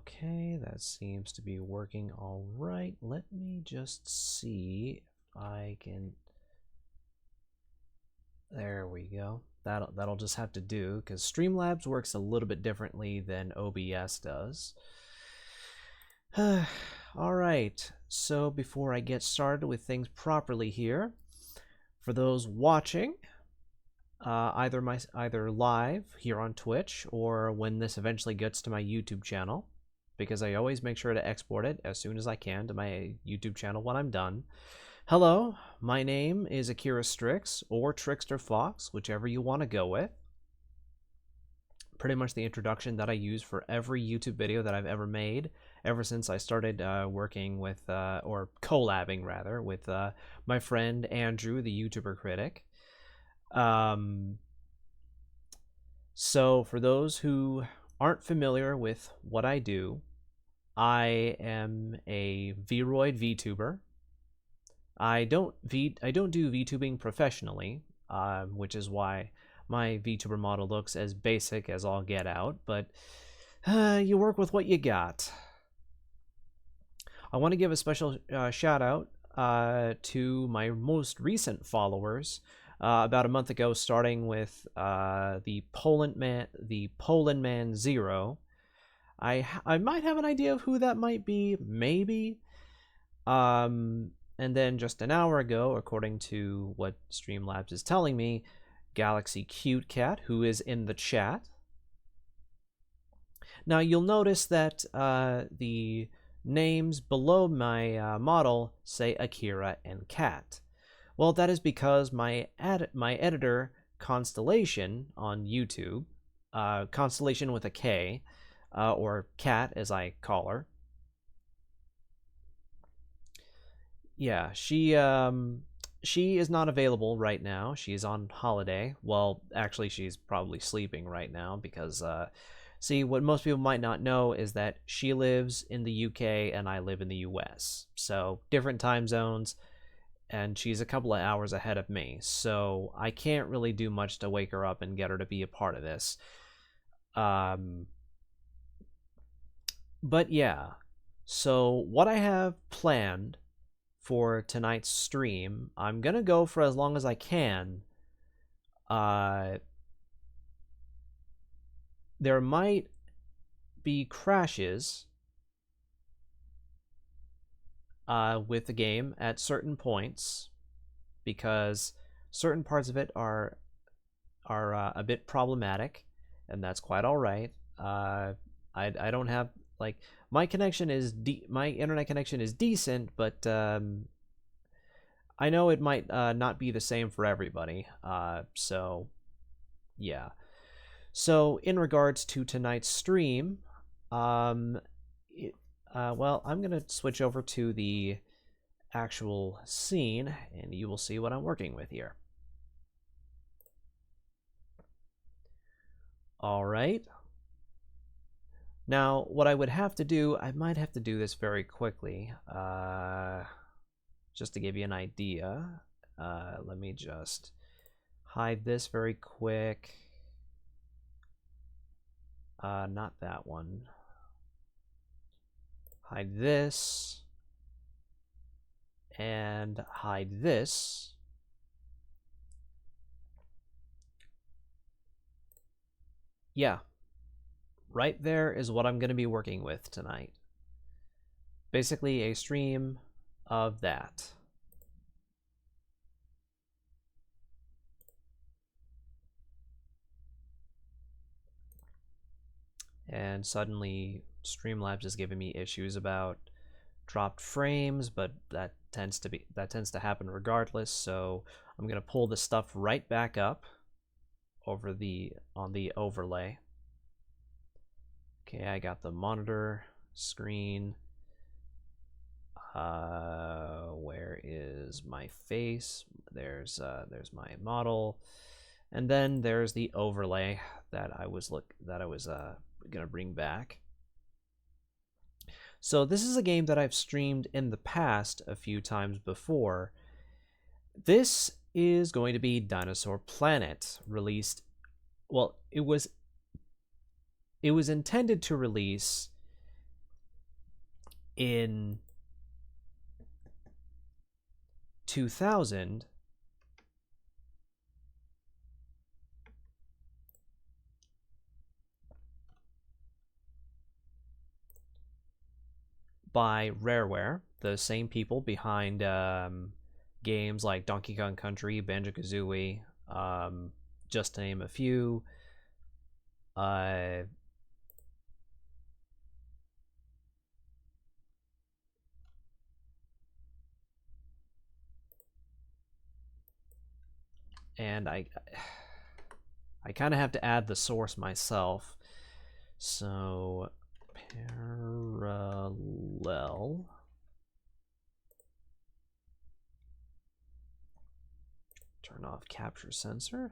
Okay, that seems to be working all right. Let me just see if I can. There we go. That'll just have to do, because Streamlabs works a little bit differently than OBS does. All right, so before I get started with things properly here, for those watching, either live here on Twitch or when this eventually gets to my YouTube channel, because I always make sure to export it as soon as I can to my YouTube channel when I'm done. Hello, my name is Akira Strix, or Trickster Fox, whichever you want to go with. Pretty much the introduction that I use for every YouTube video that I've ever made, ever since I started working with, or collabing rather, with my friend Andrew, the YouTuber critic. So for those who aren't familiar with what I do, I am a Vroid VTuber. I don't do VTubing professionally, which is why my VTuber model looks as basic as all get out, but you work with what you got. I want to give a special shout out to my most recent followers. About a month ago, starting with the Poland Man 0. I might have an idea of who that might be, maybe. And then just an hour ago, according to what Streamlabs is telling me, Galaxy Cute Cat, who is in the chat. Now you'll notice that the names below my model say Akira and Cat. Well, that is because my editor, Constellation, on YouTube, Constellation with a K, or Cat as I call her. Yeah, she is not available right now. She's on holiday. Well, actually, she's probably sleeping right now because, see, what most people might not know is that she lives in the UK and I live in the US. So, different time zones, and she's a couple of hours ahead of me. So, I can't really do much to wake her up and get her to be a part of this. But yeah, so what I have planned for tonight's stream, I'm gonna go for as long as I can. There might be crashes with the game at certain points, because certain parts of it are a bit problematic, and that's quite all right. I don't have, like, my connection is my internet connection is decent, but I know it might not be the same for everybody. So yeah. So in regards to tonight's stream, well, I'm gonna switch over to the actual scene, and you will see what I'm working with here. All right. Now, what I would have to do, I might have to do this very quickly, just to give you an idea. Let me just hide this very quick. Not that one. Hide this. And hide this. Yeah. Right there is what I'm going to be working with tonight. Basically a stream of that. And suddenly Streamlabs is giving me issues about dropped frames, but that tends to happen regardless, so I'm going to pull the stuff right back up on the overlay. Okay, I got the monitor screen. Where is my face? There's my model, and then there's the overlay that I was gonna bring back. So this is a game that I've streamed in the past a few times before. This is going to be Dinosaur Planet, released. Well, it was intended to release in 2000, by Rareware, the same people behind games like Donkey Kong Country, Banjo-Kazooie, just to name a few. And I kind of have to add the source myself. So parallel turn off capture sensor.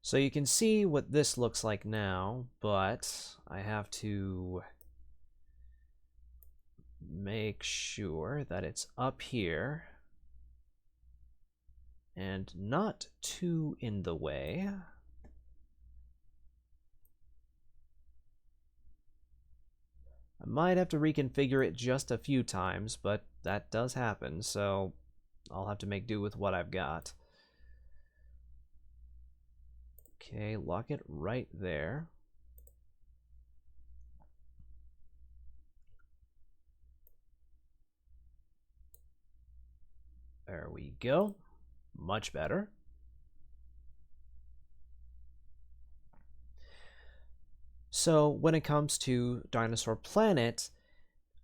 So you can see what this looks like now, but I have to make sure that it's up here and not too in the way. I might have to reconfigure it just a few times, but that does happen, so I'll have to make do with what I've got. Okay, lock it right there. There we go. Much better. So when it comes to Dinosaur Planet,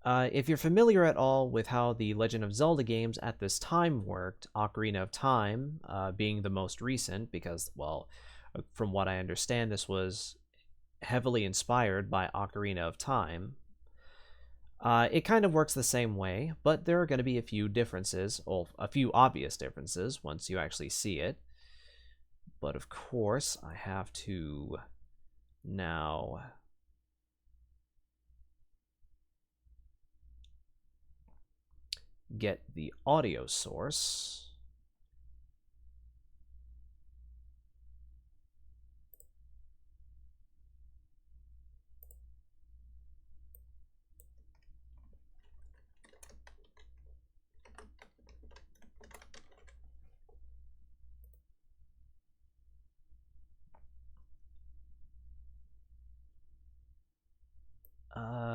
if you're familiar at all with how the Legend of Zelda games at this time worked, Ocarina of Time being the most recent, because, well, from what I understand, this was heavily inspired by Ocarina of Time. It kind of works the same way, but there are going to be a few differences, or a few obvious differences once you actually see it. But of course, I have to now get the audio source.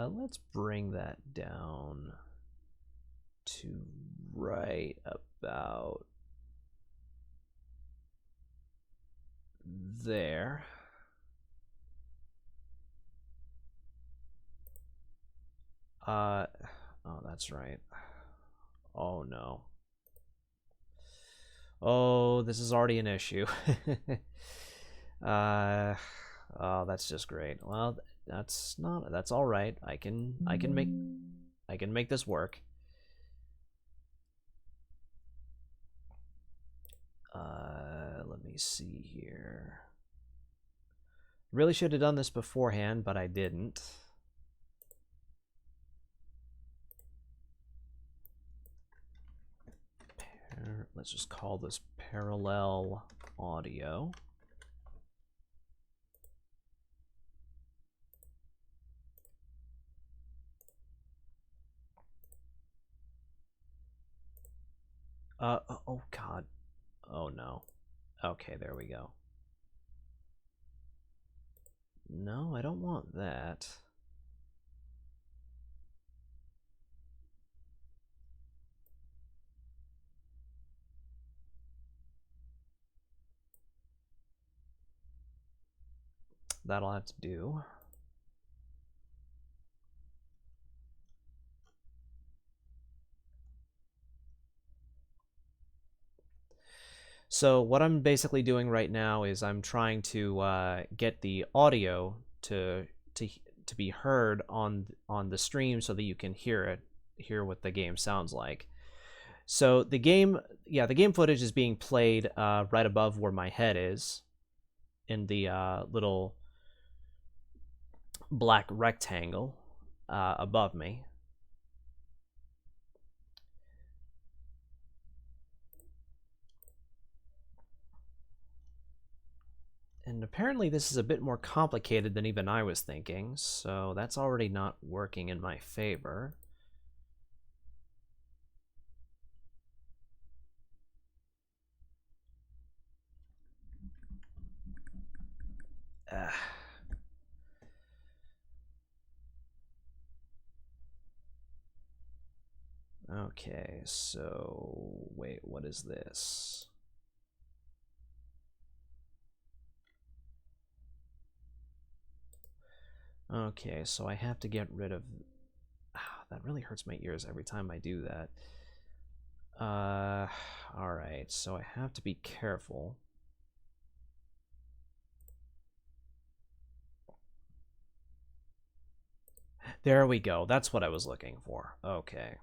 Let's bring that down to right about there. Oh, that's right. Oh no. Oh, this is already an issue. Oh, that's just great. Well, that's all right. I can make this work. Let me see here. Really should have done this beforehand, but I didn't. Let's just call this parallel audio. Oh God. Oh no. Okay, there we go. No, I don't want that. That'll have to do. So what I'm basically doing right now is I'm trying to get the audio to be heard on the stream so that you can hear what the game sounds like. So the game footage is being played right above where my head is, in the little black rectangle above me. And apparently this is a bit more complicated than even I was thinking, so that's already not working in my favor. Okay, so wait, what is this? Okay, so I have to get rid of... that really hurts my ears every time I do that. Alright, so I have to be careful. There we go, that's what I was looking for. Okay.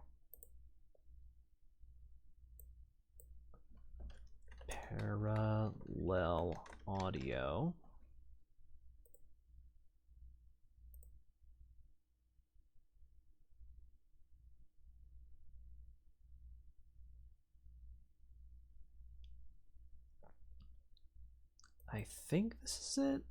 Parallel audio. I think this is it.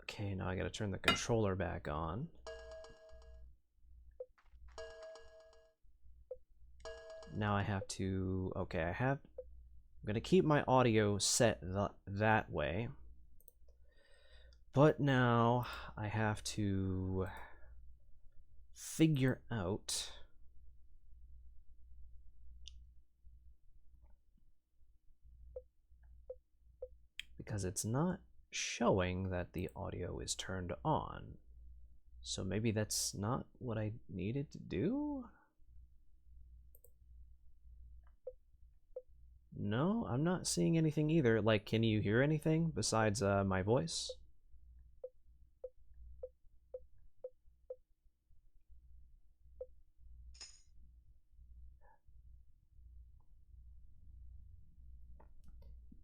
Okay, now I gotta turn the controller back on. Now I have to... okay, I'm gonna keep my audio set that way. But now I have to figure out... because it's not showing that the audio is turned on. So maybe that's not what I needed to do? No, I'm not seeing anything either. Like, can you hear anything besides my voice?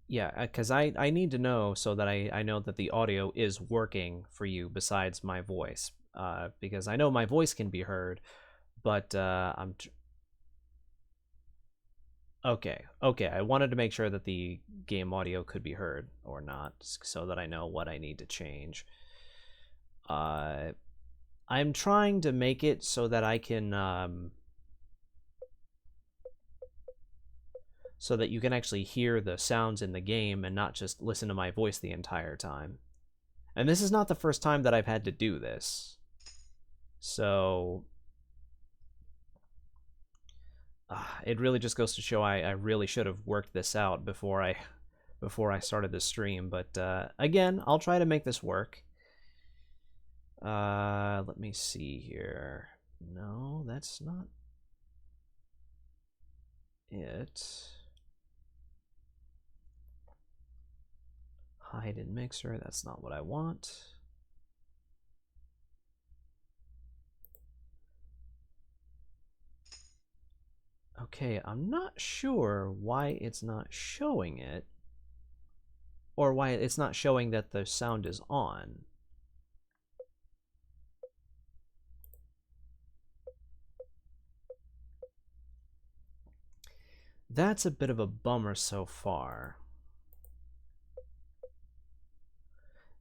Yeah, because I need to know so that I know that the audio is working for you besides my voice. Because I know my voice can be heard, but okay, I wanted to make sure that the game audio could be heard or not, so that I know what I need to change. I'm trying to make it so that I can... so that you can actually hear the sounds in the game and not just listen to my voice the entire time. And this is not the first time that I've had to do this. So... it really just goes to show I really should have worked this out before I started this stream. But again, I'll try to make this work. Let me see here. No, that's not it. Hide in mixer, that's not what I want. Okay, I'm not sure why it's not showing it, or why it's not showing that the sound is on. That's a bit of a bummer so far.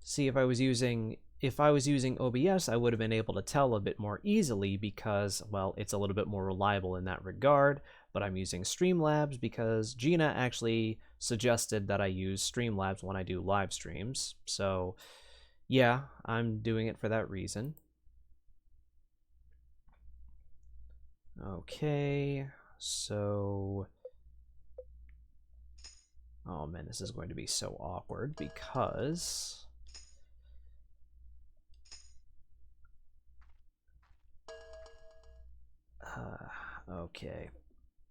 See, if I was using OBS, I would have been able to tell a bit more easily because, well, it's a little bit more reliable in that regard, but I'm using Streamlabs because Gina actually suggested that I use Streamlabs when I do live streams. So, yeah, I'm doing it for that reason. Okay, so... oh man, this is going to be so awkward because... okay,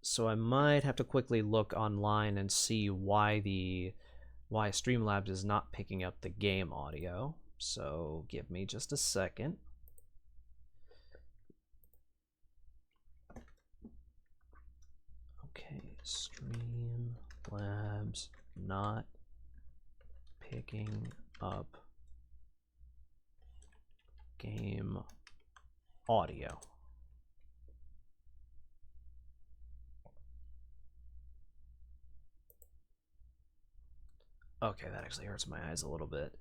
so I might have to quickly look online and see why Streamlabs is not picking up the game audio. So give me just a second. Streamlabs not picking up game audio. Okay, that actually hurts my eyes a little bit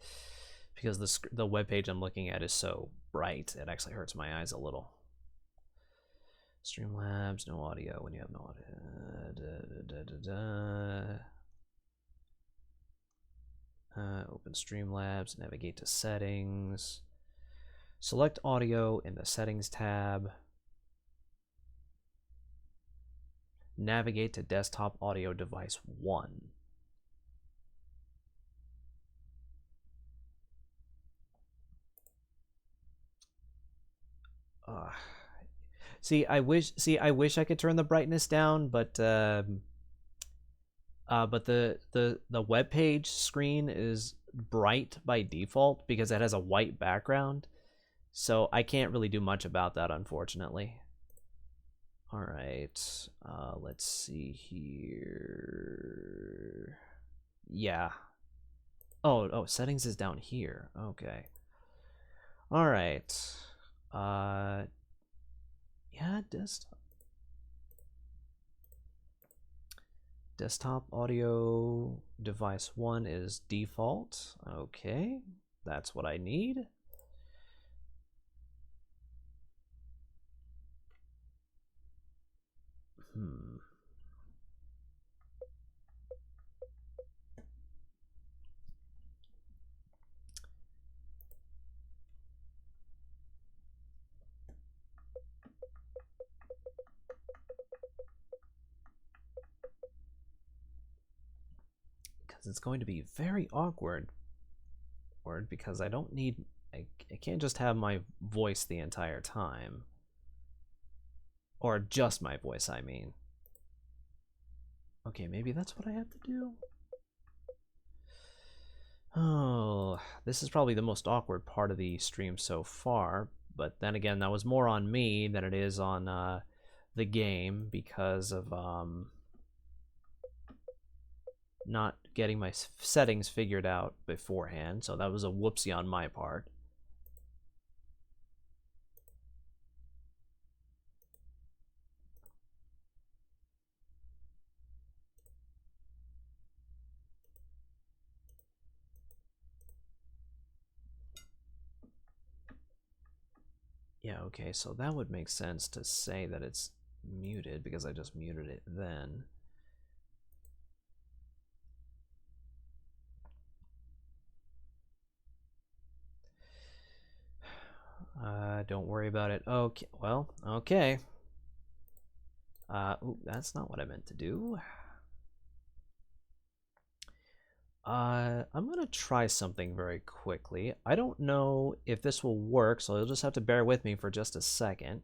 because the web page I'm looking at is so bright. It actually hurts my eyes a little. Streamlabs, no audio when you have no audio. Open Streamlabs, navigate to settings. Select audio in the settings tab. Navigate to desktop audio device 1. I wish I could turn the brightness down, but the web page screen is bright by default because it has a white background. So I can't really do much about that, unfortunately. All right, let's see here. Yeah. Oh, settings is down here. Okay. All right. Yeah, desktop audio device 1 is default. Okay, that's what I need. Because it's going to be very awkward because I don't need, I can't just have my voice the entire time. Or just my voice, I mean. Okay, maybe that's what I have to do. Oh, this is probably the most awkward part of the stream so far, but then again, that was more on me than it is on the game because of not getting my settings figured out beforehand, so that was a whoopsie on my part. Yeah, okay, so that would make sense to say that it's muted because I just muted it then. Don't worry about it. Okay, well, okay. Ooh, that's not what I meant to do. I'm gonna try something very quickly. I don't know if this will work, so you'll just have to bear with me for just a second.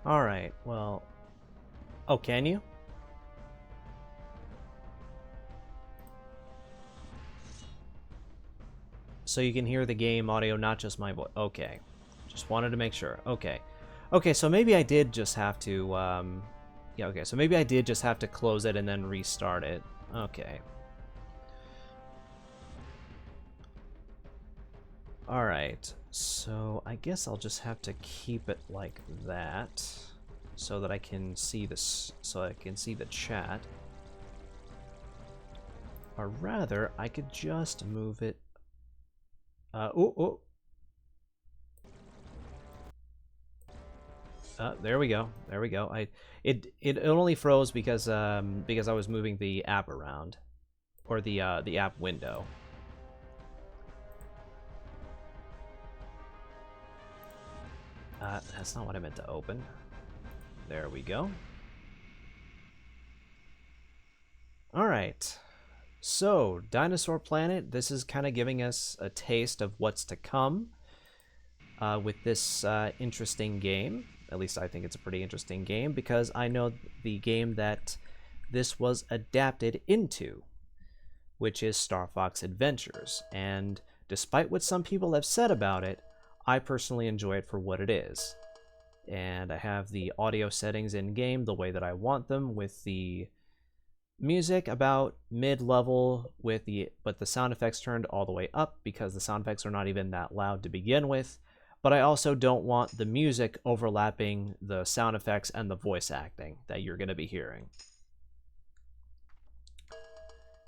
All right, well, oh, can you? So you can hear the game audio, not just my voice. Okay, just wanted to make sure. Okay, so maybe I did just have to, yeah, okay, so maybe I did just have to close it and then restart it. Okay. All right, so I guess I'll just have to keep it like that so that I can see this, so I can see the chat. Or rather, I could just move it. Oh. There we go. There we go. It only froze because I was moving the app around, or the app window. That's not what I meant to open. There we go. All right. So, Dinosaur Planet, this is kind of giving us a taste of what's to come with this interesting game. At least I think it's a pretty interesting game because I know the game that this was adapted into, which is Star Fox Adventures. And despite what some people have said about it, I personally enjoy it for what it is. And I have the audio settings in-game the way that I want them, with the music about mid-level, but the sound effects turned all the way up because the sound effects are not even that loud to begin with. But I also don't want the music overlapping the sound effects and the voice acting that you're going to be hearing.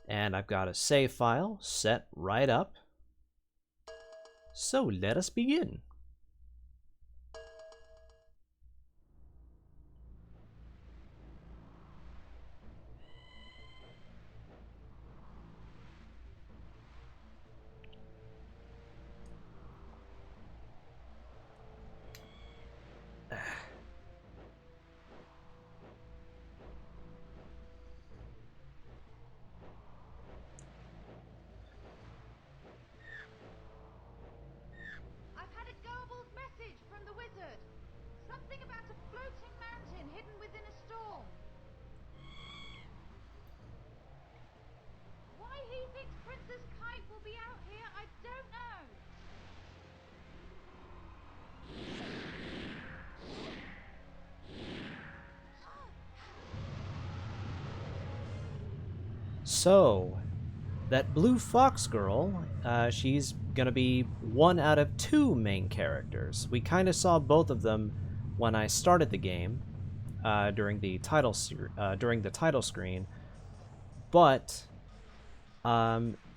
And I've got a save file set right up. So let us begin. Something about a floating mountain hidden within a storm. Why he thinks Princess Kite will be out here, I don't know. So, that Blue Fox girl, she's gonna be one out of two main characters. We kind of saw both of them when I started the game during the title screen, but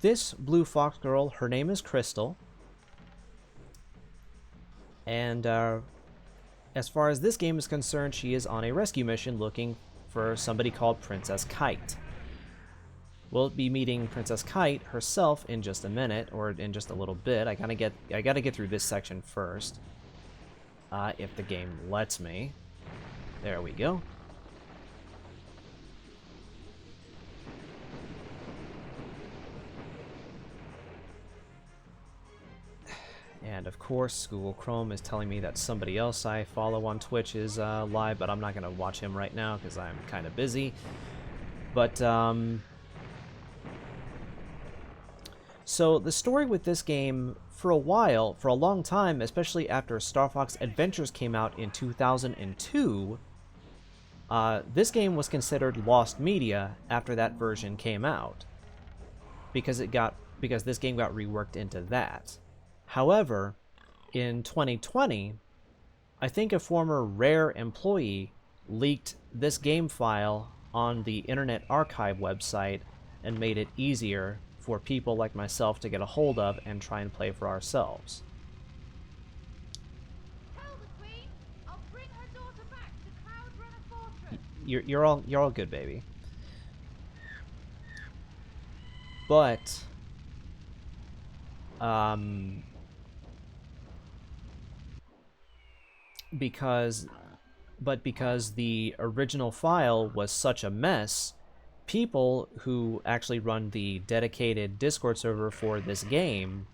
this Blue Fox girl, her name is Crystal, and as far as this game is concerned, she is on a rescue mission looking for somebody called Princess Kite. We'll be meeting Princess Kite herself in just a minute, or in just a little bit. I gotta get through this section first, if the game lets me. There we go. And of course, Google Chrome is telling me that somebody else I follow on Twitch is live, but I'm not gonna watch him right now because I'm kind of busy. But so the story with this game, for a long time, especially after Star Fox Adventures came out in 2002, this game was considered lost media after that version came out, because this game got reworked into that. However, in 2020, I think a former Rare employee leaked this game file on the Internet Archive website and made it easier for people like myself to get a hold of and try and play for ourselves. Tell the Queen I'll bring her daughter back to Cloud Runner Fortress. You're all good, baby. But because the original file was such a mess, people who actually run the dedicated Discord server for this game,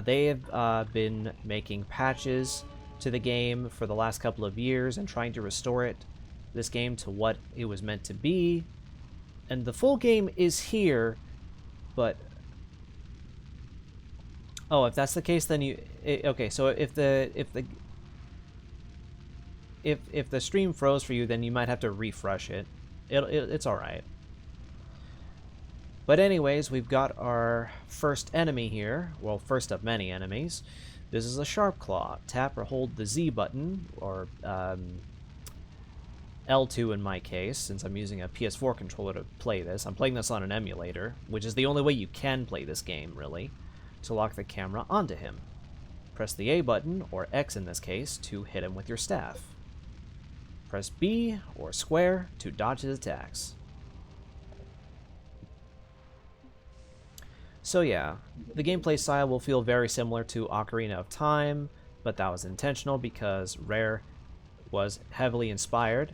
they have been making patches to the game for the last couple of years and trying to restore this game to what it was meant to be. And the full game is here, but oh, if that's the case, then okay. So if the stream froze for you, then you might have to refresh it. It's all right. But anyways, we've got our first enemy here. Well, first of many enemies. This is a Sharp Claw. Tap or hold the Z button, or L2 in my case, since I'm using a PS4 controller to play this. I'm playing this on an emulator, which is the only way you can play this game, really, to lock the camera onto him. Press the A button, or X in this case, to hit him with your staff. Press B, or square, to dodge his attacks. So yeah, the gameplay style will feel very similar to Ocarina of Time, but that was intentional because Rare was heavily inspired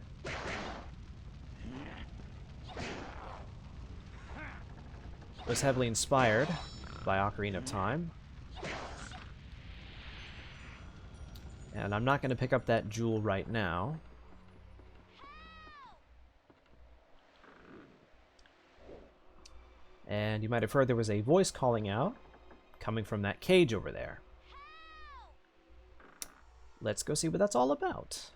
by Ocarina of Time. And I'm not going to pick up that jewel right now. And you might have heard there was a voice calling out, coming from that cage over there. Let's go see what that's all about.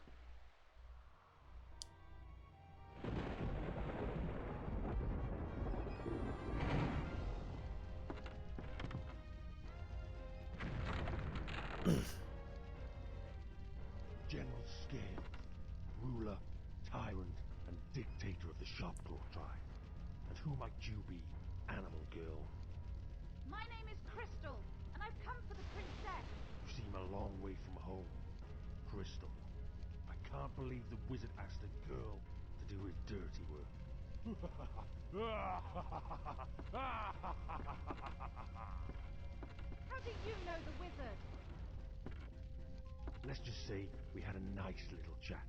General Scale, ruler, tyrant, and dictator of the Sharpclaw tribe. And who might you be, animal girl? My name is Crystal, and I've come for the princess. You seem a long way from home, Crystal. I can't believe the wizard asked a girl to do his dirty work. How do you know the wizard? Let's just say we had a nice little chat,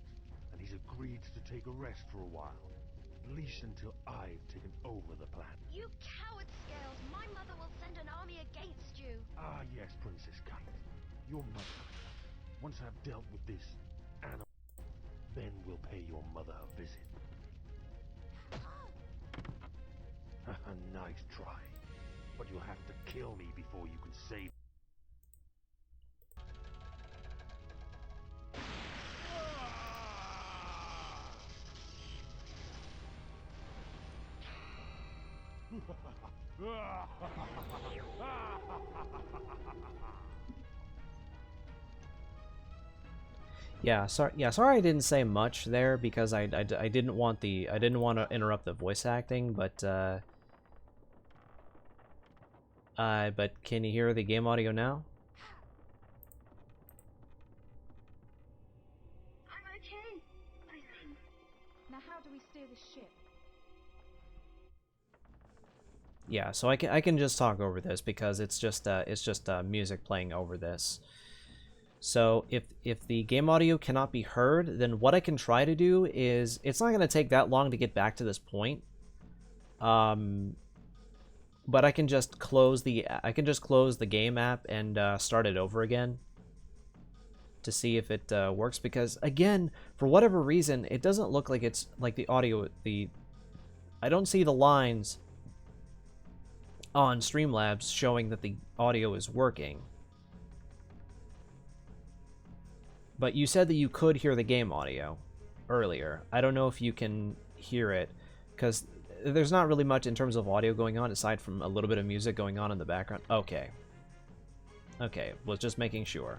and he's agreed to take a rest for a while. At least until I've taken over the plan. You coward, Scales! My mother will send an army against you! Ah yes, Princess Kite. Your mother. Once I've dealt with this animal, then we'll pay your mother a visit. Nice try. But you'll have to kill me before you can save. Yeah, sorry I didn't say much there because I didn't want to interrupt the voice acting, but can you hear the game audio now? I'm okay, I think. Now how do we steer the ship? Yeah, so I can just talk over this because it's just music playing over this. So if the game audio cannot be heard, then what I can try to do is, it's not going to take that long to get back to this point. But I can just close the game app and start it over again to see if it works, because again, for whatever reason, it doesn't look like it's like the audio. I don't see the lines on Streamlabs showing that the audio is working. But you said that you could hear the game audio earlier. I don't know if you can hear it, because there's not really much in terms of audio going on aside from a little bit of music going on in the background. Okay. Okay, was just making sure.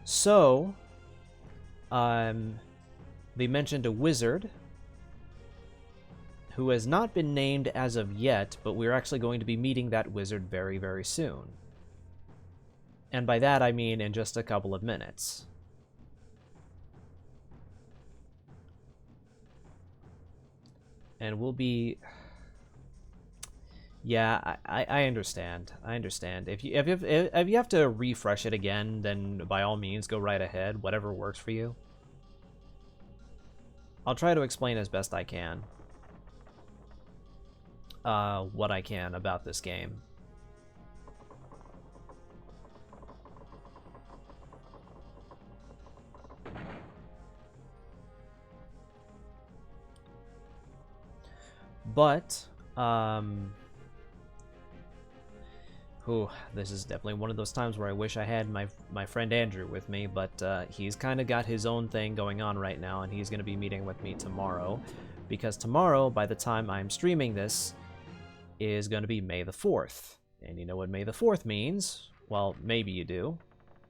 So, they mentioned a wizard who has not been named as of yet, but we're actually going to be meeting that wizard very, very soon. And by that I mean in just a couple of minutes. And we'll be... Yeah, I understand. I understand. If you have to refresh it again, then by all means go right ahead. Whatever works for you. I'll try to explain as best I can what I can about this game. But, this is definitely one of those times where I wish I had my friend Andrew with me, but he's kind of got his own thing going on right now, and he's going to be meeting with me tomorrow, because tomorrow, by the time I'm streaming this, is going to be May the 4th. And you know what May the 4th means? Well, maybe you do.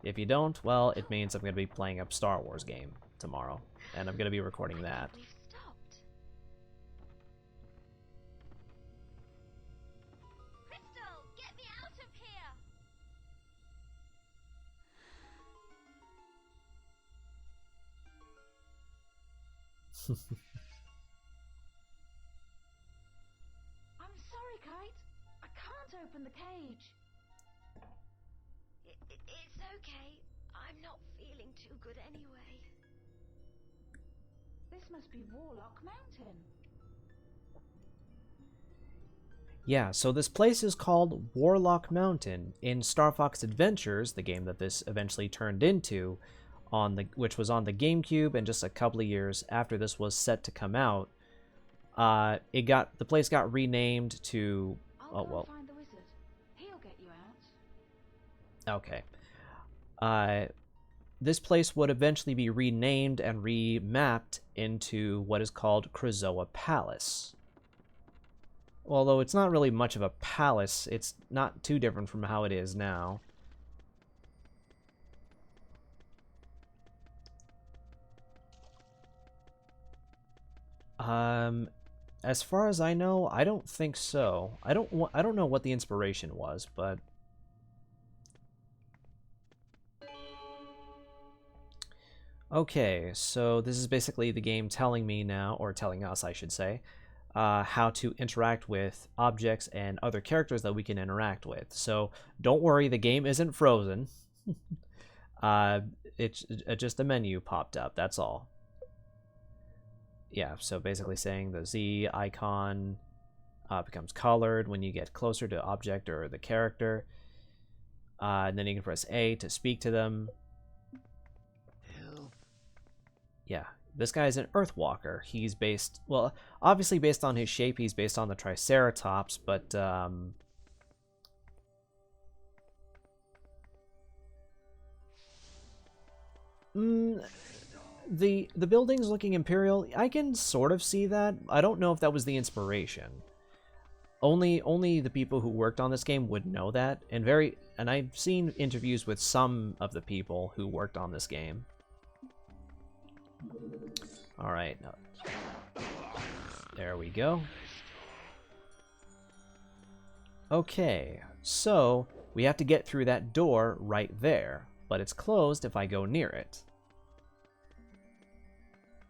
If you don't, well, it means I'm going to be playing a Star Wars game tomorrow, and I'm going to be recording that. We've stopped. Crystal, get me out of here! I'm sorry, Kite. I can't open the cage. It's okay. I'm not feeling too good anyway. This must be Warlock Mountain. Yeah, so this place is called Warlock Mountain. In Star Fox Adventures, the game that this eventually turned into, which was on the GameCube, and just a couple of years after this was set to come out, the place got renamed to. I'll go find the wizard. He'll get you out. Okay. This place would eventually be renamed and remapped into what is called Krazoa Palace. Although it's not really much of a palace, it's not too different from how it is now. As far as I know, I don't think so. I don't know what the inspiration was, but okay, so this is basically the game telling me now, or telling us, I should say, how to interact with objects and other characters that we can interact with. So don't worry, the game isn't frozen. It's just a menu popped up, that's all. Yeah, so basically saying the Z icon becomes colored when you get closer to object or the character. And then you can press A to speak to them. Yeah, this guy is an Earthwalker. He's based, well, obviously based on his shape, he's based on the Triceratops, but the building's looking Imperial. I can sort of see that. I don't know if that was the inspiration. Only the people who worked on this game would know that, and I've seen interviews with some of the people who worked on this game. All right, there we go. Okay, so we have to get through that door right there, but it's closed if I go near it.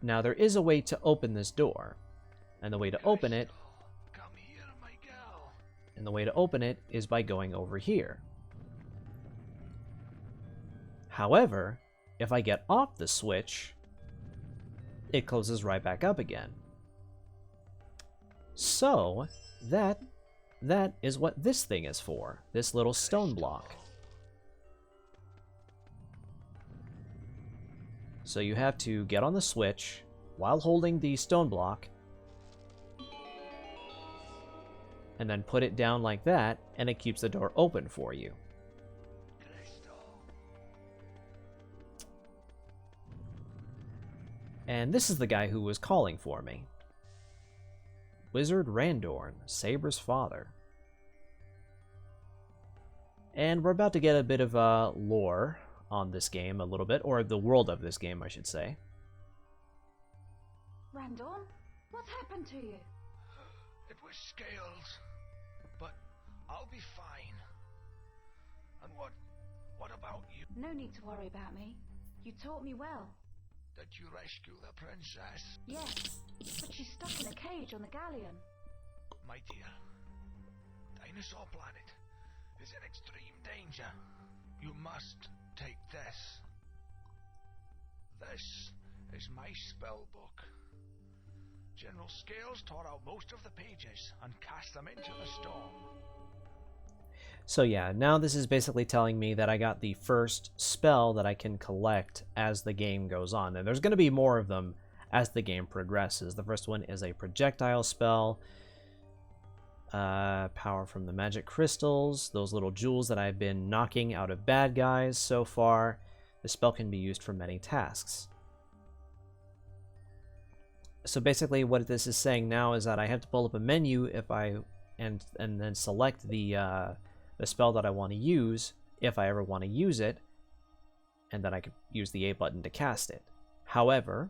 Now there is a way to open this door, and the way to open it is by going over here. However, if I get off the switch, it closes right back up again. So that is what this thing is for, this little stone block. So you have to get on the switch while holding the stone block, and then put it down like that, and it keeps the door open for you. And this is the guy who was calling for me. Wizard Randorn, Saber's father. And we're about to get a bit of lore on this game a little bit, or the world of this game, I should say. Randorn, what happened to you? It was scales, but I'll be fine. And what about you? No need to worry about me. You taught me well. Did you rescue the princess? Yes, but she's stuck in a cage on the galleon. My dear, Dinosaur Planet is in extreme danger. You must take this. This is my spell book. General Scales tore out most of the pages and cast them into the storm. So yeah, now this is basically telling me that I got the first spell that I can collect as the game goes on. And there's going to be more of them as the game progresses. The first one is a projectile spell. Power from the magic crystals, those little jewels that I've been knocking out of bad guys so far. The spell can be used for many tasks. So basically what this is saying now is that I have to pull up a menu and then select the spell that I want to use, if I ever want to use it, and then I could use the A button to cast it. However,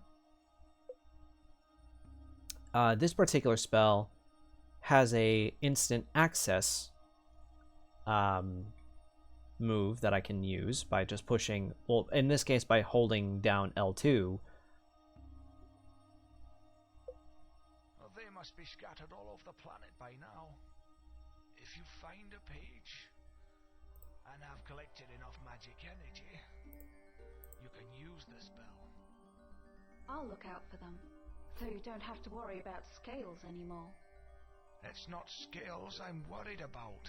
this particular spell has a instant access move that I can use by just pushing, well, in this case by holding down L2. They must be scattered all over the planet by now. If you find a page and have collected enough magic energy, you can use the spell. I'll look out for them, so you don't have to worry about scales anymore. It's not scales I'm worried about.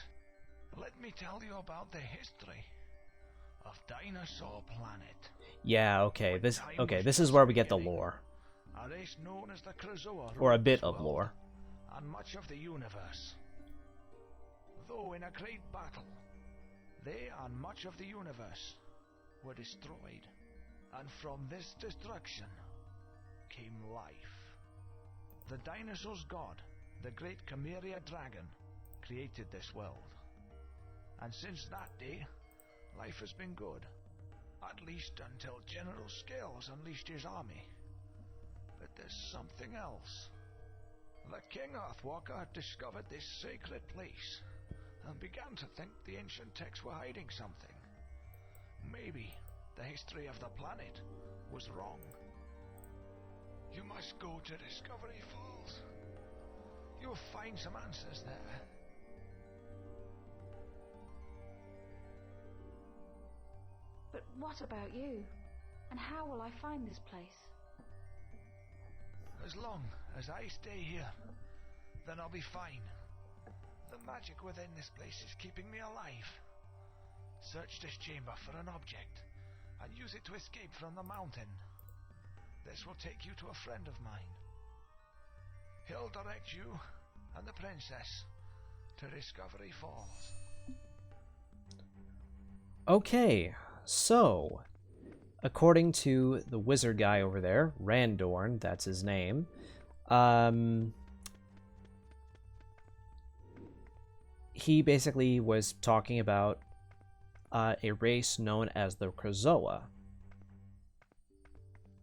Let me tell you about the history of Dinosaur Planet. Yeah, okay. This is where we get the lore. A race known as the Krazoa, or a bit of lore, and much of the universe. Though in a great battle, they and much of the universe were destroyed, and from this destruction came life. The dinosaurs' god, the great Chimera dragon, created this world. And since that day, life has been good. At least until General Scales unleashed his army. But there's something else. The King Earthwalker had discovered this sacred place and began to think the ancient texts were hiding something. Maybe the history of the planet was wrong. You must go to Discovery Falls. You'll find some answers there. But what about you? And how will I find this place? As long as I stay here, then I'll be fine. The magic within this place is keeping me alive. Search this chamber for an object and use it to escape from the mountain. This will take you to a friend of mine. He'll direct you and the princess to Discovery Falls. Okay, so according to the wizard guy over there, Randorn, that's his name, he basically was talking about a race known as the Krazoa.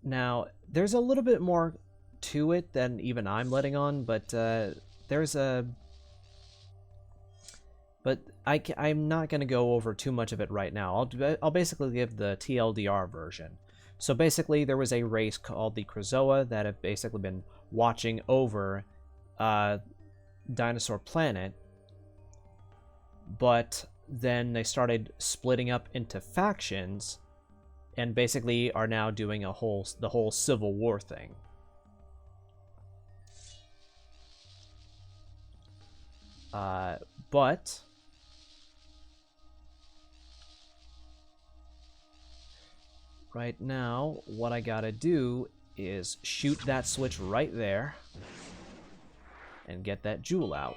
Now, there's a little bit more to it than even I'm letting on, but I'm not going to go over too much of it right now. I'll basically give the TLDR version. So basically, there was a race called the Krazoa that have basically been watching over Dinosaur Planet, but then they started splitting up into factions, and basically are now doing the whole Civil War thing. But right now, what I gotta do is shoot that switch right there and get that jewel out.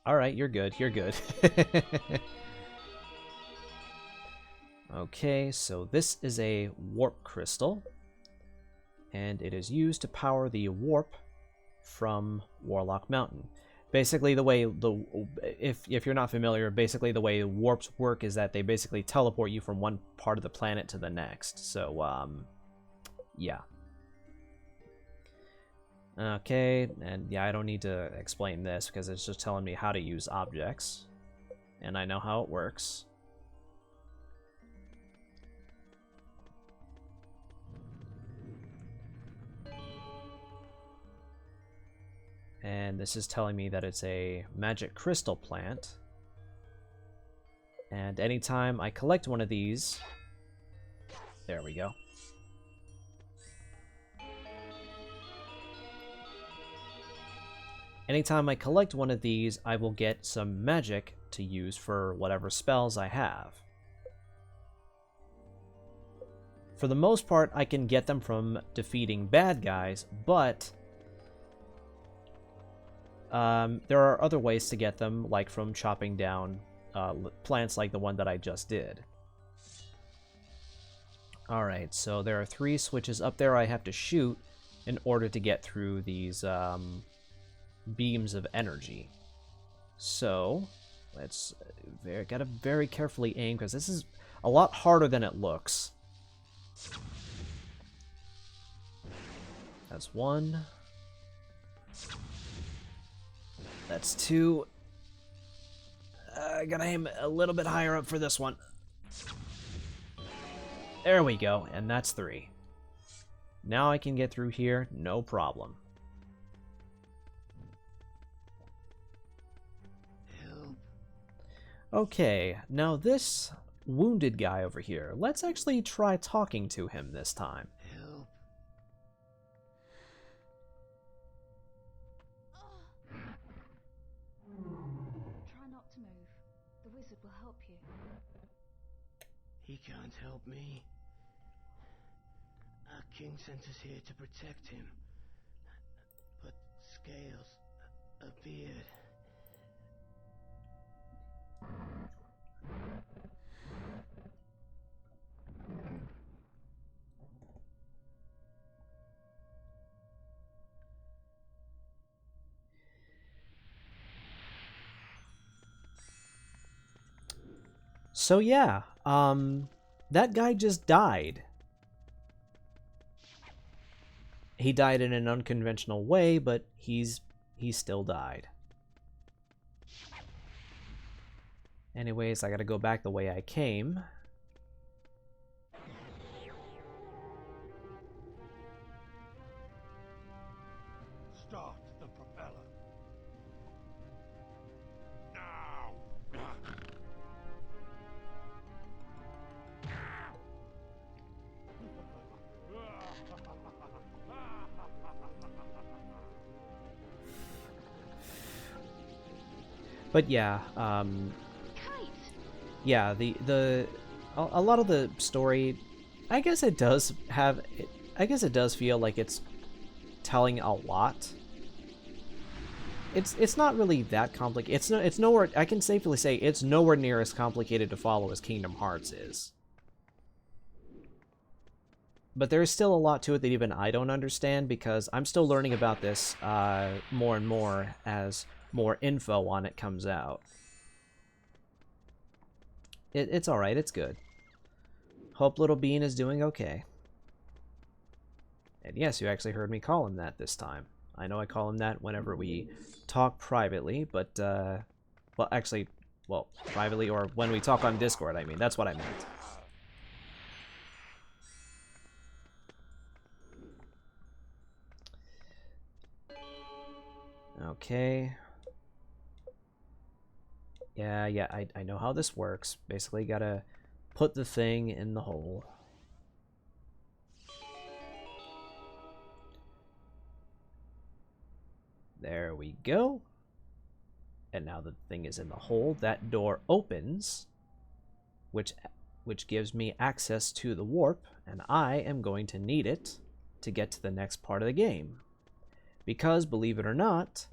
Alright, you're good, you're good. Okay, so this is a warp crystal, and it is used to power the warp from Warlock Mountain. Basically, the way if you're not familiar, basically the way warps work is that they basically teleport you from one part of the planet to the next. So, yeah. Okay, and yeah, I don't need to explain this because it's just telling me how to use objects, and I know how it works. And this is telling me that it's a magic crystal plant. And anytime I collect one of these, there we go. Anytime I collect one of these, I will get some magic to use for whatever spells I have. For the most part, I can get them from defeating bad guys, but there are other ways to get them, like from chopping down plants like the one that I just did. Alright, so there are 3 switches up there I have to shoot in order to get through these beams of energy. So let's gotta very carefully aim, because this is a lot harder than it looks. That's one. That's two. I gotta aim a little bit higher up for this one. There we go, and that's three. Now I can get through here, no problem. Okay, now this wounded guy over here, let's actually try talking to him this time. Try not to move. The wizard will help you. He can't help me. Our king sent us here to protect him. But Scales appeared. So yeah, that guy just died. He died in an unconventional way, but he still died. Anyways, I gotta go back the way I came. Start the propeller. Now! But yeah, Kite! yeah, a lot of the story, I guess it does have, I guess it does feel like it's telling a lot. It's not really that complicated. It's nowhere, I can safely say it's nowhere near as complicated to follow as Kingdom Hearts is. But there's still a lot to it that even I don't understand, because I'm still learning about this more and more as more info on it comes out. It's alright, it's good. Hope Little Bean is doing okay. And yes, you actually heard me call him that this time. I know I call him that whenever we talk privately, but, well, actually, well, privately, or when we talk on Discord, I mean, that's what I meant. Okay. Yeah, I know how this works. Basically, gotta put the thing in the hole. There we go. And now the thing is in the hole. That door opens, which gives me access to the warp, and I am going to need it to get to the next part of the game. Because, believe it or not,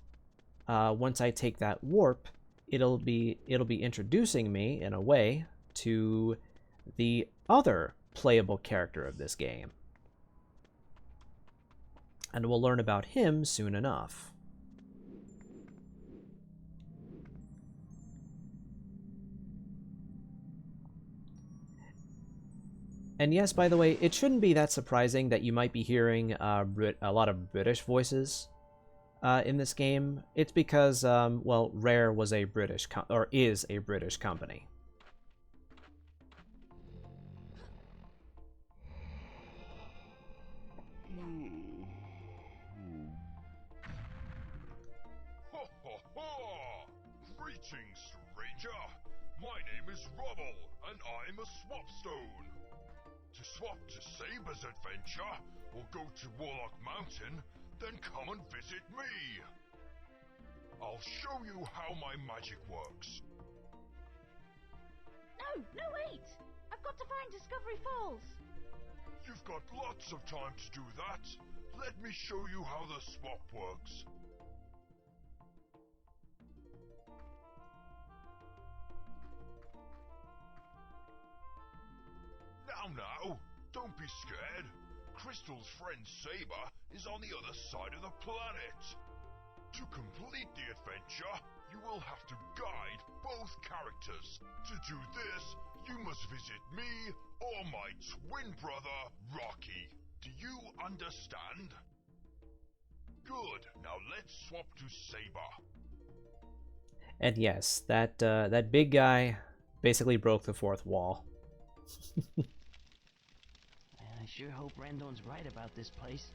once I take that warp, it'll be introducing me, in a way, to the other playable character of this game. And we'll learn about him soon enough. And yes, by the way, it shouldn't be that surprising that you might be hearing a lot of British voices in this game. It's because, well, Rare was a British is a British company. Ho ho ho! Greetings, stranger. My name is Rubble, and I'm a swapstone. To swap to Saber's adventure, or go to Warlock Mountain, then come and visit me. I'll show you how my magic works. No, wait! I've got to find Discovery Falls. You've got lots of time to do that. Let me show you how the swap works. Now, don't be scared. Crystal's friend Saber is on the other side of the planet. To complete the adventure, you will have to guide both characters. To do this, you must visit me or my twin brother, Rocky. Do you understand? Good. Now let's swap to Saber. And yes, that big guy basically broke the fourth wall. I sure hope Randon's right about this place.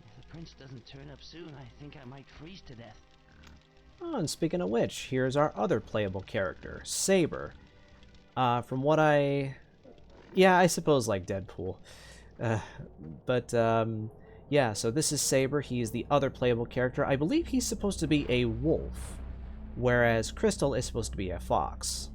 If the prince doesn't turn up soon, I think I might freeze to death. Oh, and speaking of which, here's our other playable character, Saber. From what yeah, I suppose like Deadpool. Yeah, so this is Saber. He's the other playable character. I believe he's supposed to be a wolf, whereas Crystal is supposed to be a fox.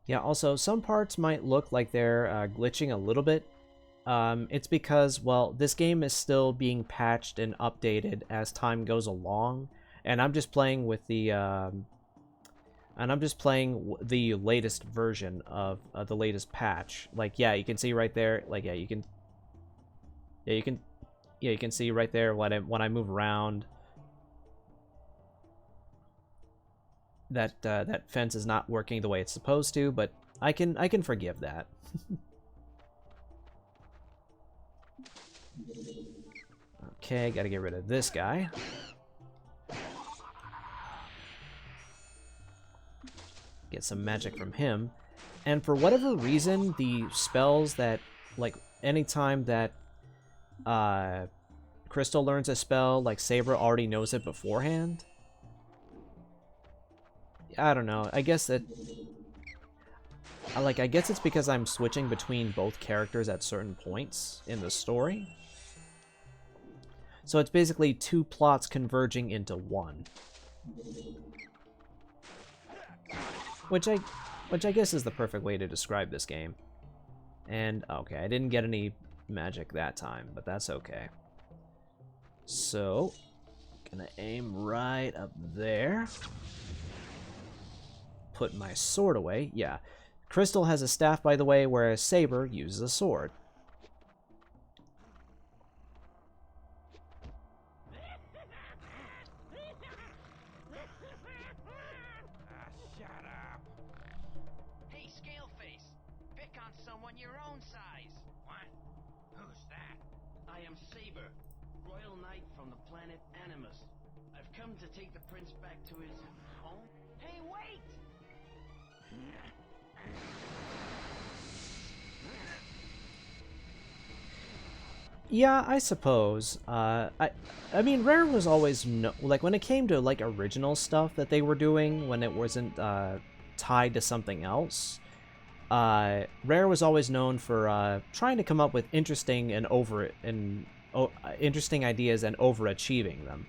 Yeah, also, some parts might look like they're glitching a little bit. It's because, well, this game is still being patched and updated as time goes along, and I'm just playing with the latest version of the latest patch. Like, yeah, you can see right there. Like, yeah, you can see right there when I move around. That fence is not working the way it's supposed to, but I can forgive that. Okay, gotta get rid of this guy. Get some magic from him. And for whatever reason, the spells that, like, anytime that Crystal learns a spell, like, Saber already knows it beforehand. I don't know. I guess I guess it's because I'm switching between both characters at certain points in the story. So it's basically two plots converging into one. Which I guess is the perfect way to describe this game. And okay, I didn't get any magic that time, but that's okay. So, gonna aim right up there. Put my sword away. Yeah. Crystal has a staff, by the way, whereas Saber uses a sword. Shut up. Hey, Scaleface. Pick on someone your own size. What? Who's that? I am Saber, Royal Knight from the planet Animus. I've come to take the prince back to his home. Hey, wait! Yeah, I suppose. I mean, Rare was always like when it came to like original stuff that they were doing when it wasn't tied to something else. Rare was always known for trying to come up with interesting and interesting ideas and overachieving them.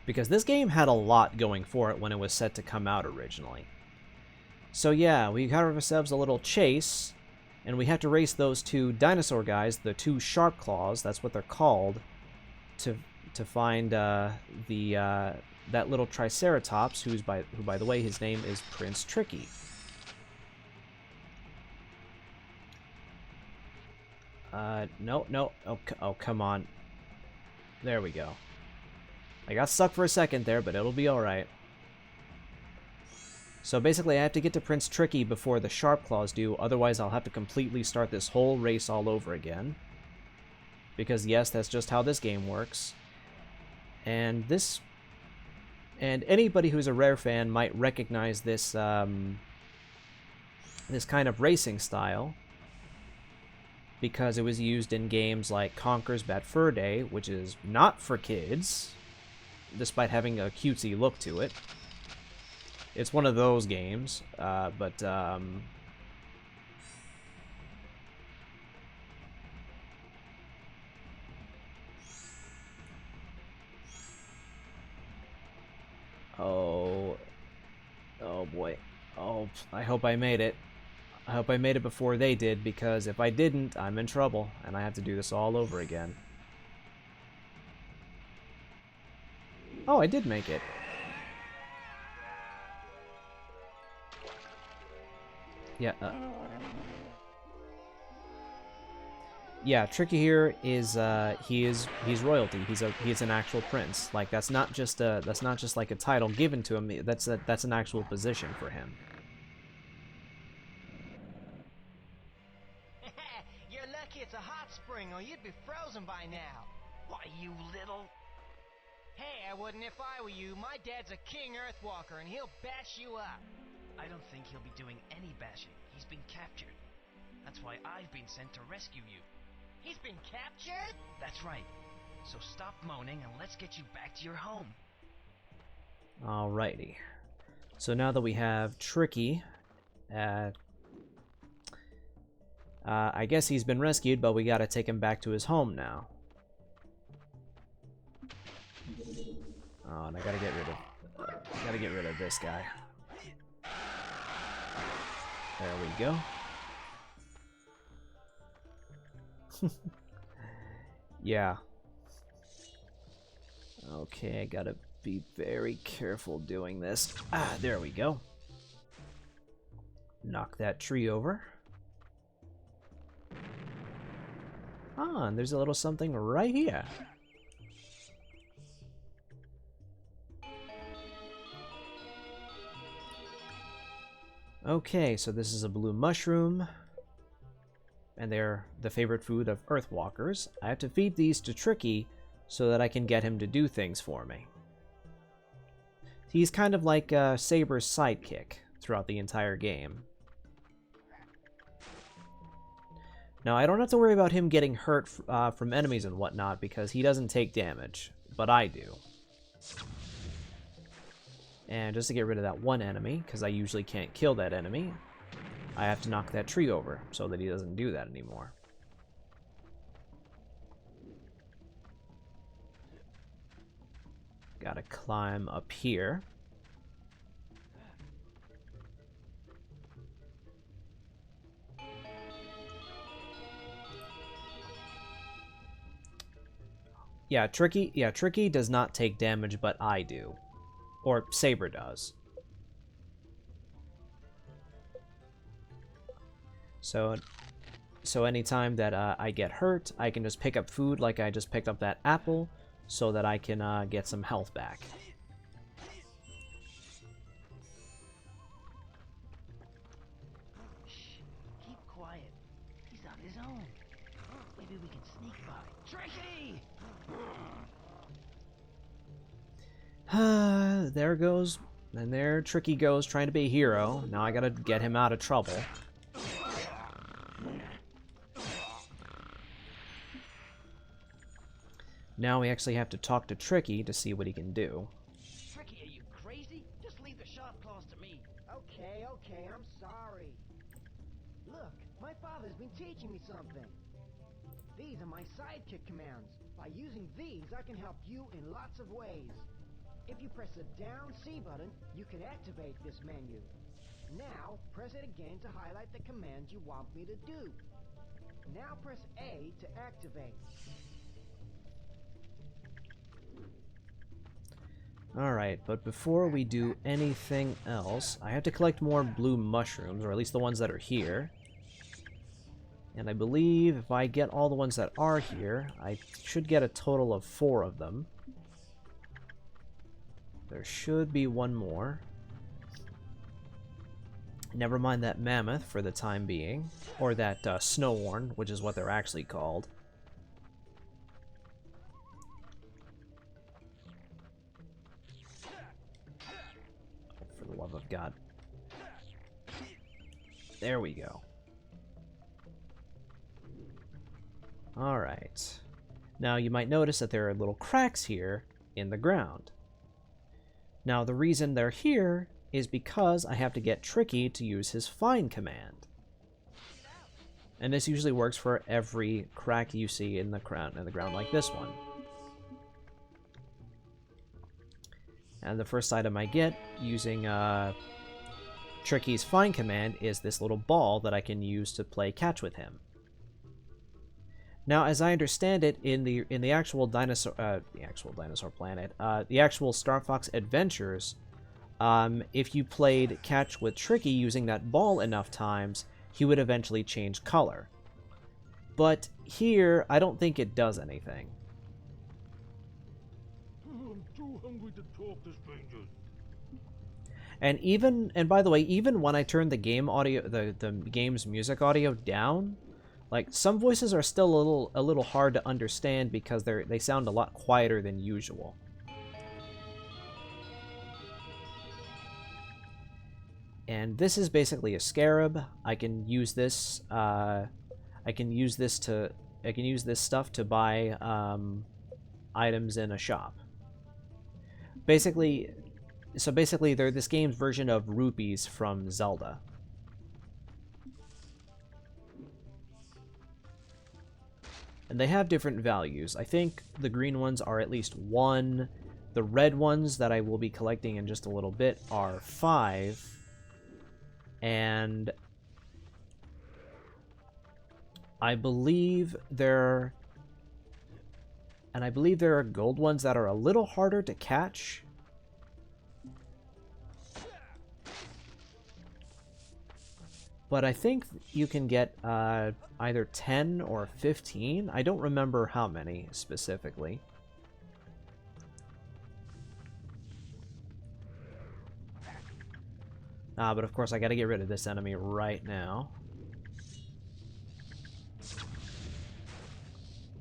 Because this game had a lot going for it when it was set to come out originally. So yeah, we got ourselves a little chase, and we have to race those two dinosaur guys, the two sharp claws, that's what they're called, to find that little Triceratops, who by the way, his name is Prince Tricky. No. Oh, come on. There we go. I got stuck for a second there, but it'll be alright. So basically, I have to get to Prince Tricky before the Sharp Claws do, otherwise I'll have to completely start this whole race all over again. Because yes, that's just how this game works. And anybody who's a Rare fan might recognize this, this kind of racing style, because it was used in games like Conker's Bad Fur Day, which is not for kids, despite having a cutesy look to it. It's one of those games, but Oh. Oh boy. Oh, I hope I made it. I hope I made it before they did, because if I didn't, I'm in trouble, and I have to do this all over again. Oh, I did make it. Yeah, yeah, Tricky here is he's royalty. He's an actual prince. Like that's not just like a title given to him. That's an actual position for him. You're lucky it's a hot spring, or you'd be frozen by now. Why, you little... Hey, I wouldn't if I were you. My dad's a king Earthwalker, and he'll bash you up. I don't think he'll be doing any bashing. He's been captured. That's why I've been sent to rescue you. He's been captured? That's right. So stop moaning and let's get you back to your home. Alrighty. So now that we have Tricky, I guess he's been rescued, but we gotta take him back to his home now. Oh, and I gotta get rid of this guy. There we go. Yeah. Okay, I gotta be very careful doing this. Ah, there we go. Knock that tree over. Ah, and there's a little something right here. Okay, so this is a blue mushroom. And they're the favorite food of Earthwalkers. I have to feed these to Tricky so that I can get him to do things for me. He's kind of like Saber's sidekick throughout the entire game. Now, I don't have to worry about him getting hurt from enemies and whatnot because he doesn't take damage, but I do. And just to get rid of that one enemy, because I usually can't kill that enemy, I have to knock that tree over so that he doesn't do that anymore. Gotta climb up here. Yeah, Tricky does not take damage, but I do. Or Saber does. So anytime that I get hurt, I can just pick up food like I just picked up that apple so that I can get some health back. Shh, keep quiet. He's on his own. Maybe we can sneak by. Tricky! There goes, and there Tricky goes trying to be a hero. Now I gotta get him out of trouble. Now we actually have to talk to Tricky to see what he can do. Tricky, are you crazy? Just leave the sharp claws to me. Okay, I'm sorry. Look, my father's been teaching me something. These are my sidekick commands. By using these, I can help you in lots of ways. If you press the down C button, you can activate this menu. Now, press it again to highlight the commands you want me to do. Now press A to activate. Alright, but before we do anything else, I have to collect more blue mushrooms, or at least the ones that are here. And I believe if I get all the ones that are here, I should get a total of 4 of them. There should be one more. Never mind that mammoth for the time being, or that snowhorn, which is what they're actually called. For the love of God. There we go. Alright. Now you might notice that there are little cracks here in the ground. Now the reason they're here is because I have to get Tricky to use his find command. And this usually works for every crack you see in the ground like this one. And the first item I get using Tricky's find command is this little ball that I can use to play catch with him. Now, as I understand it, in the actual dinosaur planet, the actual Star Fox Adventures, if you played catch with Tricky using that ball enough times, he would eventually change color. But here, I don't think it does anything. I'm too hungry to talk to strangers. And by the way, even when I turn the game audio, the game's music audio down, like some voices are still a little hard to understand because they sound a lot quieter than usual. And this is basically a scarab. I can use this. I can use this stuff to buy items in a shop. Basically, they're this game's version of rupees from Zelda. And they have different values. I think the green ones are at least 1. The red ones that I will be collecting in just a little bit are 5. And I believe there are gold ones that are a little harder to catch. But I think you can get either 10 or 15. I don't remember how many specifically. But of course I gotta get rid of this enemy right now.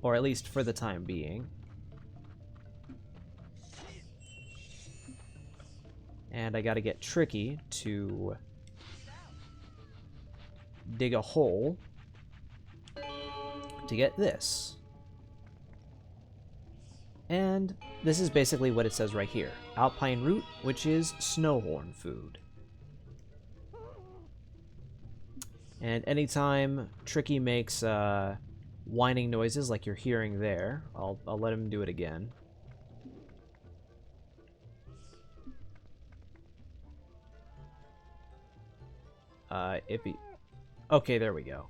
Or at least for the time being. And I gotta get Tricky to dig a hole to get this. And this is basically what it says right here. Alpine root, which is snowhorn food. And anytime Tricky makes whining noises like you're hearing there, I'll let him do it again. Okay, there we go.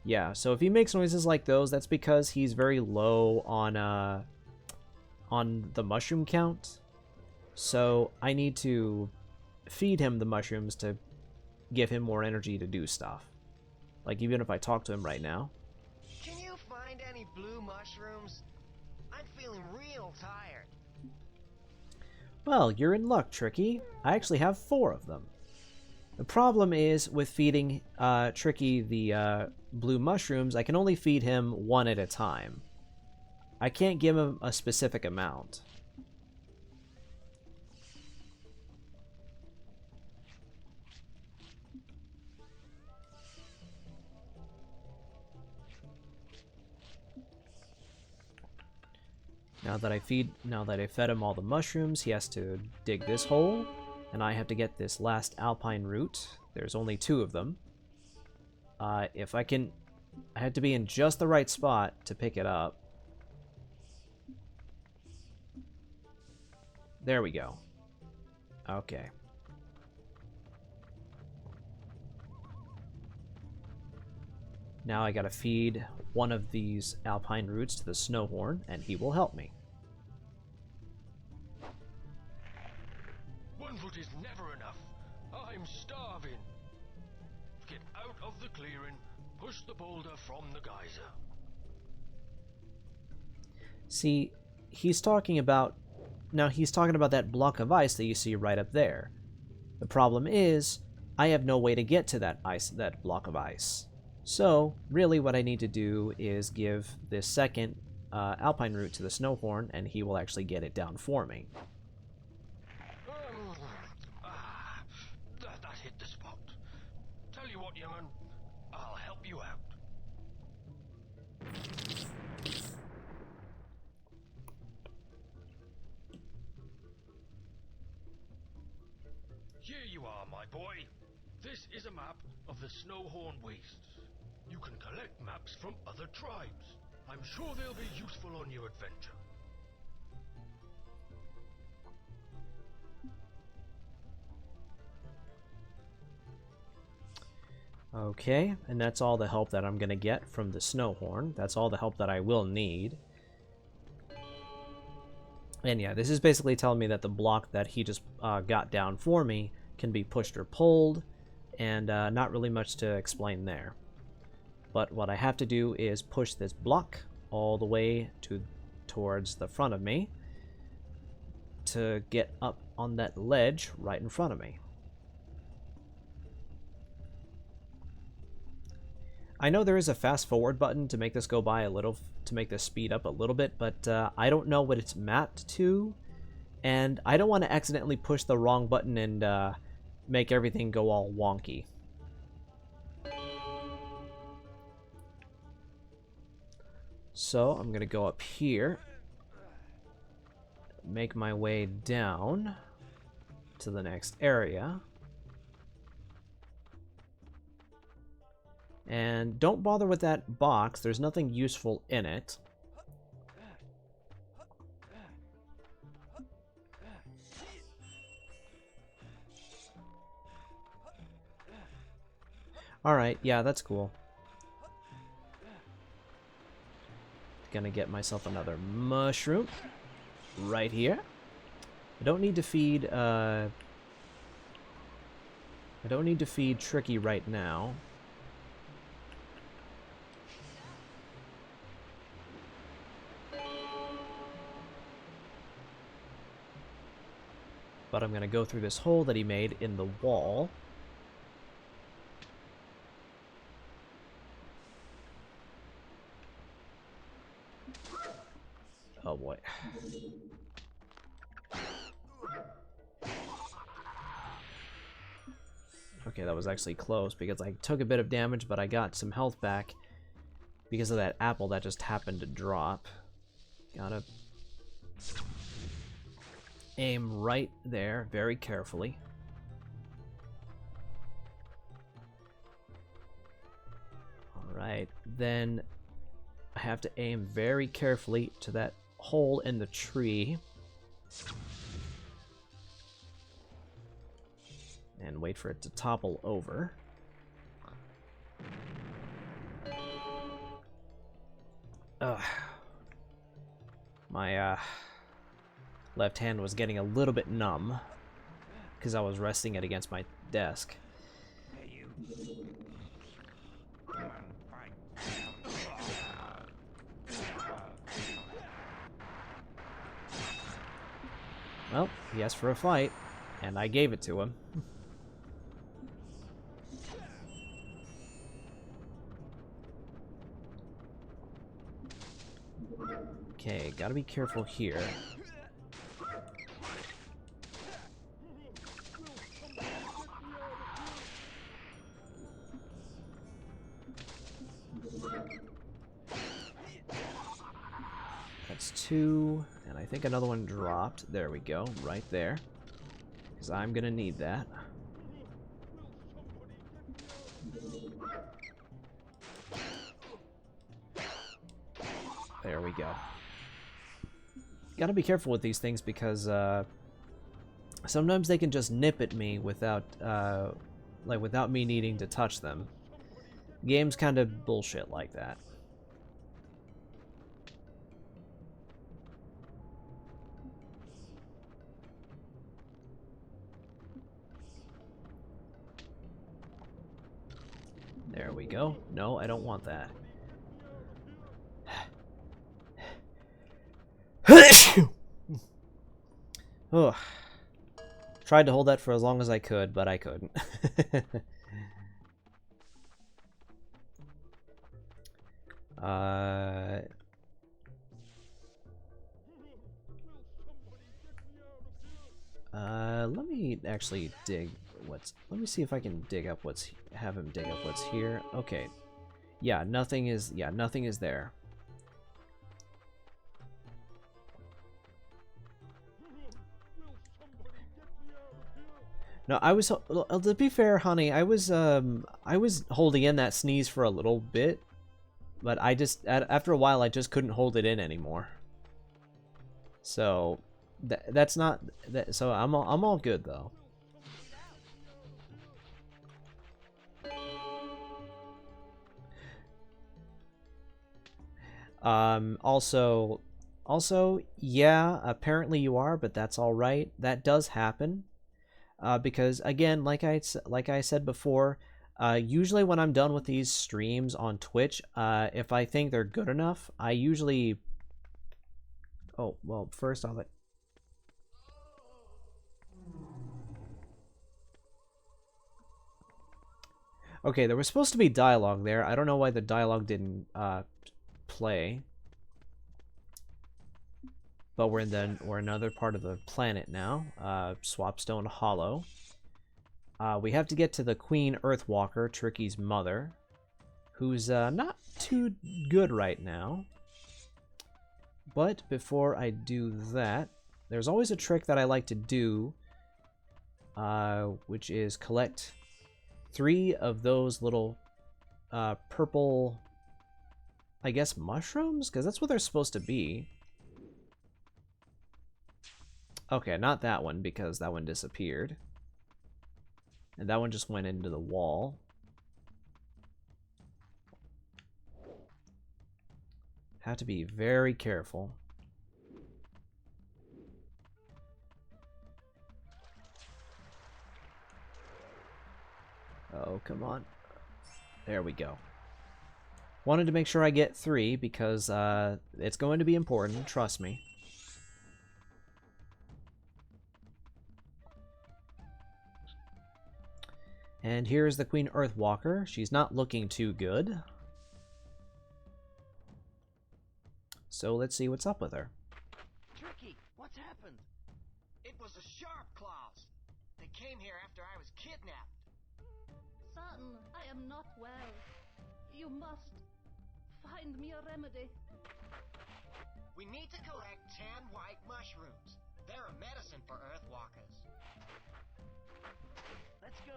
Yeah, so if he makes noises like those, that's because he's very low on the mushroom count. So I need to feed him the mushrooms to give him more energy to do stuff. Like, even if I talk to him right now. Can you find any blue mushrooms? I'm feeling real tired. Well, you're in luck, Tricky. I actually have 4 of them. The problem is, with feeding Tricky the blue mushrooms, I can only feed him 1 at a time. I can't give him a specific amount. Now that I fed him all the mushrooms, he has to dig this hole, and I have to get this last alpine root. There's only 2 of them. I had to be in just the right spot to pick it up. There we go. Okay. Now I gotta feed one of these alpine roots to the snowhorn, and he will help me. One foot is never enough. I'm starving. Get out of the clearing. Push the boulder from the geyser. See, he's talking about that block of ice that you see right up there. The problem is, I have no way to get to that block of ice. So, really what I need to do is give this second alpine root to the snowhorn, and he will actually get it down for me. That hit the spot. Tell you what, young'un, I'll help you out. Here you are, my boy. This is a map of the Snowhorn Wastes. You can collect maps from other tribes. I'm sure they'll be useful on your adventure. Okay, and that's all the help that I'm gonna get from the snow horn. That's all the help that I will need. And yeah, this is basically telling me that the block that he just got down for me can be pushed or pulled, and not really much to explain there. But what I have to do is push this block all the way towards the front of me to get up on that ledge right in front of me. I know there is a fast forward button to make this go by a little, to make this speed up a little bit, but I don't know what it's mapped to, and I don't want to accidentally push the wrong button and make everything go all wonky. So I'm gonna go up here, make my way down to the next area. And don't bother with that box, there's nothing useful in it. Alright, yeah, that's cool. Gonna get myself another mushroom right here. I don't need to feed Tricky right now. But I'm gonna go through this hole that he made in the wall. Oh boy. Okay, that was actually close because I took a bit of damage, but I got some health back because of that apple that just happened to drop. Gotta aim right there very carefully. Alright, then I have to aim very carefully to that hole in the tree. And wait for it to topple over. Ugh. My left hand was getting a little bit numb because I was resting it against my desk. Hey, you. Well, he asked for a fight, and I gave it to him. Okay, gotta be careful here. That's two, and I think another one dropped. There we go, right there. Because I'm gonna need that. There we go. Gotta be careful with these things because sometimes they can just nip at me without without me needing to touch them. Game's kind of bullshit like that. There we go. No, I don't want that. Oh, tried to hold that for as long as I could, but I couldn't. Let me actually dig what's. Let me see if I can dig up what's. Have him dig up what's here. Okay. Yeah, nothing is. Yeah, nothing is there. No, I was. To be fair, honey, I was holding in that sneeze for a little bit, but I just after a while I just couldn't hold it in anymore. So that's not that. So I'm all good though. Also, yeah, apparently you are, but that's all right. That does happen. Because again, like I said before, usually when I'm done with these streams on Twitch, if I think they're good enough, I usually... Oh, well, first I'll let... Okay, there was supposed to be dialogue there. I don't know why the dialogue didn't play. But we're another part of the planet now, Swapstone Hollow. We have to get to the Queen Earthwalker, Tricky's mother, who's not too good right now. But before I do that, there's always a trick that I like to do, which is collect 3 of those little purple, I guess, mushrooms? Because that's what they're supposed to be. Okay, not that one, because that one disappeared. And that one just went into the wall. Have to be very careful. Oh, come on. There we go. Wanted to make sure I get 3, because it's going to be important, trust me. And here's the Queen Earthwalker. She's not looking too good. So let's see what's up with her. Tricky, what's happened? It was the Sharp Claws. They came here after I was kidnapped. Son, I am not well. You must find me a remedy. We need to collect 10 white mushrooms. They're a medicine for Earthwalkers. Let's go.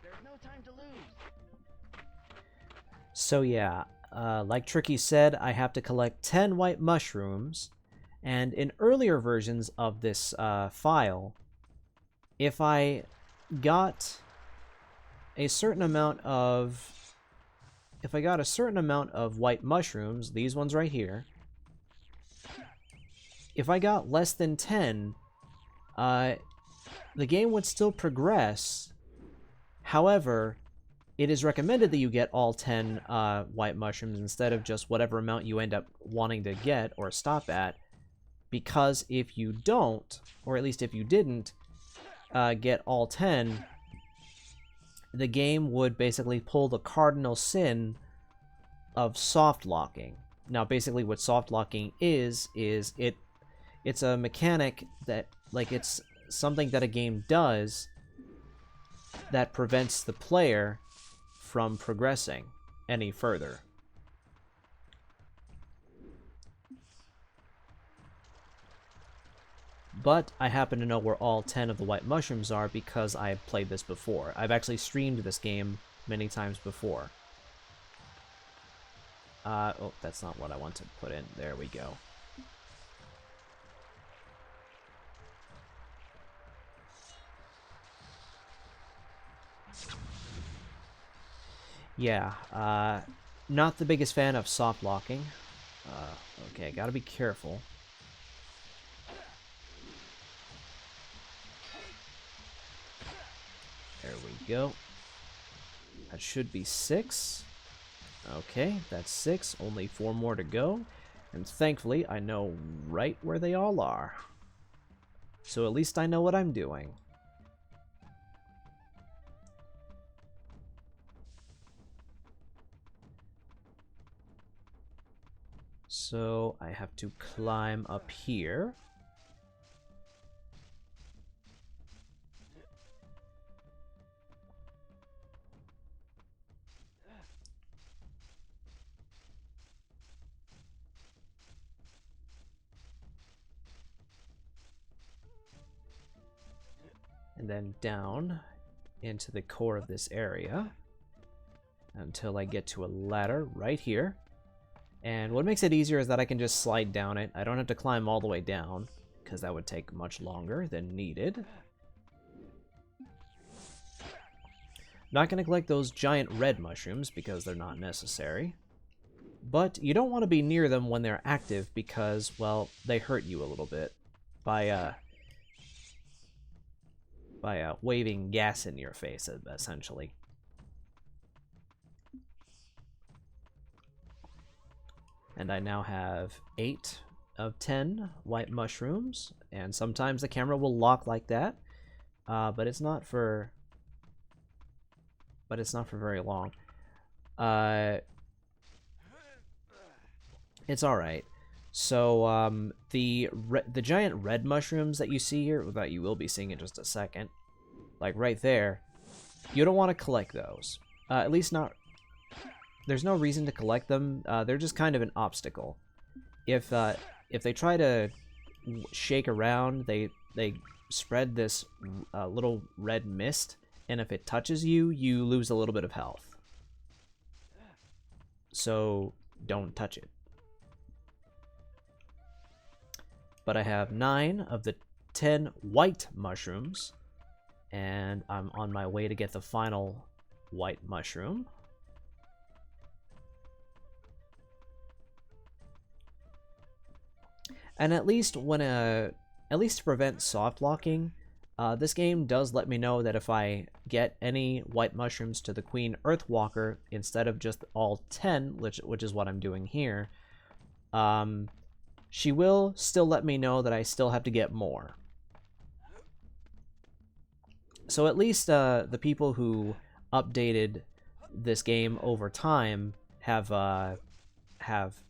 There's no time to lose. So yeah, like Tricky said, I have to collect 10 white mushrooms, and in earlier versions of this file, if I got a certain amount of white mushrooms, these ones right here, if I got less than 10, the game would still progress. However, it is recommended that you get all 10 white mushrooms instead of just whatever amount you end up wanting to get or stop at, because if you don't, or at least if you didn't, get all 10, the game would basically pull the cardinal sin of soft locking. Now, basically what soft locking is it's a mechanic that, like, it's something that a game does that prevents the player from progressing any further. But I happen to know where all 10 of the white mushrooms are because I've played this before. I've actually streamed this game many times before. Oh, that's not what I want to put in. There we go. Yeah, not the biggest fan of soft locking. Okay, gotta be careful. There we go. That should be 6. Okay, that's 6. Only 4 more to go. And thankfully, I know right where they all are. So at least I know what I'm doing. So I have to climb up here. And then down into the core of this area until I get to a ladder right here. And what makes it easier is that I can just slide down it. I don't have to climb all the way down, because that would take much longer than needed. Not going to collect those giant red mushrooms, because they're not necessary. But you don't want to be near them when they're active because, well, they hurt you a little bit by waving gas in your face, essentially. And I now have 8 of 10 white mushrooms, and sometimes the camera will lock like that, but it's not for very long. It's all right. So the giant red mushrooms that you see here, that you will be seeing in just a second, like right there, you don't want to collect those. At least not. There's no reason to collect them. They're just kind of an obstacle. If they try to shake around, they spread this little red mist, and if it touches you, you lose a little bit of health. So don't touch it. But I have 9 of the 10 white mushrooms, and I'm on my way to get the final white mushroom. And at least to prevent soft locking, this game does let me know that if I get any white mushrooms to the Queen Earthwalker instead of just all 10, which is what I'm doing here, she will still let me know that I still have to get more. So at least the people who updated this game over time have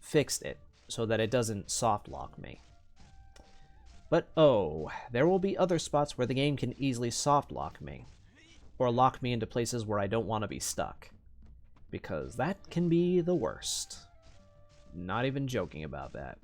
fixed it so that it doesn't soft lock me. But oh, there will be other spots where the game can easily soft lock me, or lock me into places where I don't want to be stuck, because that can be the worst. Not even joking about that.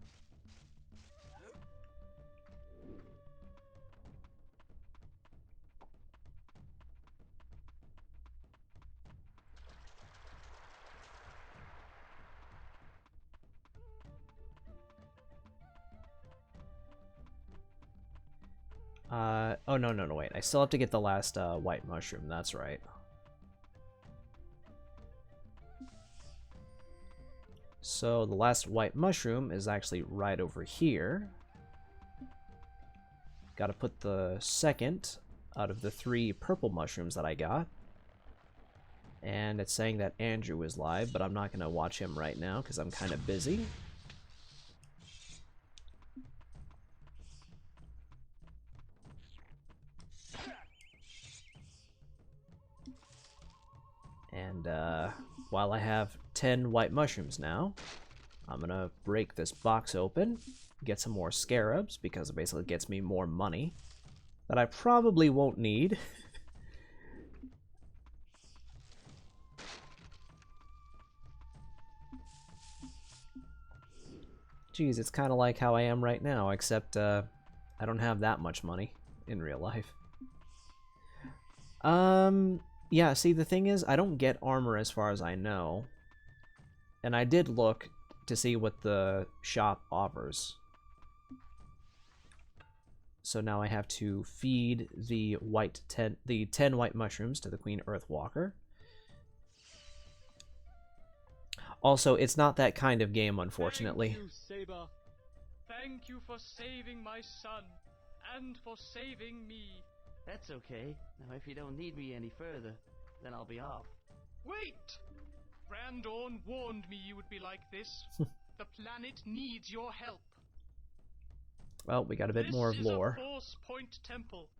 Oh, no, wait. I still have to get the last white mushroom, that's right. So the last white mushroom is actually right over here. Gotta put the second out of the 3 purple mushrooms that I got. And it's saying that Andrew is live, but I'm not gonna watch him right now because I'm kind of busy. And while I have 10 white mushrooms now, I'm gonna break this box open, get some more scarabs, because it basically gets me more money that I probably won't need. Geez, it's kind of like how I am right now, except I don't have that much money in real life. Yeah, see, the thing is, I don't get armor as far as I know. And I did look to see what the shop offers. So now I have to feed the 10 white mushrooms to the Queen Earthwalker. Also, it's not that kind of game, unfortunately. Thank you, Saber. Thank you for saving my son, and for saving me. That's okay. Now, if you don't need me any further, then I'll be off. Wait! Brandorn warned me you would be like this. The planet needs your help. Well, we got a bit more of lore. This is a Force Point Temple.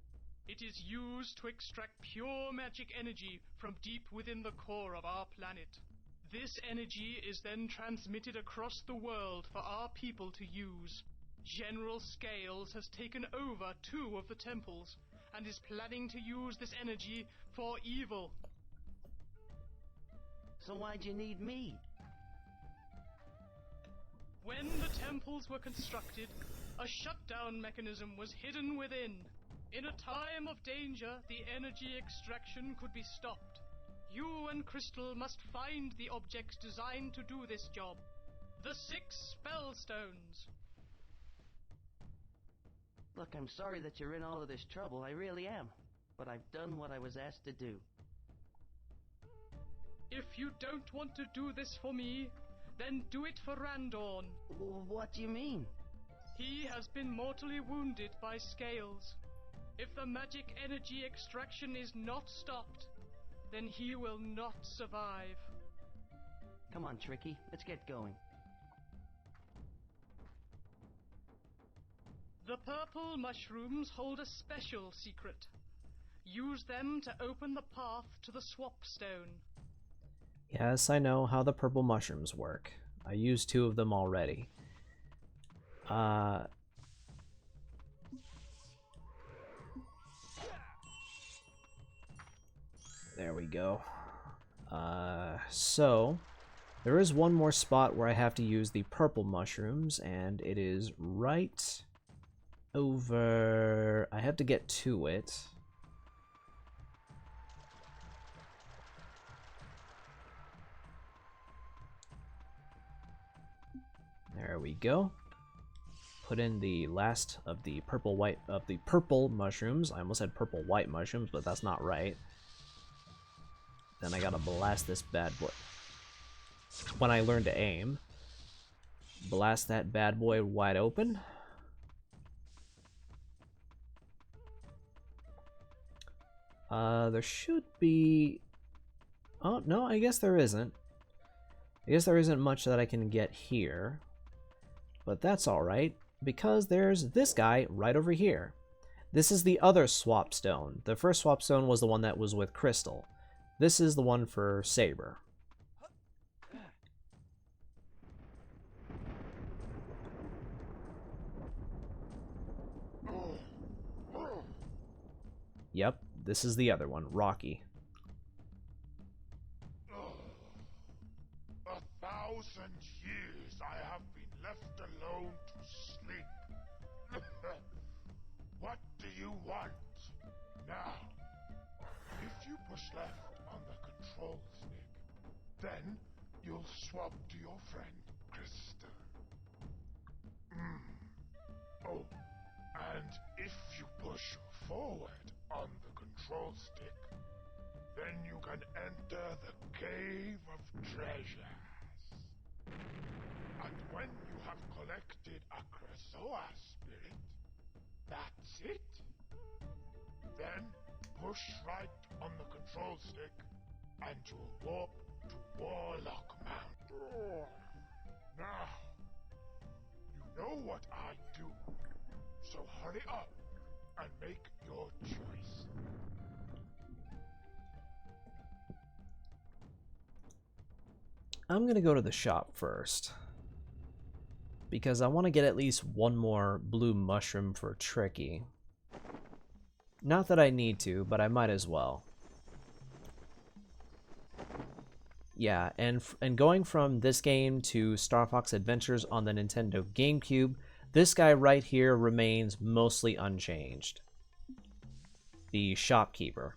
It is used to extract pure magic energy from deep within the core of our planet. This energy is then transmitted across the world for our people to use. General Scales has taken over 2 of the temples, and is planning to use this energy for evil. So why'd you need me? When the temples were constructed, a shutdown mechanism was hidden within. In a time of danger, the energy extraction could be stopped. You and Crystal must find the objects designed to do this job. The 6 Spellstones. Look, I'm sorry that you're in all of this trouble, I really am. But I've done what I was asked to do. If you don't want to do this for me, Then do it for Randorn. What do you mean? He has been mortally wounded by scales. If the magic energy extraction is not stopped, then he will not survive. Come on, Tricky. Let's get going. The purple mushrooms hold a special secret. Use them to open the path to the swap stone. Yes, I know how the purple mushrooms work. I used 2 of them already. There we go. So, there is one more spot where I have to use the purple mushrooms, and it is right over... I have to get to it. There we go. Put in the last of the purple mushrooms. I almost said purple white mushrooms, but that's not right. Then I gotta blast this bad boy. When I learn to aim, blast that bad boy wide open. There should be... Oh, no, I guess there isn't. I guess there isn't much that I can get here. But that's alright, because there's this guy right over here. This is the other swap stone. The first swap stone was the one that was with Crystal. This is the one for Saber. Yep, this is the other one, Rocky. 1,000 years I have been left alone to sleep. What do you want? Now, if you push left on the control stick, then you'll swap to your friend, Crystal. Oh, and if you push forward on the control stick, then you can enter the Cave of Treasures. And when you have collected a Krasoa spirit, that's it. Then push right on the control stick and you'll warp to Warlock Mountain. Now, you know what I do, so hurry up and make your choice. I'm gonna go to the shop first, because I want to get at least one more blue mushroom for Tricky. Not that I need to, but I might as well. Yeah, and going from this game to Star Fox Adventures on the Nintendo GameCube, this guy right here remains mostly unchanged. The shopkeeper.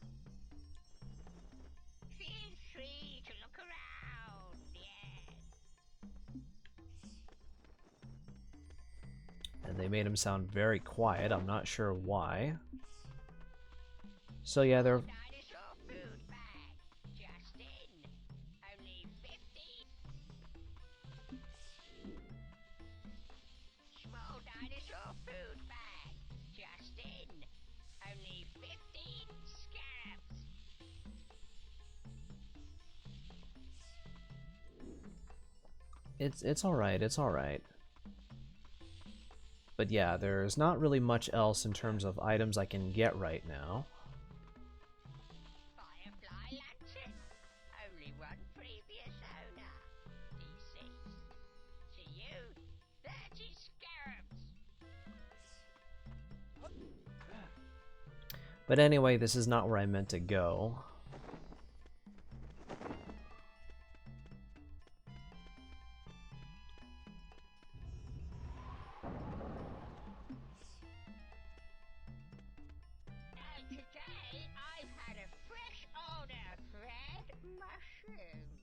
Feel free to look around, yes. And they made him sound very quiet. I'm not sure why. So yeah, they're... Dinosaur food bag, just in. Only 50. Small dinosaur food bag, just in. Only 15 scarabs. It's alright, it's alright. But yeah, there's not really much else in terms of items I can get right now. Firefly lantern. Only one previous owner. Deceased. To you, 30 scarabs. But anyway, this is not where I meant to go. And today I've had a fresh order, Fred. Mushrooms.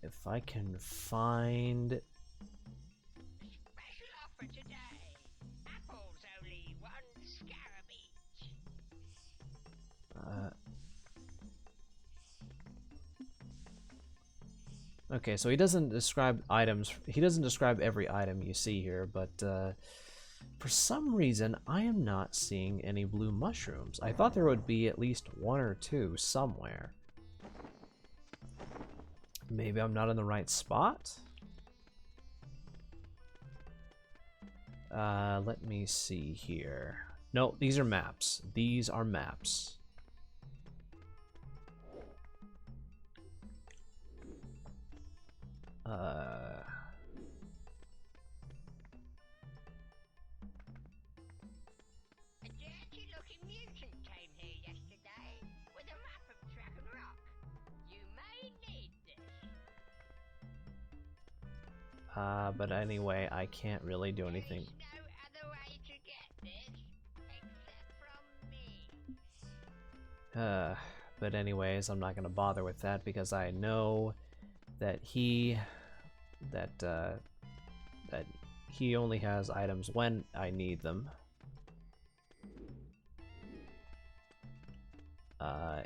If I can find... Special offer today. Apples only 1 scarab each. Okay, so he doesn't describe items. He doesn't describe every item you see here, but for some reason, I am not seeing any blue mushrooms. I thought there would be at least one or two somewhere. Maybe I'm not in the right spot? Let me see here. No, these are maps. These are maps. A dirty-looking mutant came here yesterday with a map of Dragon Rock. You may need this. But anyway, I can't really do anything. There's no other way to get this except from me. But anyways, I'm not gonna bother with that because I know that that he only has items when I need them.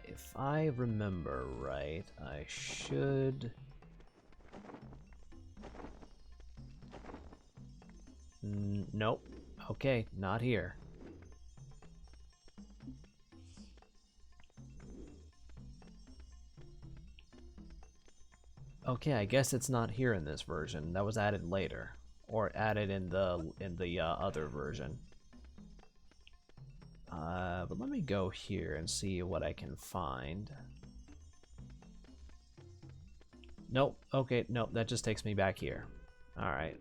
If I remember right, I should... Nope. Okay, not here. Okay, I guess it's not here in this version. That was added later, or added in the other version. But let me go here and see what I can find. Nope. Okay, nope. That just takes me back here. All right.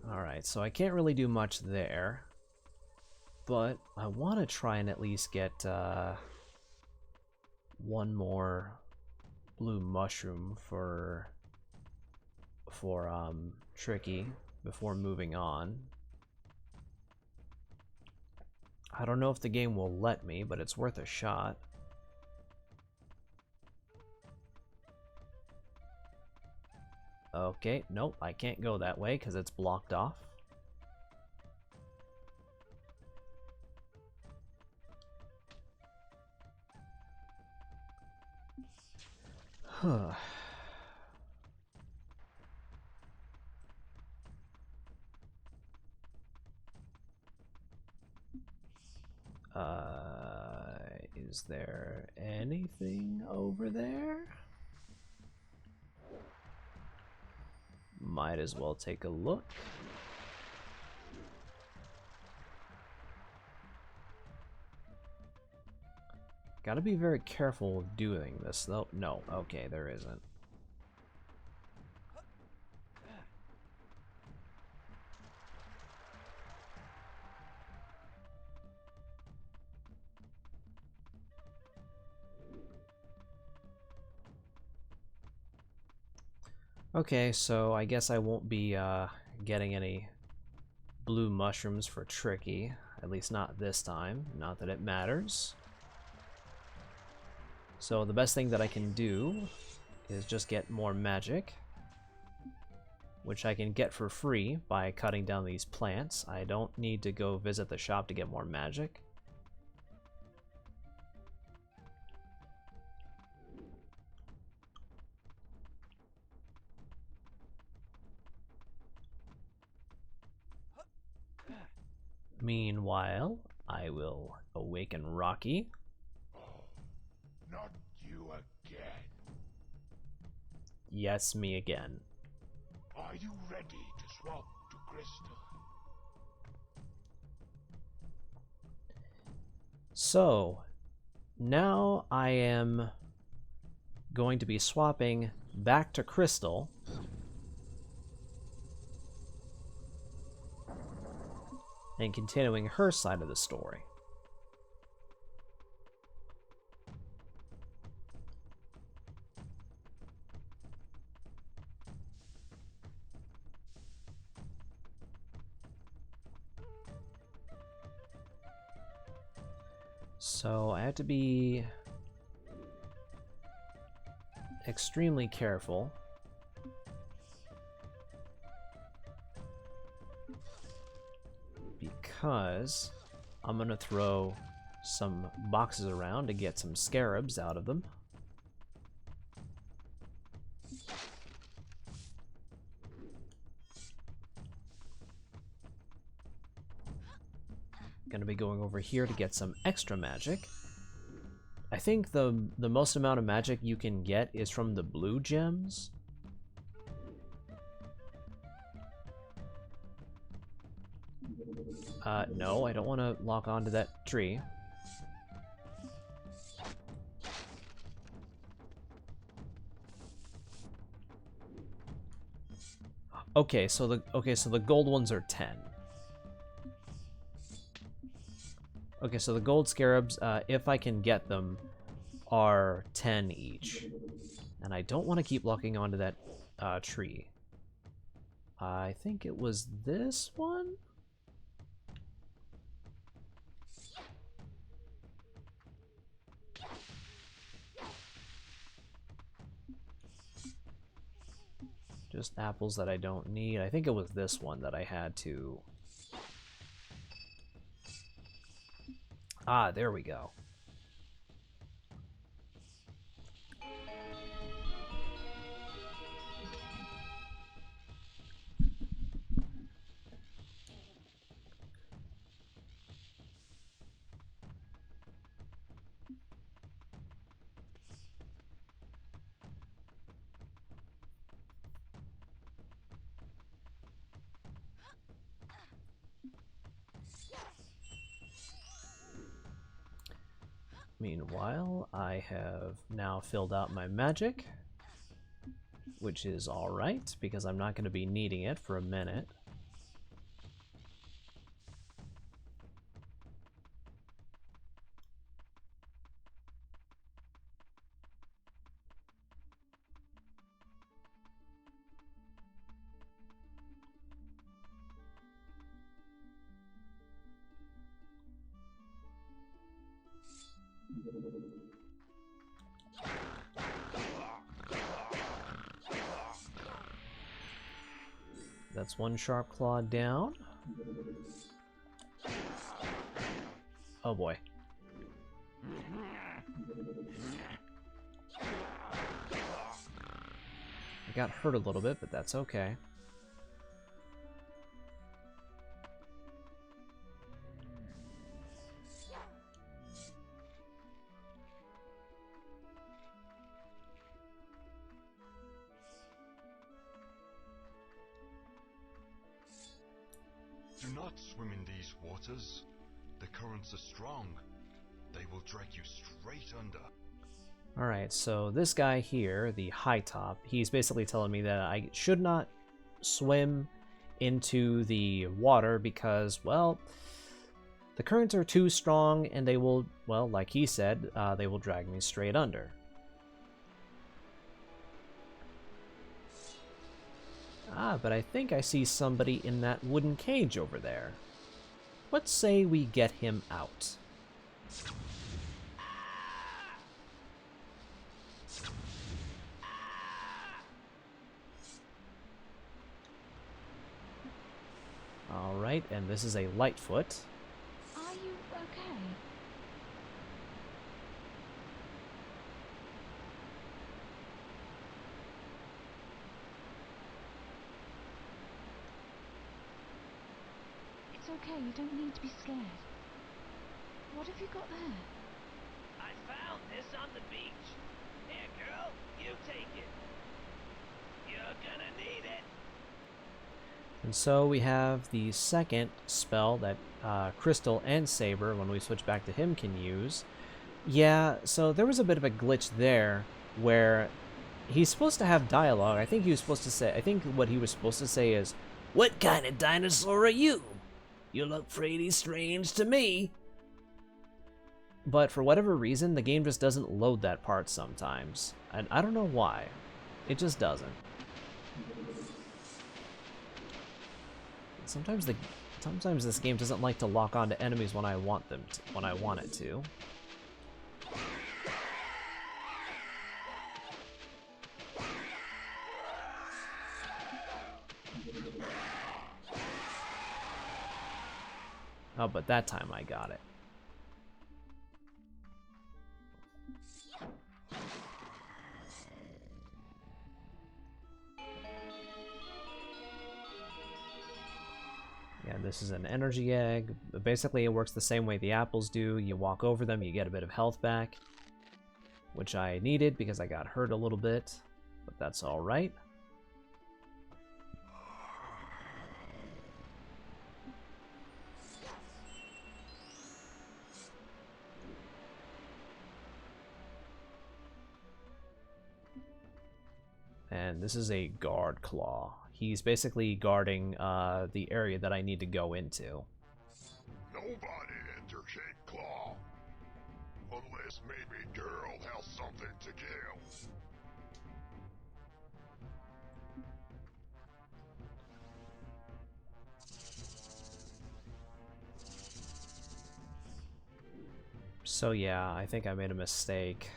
Alright, so I can't really do much there. But I want to try and at least get one more blue mushroom for Tricky before moving on. I don't know if the game will let me, but it's worth a shot. Okay, nope, I can't go that way because it's blocked off. Huh. Is there anything over there? Might as well take a look. Gotta be very careful with doing this though. No, okay, there isn't. Okay, so I guess I won't be getting any blue mushrooms for Tricky. At least not this time. Not that it matters. So the best thing that I can do is just get more magic, which I can get for free by cutting down these plants. I don't need to go visit the shop to get more magic. Meanwhile, I will awaken Rocky. Not you again. Yes, me again. Are you ready to swap to Crystal? So, now I am going to be swapping back to Crystal. And continuing her side of the story. So I have to be extremely careful. Because I'm gonna throw some boxes around to get some scarabs out of them. Gonna be going over here to get some extra magic. I think the most amount of magic you can get is from the blue gems. No, I don't want to lock onto that tree. Okay, so the gold ones are 10. Okay, so the gold scarabs, if I can get them, are 10 each. And I don't want to keep locking onto that tree. I think it was this one? Just apples that I don't need. I think it was this one that I had to... Ah, there we go. Meanwhile, I have now filled out my magic, which is alright, because I'm not going to be needing it for a minute. That's one sharp claw down. Oh boy. I got hurt a little bit, but that's okay. Do not swim in these waters. The currents are strong. They will drag you straight under. Alright, so this guy here, the high top, he's basically telling me that I should not swim into the water because, well, the currents are too strong and they will, well, like he said, they will drag me straight under. Ah, but I think I see somebody in that wooden cage over there. Let's say we get him out. Alright, and this is a Lightfoot. Are you okay? It's okay, you don't need to be scared. What have you got there? I found this on the beach. Here, girl, you take it. You're gonna need it. And so we have the second spell that Crystal and Saber, when we switch back to him, can use. Yeah, so there was a bit of a glitch there where he's supposed to have dialogue. I think he was supposed to say, I think what he was supposed to say is, "What kind of dinosaur are you? You look pretty strange to me." But for whatever reason, the game just doesn't load that part sometimes. And I don't know why. It just doesn't. Sometimes this game doesn't like to lock onto enemies when I want them to, when I want it to. Oh, but that time I got it. Yeah, this is an energy egg. Basically, it works the same way the apples do. You walk over them, you get a bit of health back, which I needed because I got hurt a little bit, but that's all right. And this is a guard claw. He's basically guarding the area that I need to go into. Nobody enter Cape Claw. Unless maybe Girl has something to kill. So yeah, I think I made a mistake.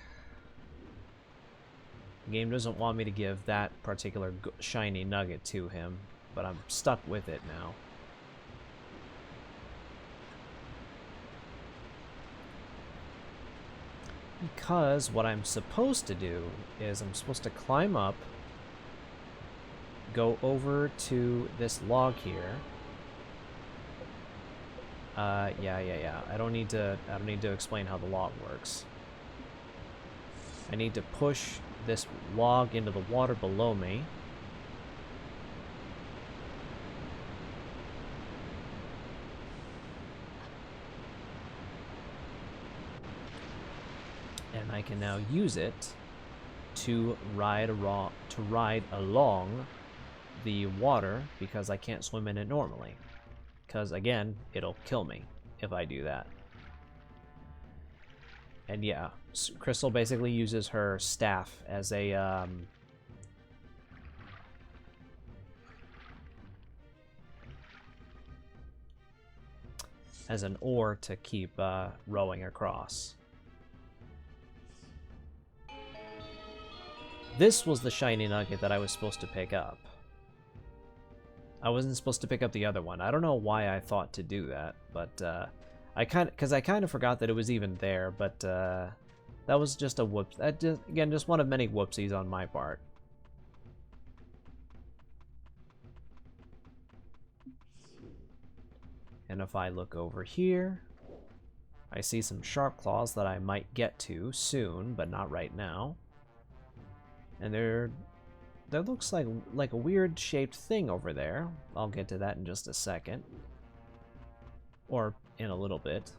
The game doesn't want me to give that particular shiny nugget to him, but I'm stuck with it now. Because what I'm supposed to do is I'm supposed to climb up, go over to this log here. Yeah. I don't need to explain how the log works. I need to push this log into the water below me. And I can now use it to ride along the water because I can't swim in it normally. Because again, it'll kill me if I do that. And yeah, Crystal basically uses her staff as a as an oar to keep rowing across. This was the shiny nugget that I was supposed to pick up. I wasn't supposed to pick up the other one. I don't know why I thought to do that, but I kind of forgot that it was even there, but that was just a whoops. That just one of many whoopsies on my part. And if I look over here, I see some sharp claws that I might get to soon, but not right now. And there looks like a weird shaped thing over there. I'll get to that in just a second. Or in a little bit.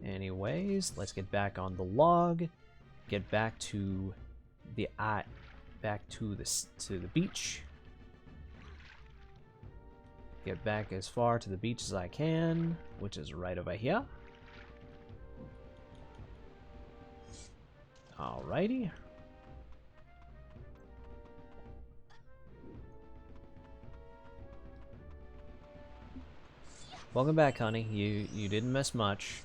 Anyways, let's get back on the log. Get back to the beach. Get back as far to the beach as I can, which is right over here. Alrighty. Welcome back, honey. You didn't miss much.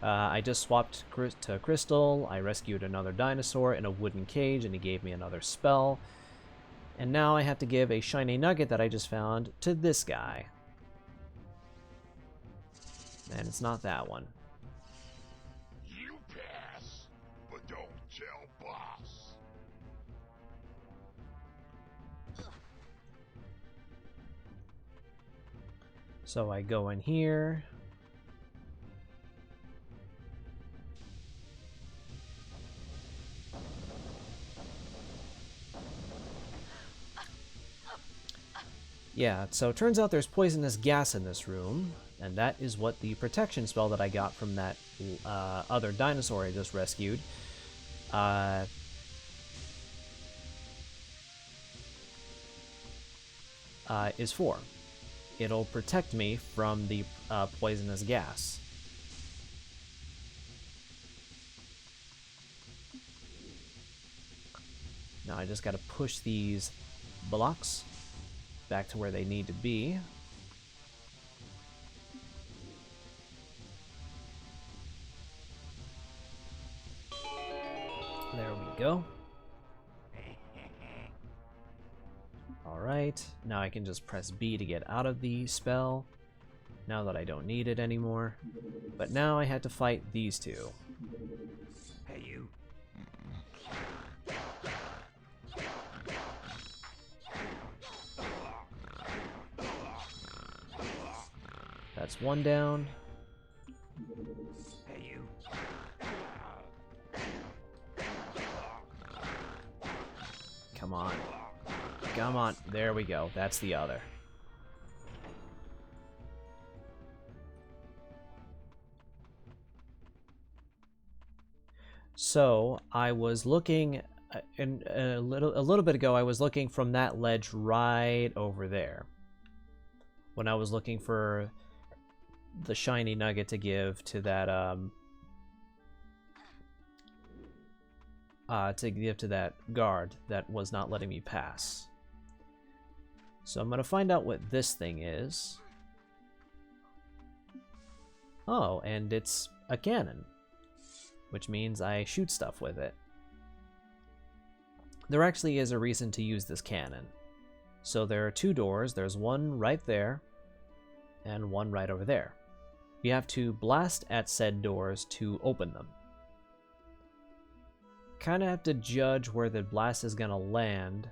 I just swapped to Crystal. I rescued another dinosaur in a wooden cage, and he gave me another spell. And now I have to give a shiny nugget that I just found to this guy. And it's not that one. You pass, but don't tell boss. So I go in here. Yeah, so it turns out there's poisonous gas in this room, and that is what the protection spell that I got from that other dinosaur I just rescued is for. It'll protect me from the poisonous gas. Now I just gotta push these blocks back to where they need to be. go. Alright, now I can just press B to get out of the spell, now that I don't need it anymore. But now I had to fight these two. Hey, you. That's one down. Hey, you. Come on. Come on. There we go. That's the other. So I was looking, and a little bit ago, I was looking from that ledge right over there. When I was looking for the shiny nugget to give to that guard that was not letting me pass. So I'm gonna find out what this thing is. Oh, and it's a cannon, which means I shoot stuff with it. There actually is a reason to use this cannon. So there are two doors. There's one right there and one right over there. You have to blast at said doors to open them. Kind of have to judge where the blast is going to land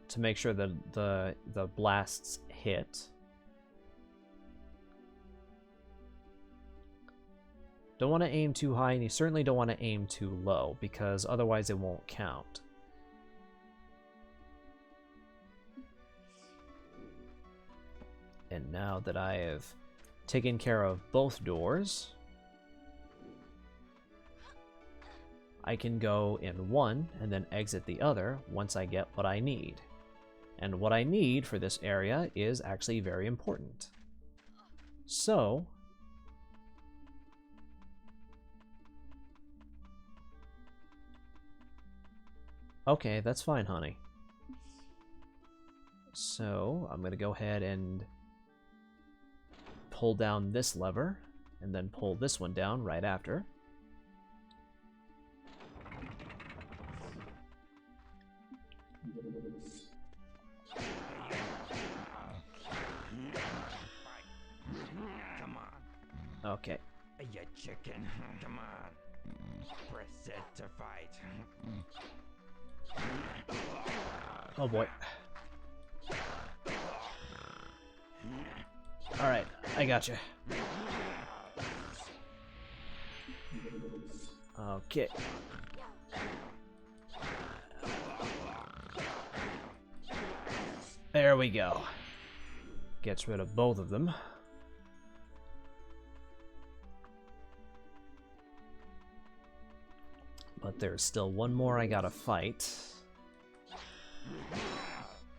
to make sure that the blasts hit. Don't want to aim too high, and you certainly don't want to aim too low, because otherwise it won't count. And now that I have taken care of both doors, I can go in one and then exit the other once I get what I need. And what I need for this area is actually very important. So okay, that's fine, honey. So I'm gonna go ahead and pull down this lever and then pull this one down right after. Come on. Okay. You chicken. Come on. Press it to fight. Oh boy. Alright, I gotcha. Okay. There we go. Gets rid of both of them. But there's still one more I gotta fight.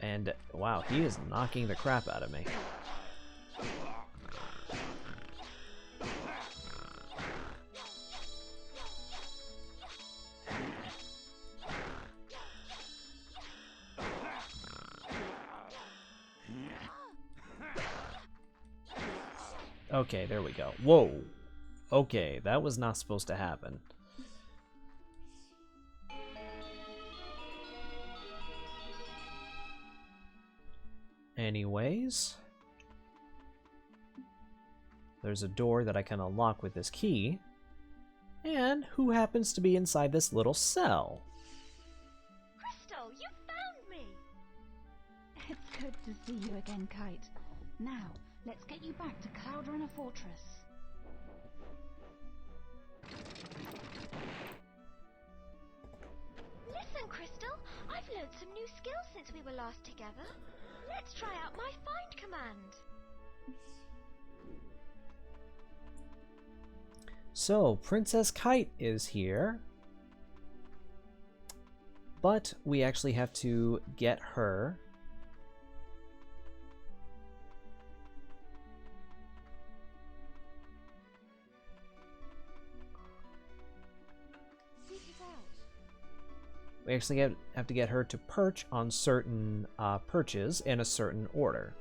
And wow, he is knocking the crap out of me. Okay, there we go. Whoa. Okay, that was not supposed to happen. Anyways, there's a door that I can unlock with this key. And who happens to be inside this little cell? Crystal, you found me! It's good to see you again, Kite. Now, let's get you back to Cloudrunner Fortress. Listen, Crystal, I've learned some new skills since we were last together. Let's try out my find command. So, Princess Kite is here. But we actually have to get her. We actually have to get her to perch on certain perches in a certain order.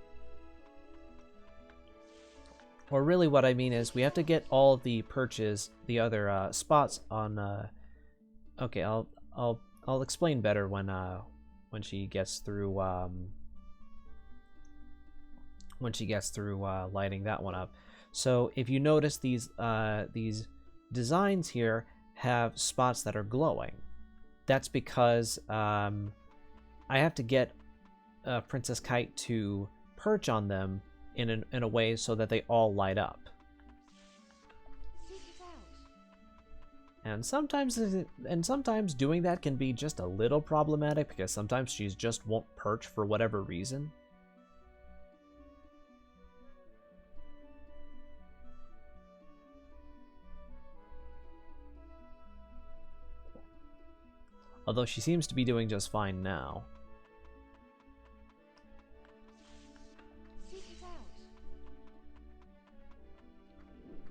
Or really what I mean is we have to get all of the perches, the other spots on Okay, I'll explain better when she gets through lighting that one up. So if you notice, these designs here have spots that are glowing. That's because I have to get Princess Kite to perch on them in a way so that they all light up. And sometimes doing that can be just a little problematic because sometimes she just won't perch for whatever reason. Although she seems to be doing just fine now.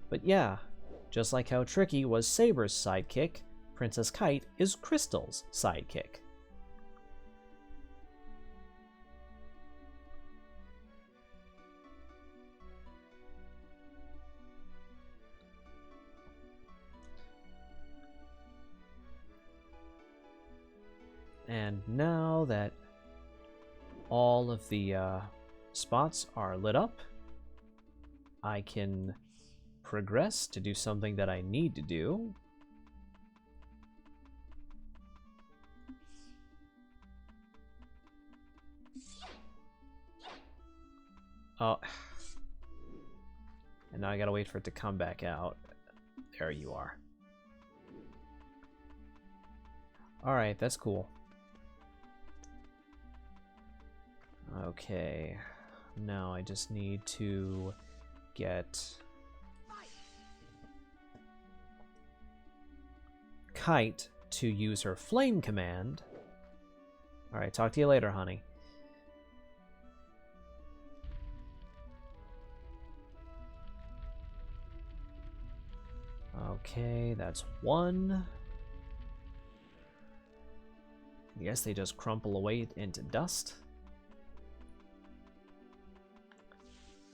But yeah, just like how Tricky was Saber's sidekick, Princess Kite is Crystal's sidekick. And now that all of the spots are lit up, I can progress to do something that I need to do. Oh. And now I gotta wait for it to come back out. There you are. Alright, that's cool. Okay. Now I just need to get Kite to use her flame command. Alright, talk to you later, honey. Okay, that's one. I guess they just crumple away into dust.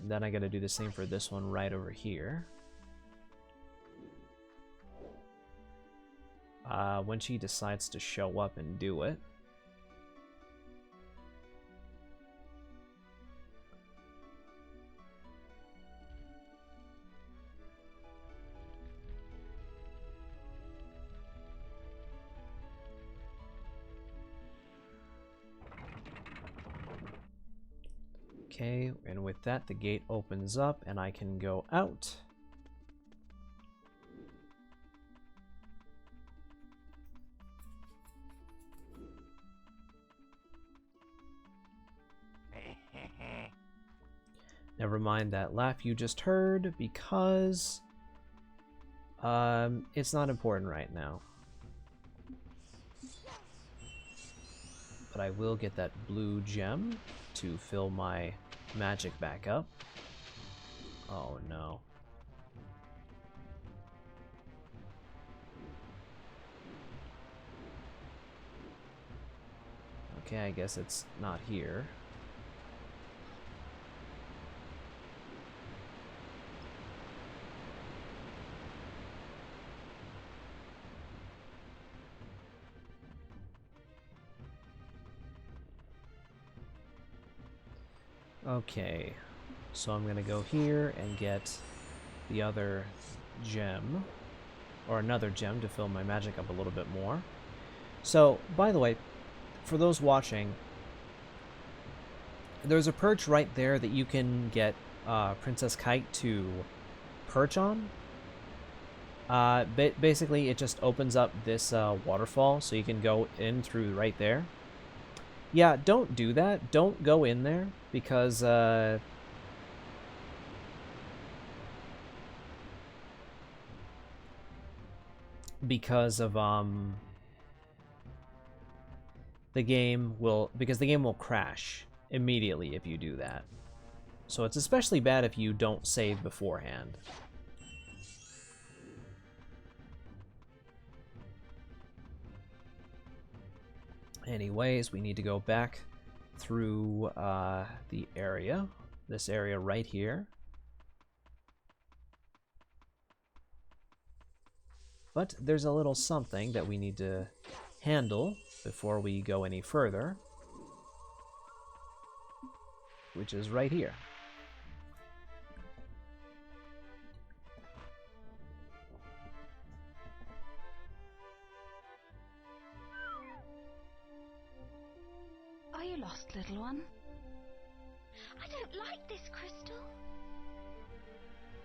And then I gotta do the same for this one right over here. When she decides to show up and do it. Okay, and with that, the gate opens up and I can go out. Never mind that laugh you just heard, because it's not important right now. But I will get that blue gem to fill my magic back up. Oh no. Okay, I guess it's not here. Okay, so I'm gonna go here and get the other gem, or another gem to fill my magic up a little bit more. So, by the way, for those watching, there's a perch right there that you can get Princess Kite to perch on. Basically, it just opens up this waterfall, so you can go in through right there. Yeah, don't do that. Don't go in there, because of the game will crash immediately if you do that. So it's especially bad if you don't save beforehand. Anyways, we need to go back through the area, this area right here. But there's a little something that we need to handle before we go any further, which is right here. Are you lost, little one? I don't like this, Crystal.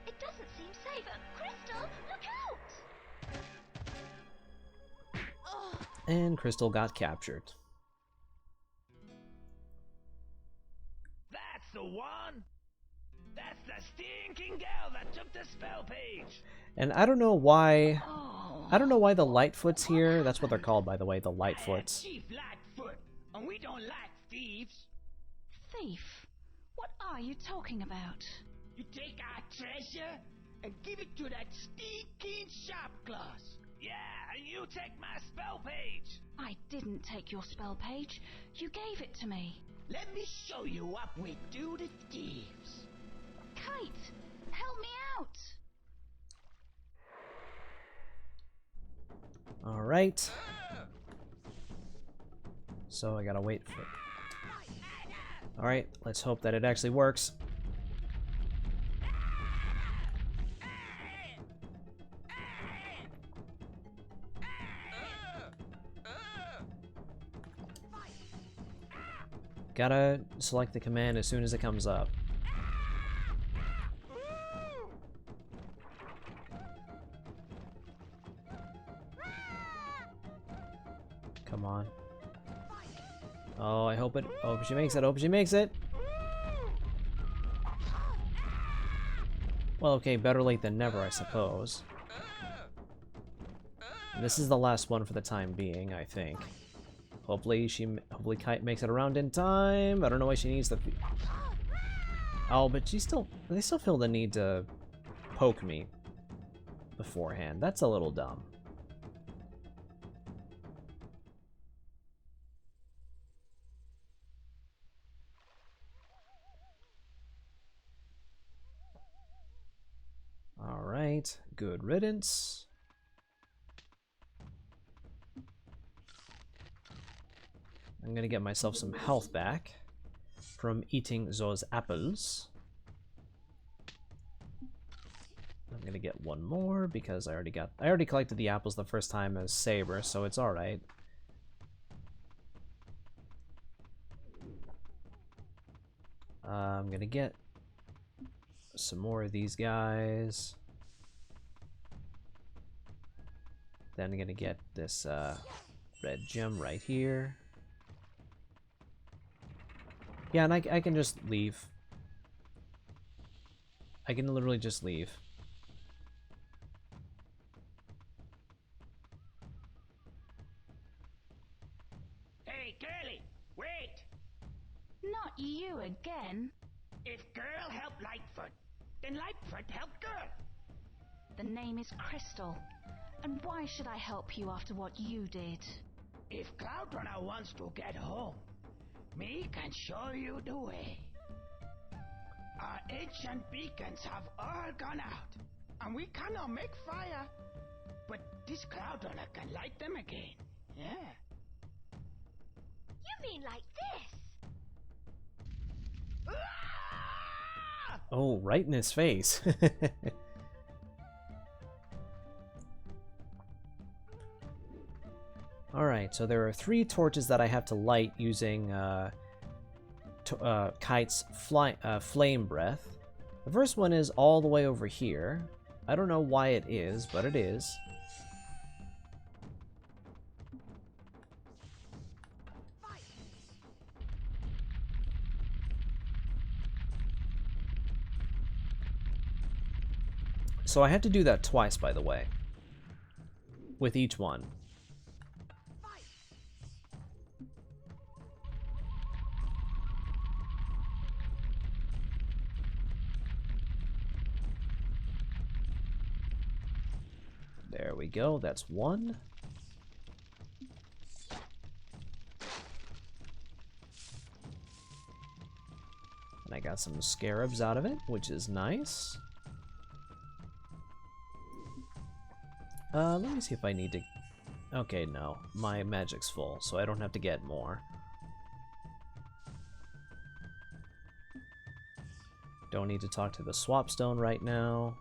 It doesn't seem safe. Crystal, look out! Oh. And Crystal got captured. That's the one! That's the stinking girl that took the spell page! And I don't know why... I don't know why the Lightfoot's here. That's what they're called, by the way, the Lightfoots. Chief Lightfoot, and we don't like thieves. Thief? What are you talking about? You take our treasure and give it to that stinking Sharpclaws. Yeah, and you take my spell page. I didn't take your spell page. You gave it to me. Let me show you what we do to thieves. Kite, help me out. Alright. So I gotta wait for... Alright, let's hope that it actually works. Gotta select the command as soon as it comes up. Come on. Oh, I hope it... Oh, she makes it. Hope she makes it. Well, okay, better late than never, I suppose. And this is the last one for the time being, I think. Hopefully Kite makes it around in time. I don't know why she needs the... Oh, but they still feel the need to poke me beforehand. That's a little dumb. Alright, good riddance. I'm gonna get myself some health back from eating those apples. I'm gonna get one more because I already collected the apples the first time as Saber, so it's alright. I'm gonna get some more of these guys. Then I'm gonna get this red gem right here. Yeah, and I can just leave. I can literally just leave. Hey, girlie, wait! Not you again. If girl helped Lightfoot, then Lightfoot helped girl. The name is Crystal. And why should I help you after what you did? If Cloudrunner wants to get home, me can show you the way. Our ancient beacons have all gone out, and we cannot make fire. But this Cloudrunner can light them again. Yeah. You mean like this? Oh, right in his face. Alright, so there are 3 torches that I have to light using Kite's flame breath. The first one is all the way over here. I don't know why it is, but it is. So I have to do that twice, by the way, with each one. There we go, that's one. And I got some scarabs out of it, which is nice. Let me see if I need to... Okay, no. My magic's full, so I don't have to get more. Don't need to talk to the swap stone right now.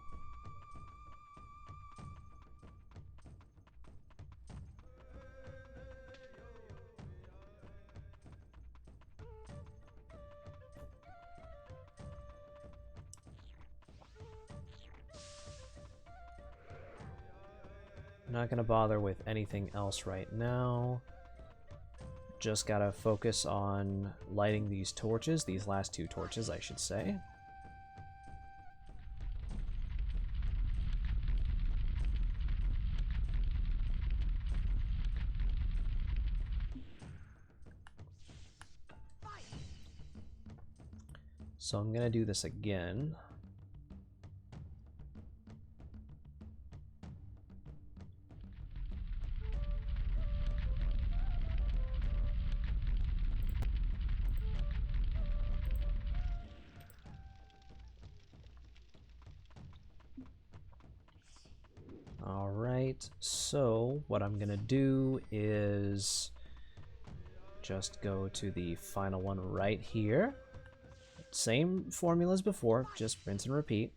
Not gonna bother with anything else right now. Just gotta focus on lighting these torches, these last 2 torches, I should say. So I'm gonna do this again. Alright, so what I'm gonna do is just go to the final one right here. Same formula as before, just rinse and repeat.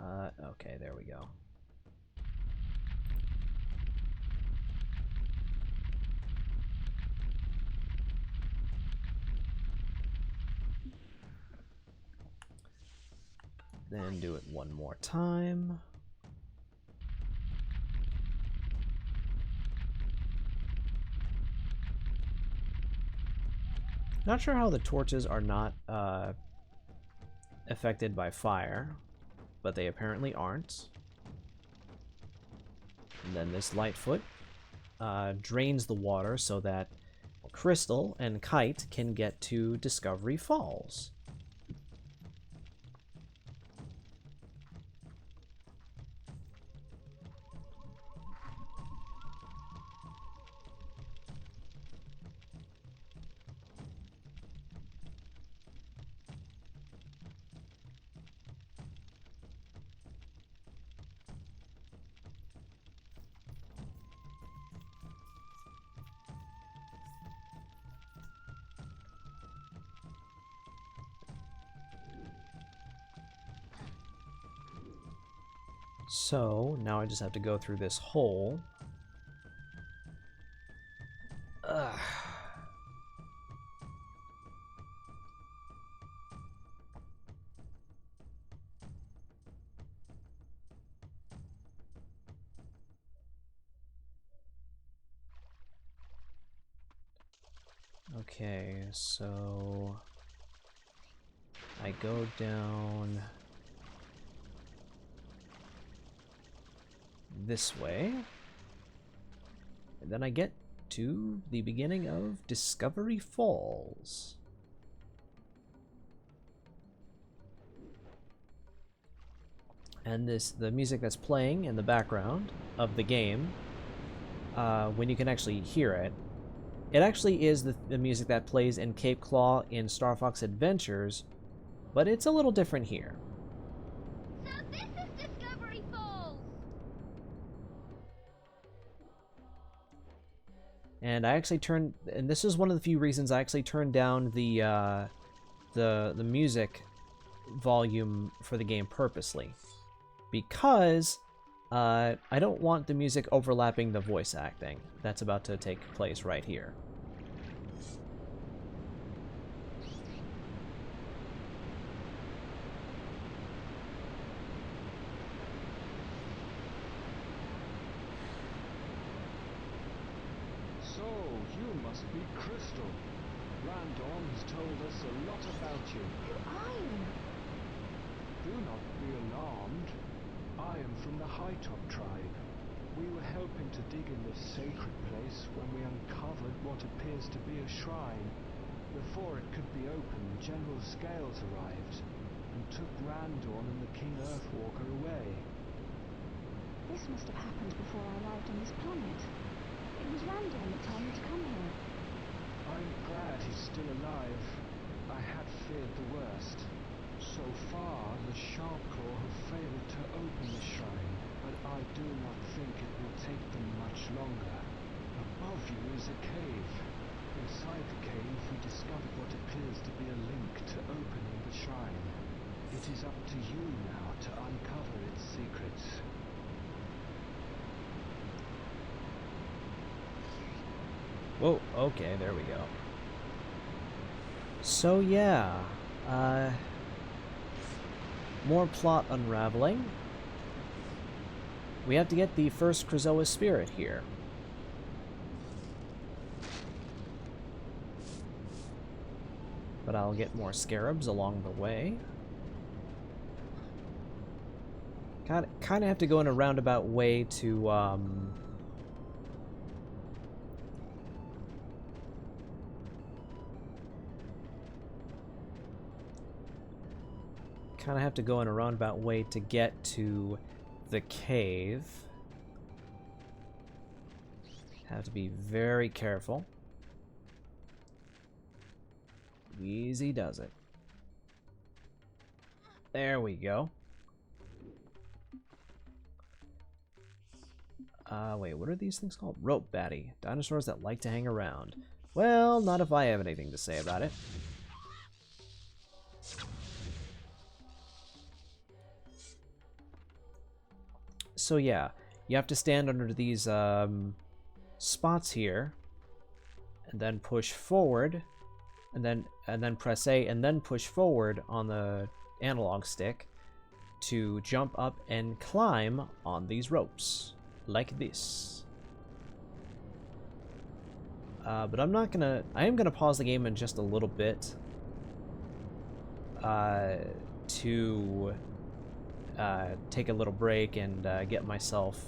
Okay, there we go. Then do it one more time. Not sure how the torches are not affected by fire, but they apparently aren't. And then this Lightfoot drains the water so that Crystal and Kite can get to Discovery Falls. So, now I just have to go through this hole. Ugh. Okay, so I go down this way, and then I get to the beginning of Discovery Falls. And the music that's playing in the background of the game, when you can actually hear it, it actually is the music that plays in Cape Claw in Star Fox Adventures, but it's a little different here. So this is Discovery Falls! And I actually turned, and this is one of the few reasons I actually turned down the music volume for the game purposely, because I don't want the music overlapping the voice acting that's about to take place right here. So, you must be Crystal. Randorn has told us a lot about you. Who are you? Do not be alarmed. I am from the Hightop tribe. We were helping to dig in this sacred place when we uncovered what appears to be a shrine. Before it could be opened, General Scales arrived and took Randorn and the King Earthwalker away. This must have happened before I arrived on this planet. It was Randorn that told me to come here. I'm glad he's still alive. I had feared the worst. So far, the Sharpclaw have failed to open the shrine. but I do not think it will take them much longer. Above you is a cave. Inside the cave, we discovered what appears to be a link to opening the shrine. It is up to you now to uncover its secrets. Whoa, okay, there we go. So yeah, more plot unraveling. We have to get the first Krazoa spirit here. But I'll get more scarabs along the way. Kind of have to go in a roundabout way to, kind of have to go in a roundabout way to get to the cave. Have to be very careful. Easy does it. There we go. Wait, what are these things called? Rope batty. Dinosaurs that like to hang around. Well, not if I have anything to say about it. So yeah, you have to stand under these spots here, and then push forward, and then press A, and then push forward on the analog stick to jump up and climb on these ropes, like this. But I'm not gonna. I am gonna pause the game in just a little bit to take a little break and get myself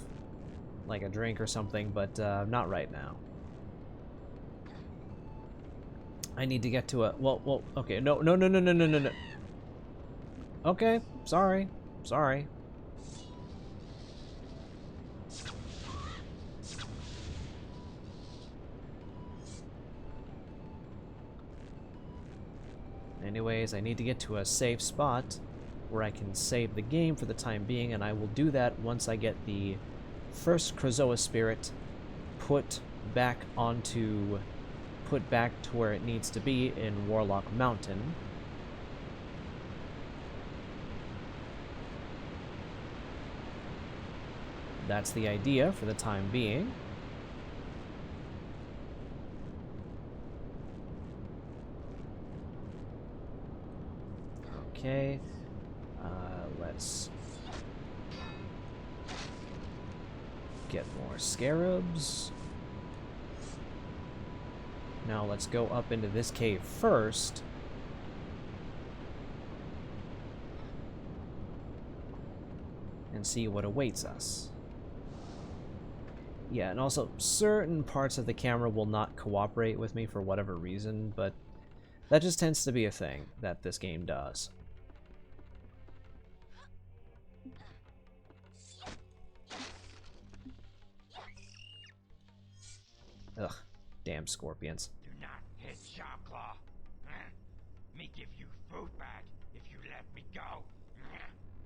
like a drink or something, but not right now. I need to get to a well. Okay, no. Okay, sorry. Anyways, I need to get to a safe spot where I can save the game for the time being, and I will do that once I get the first Krazoa spirit put back to where it needs to be in Warlock Mountain. That's the idea for the time being. Okay, let's get more scarabs. Now let's go up into this cave first. And see what awaits us. Yeah, and also certain parts of the camera will not cooperate with me for whatever reason, but that just tends to be a thing that this game does. Ugh, damn scorpions. Do not hit Sharklaw. Me give you food bag if you let me go.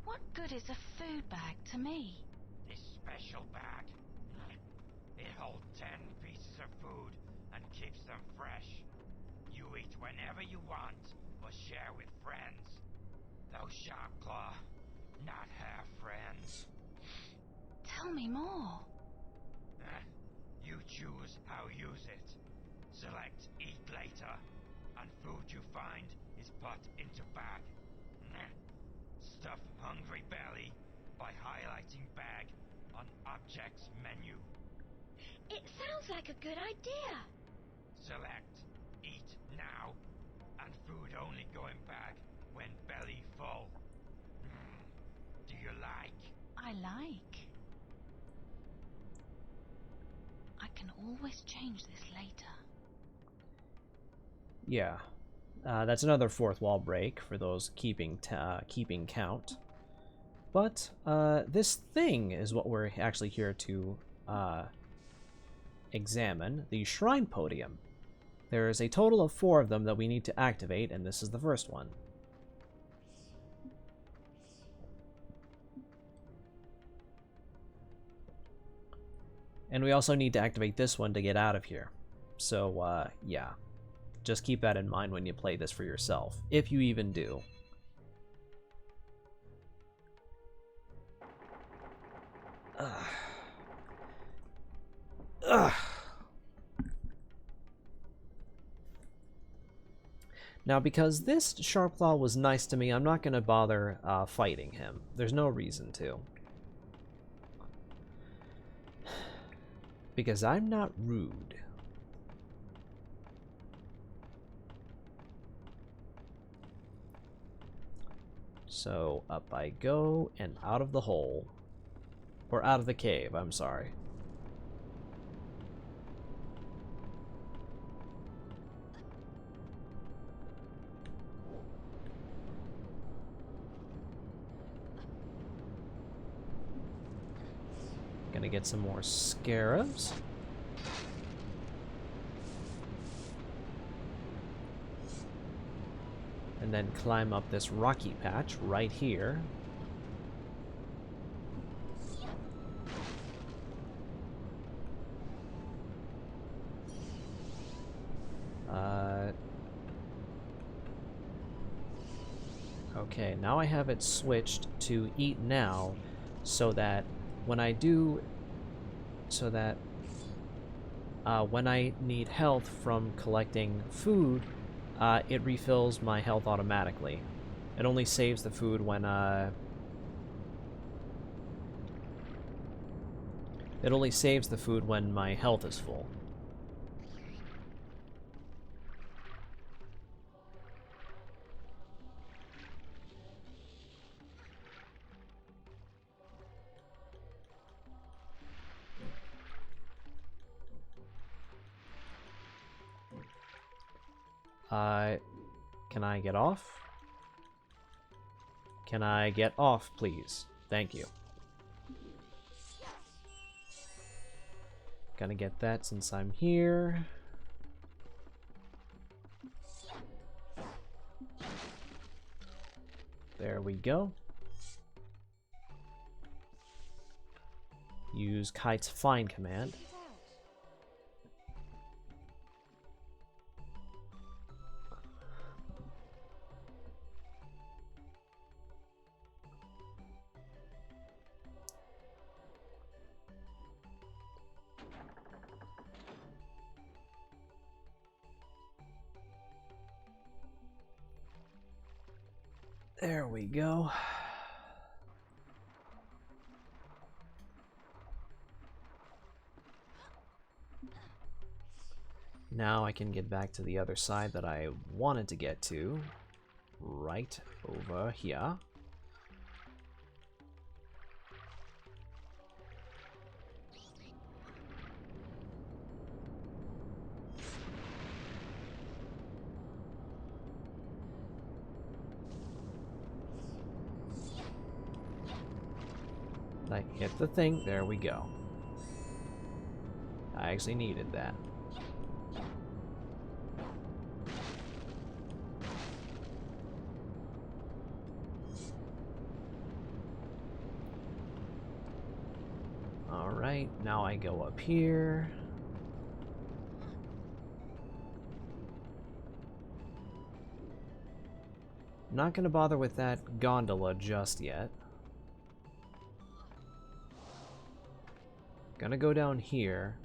What good is a food bag to me? This special bag. It holds 10 pieces of food and keeps them fresh. You eat whenever you want or share with friends. Those Sharklaw, not have friends. Tell me more. You choose how you use it. Select eat later, and food you find is put into bag. Stuff hungry belly by highlighting bag on objects menu. It sounds like a good idea. Select eat now, and food only go in bag when belly full. Do you like? I like. I can always change this later. Yeah, that's another fourth wall break for those keeping count. But this thing is what we're actually here to examine, the Shrine Podium. There is a total of 4 of them that we need to activate, and this is the first one. And we also need to activate this one to get out of here. So, yeah. Just keep that in mind when you play this for yourself, if you even do. Ugh. Ugh. Now, because this Sharpclaw was nice to me, I'm not going to bother fighting him. There's no reason to. Because I'm not rude. So, up I go, and out of the hole. Or out of the cave, I'm sorry. Gonna get some more scarabs. And then climb up this rocky patch right here. Okay, now I have it switched to eat now, so that when I do, when I need health from collecting food, it refills my health automatically. It only saves the food when my health is full. Can I get off? Can I get off, please? Thank you. Gonna get that since I'm here. There we go. Use Kite's Find command. There we go. Now I can get back to the other side that I wanted to get to. Right over here. I hit the thing. There we go. I actually needed that. Alright, now I go up here. Not gonna bother with that gondola just yet. Gonna go down here.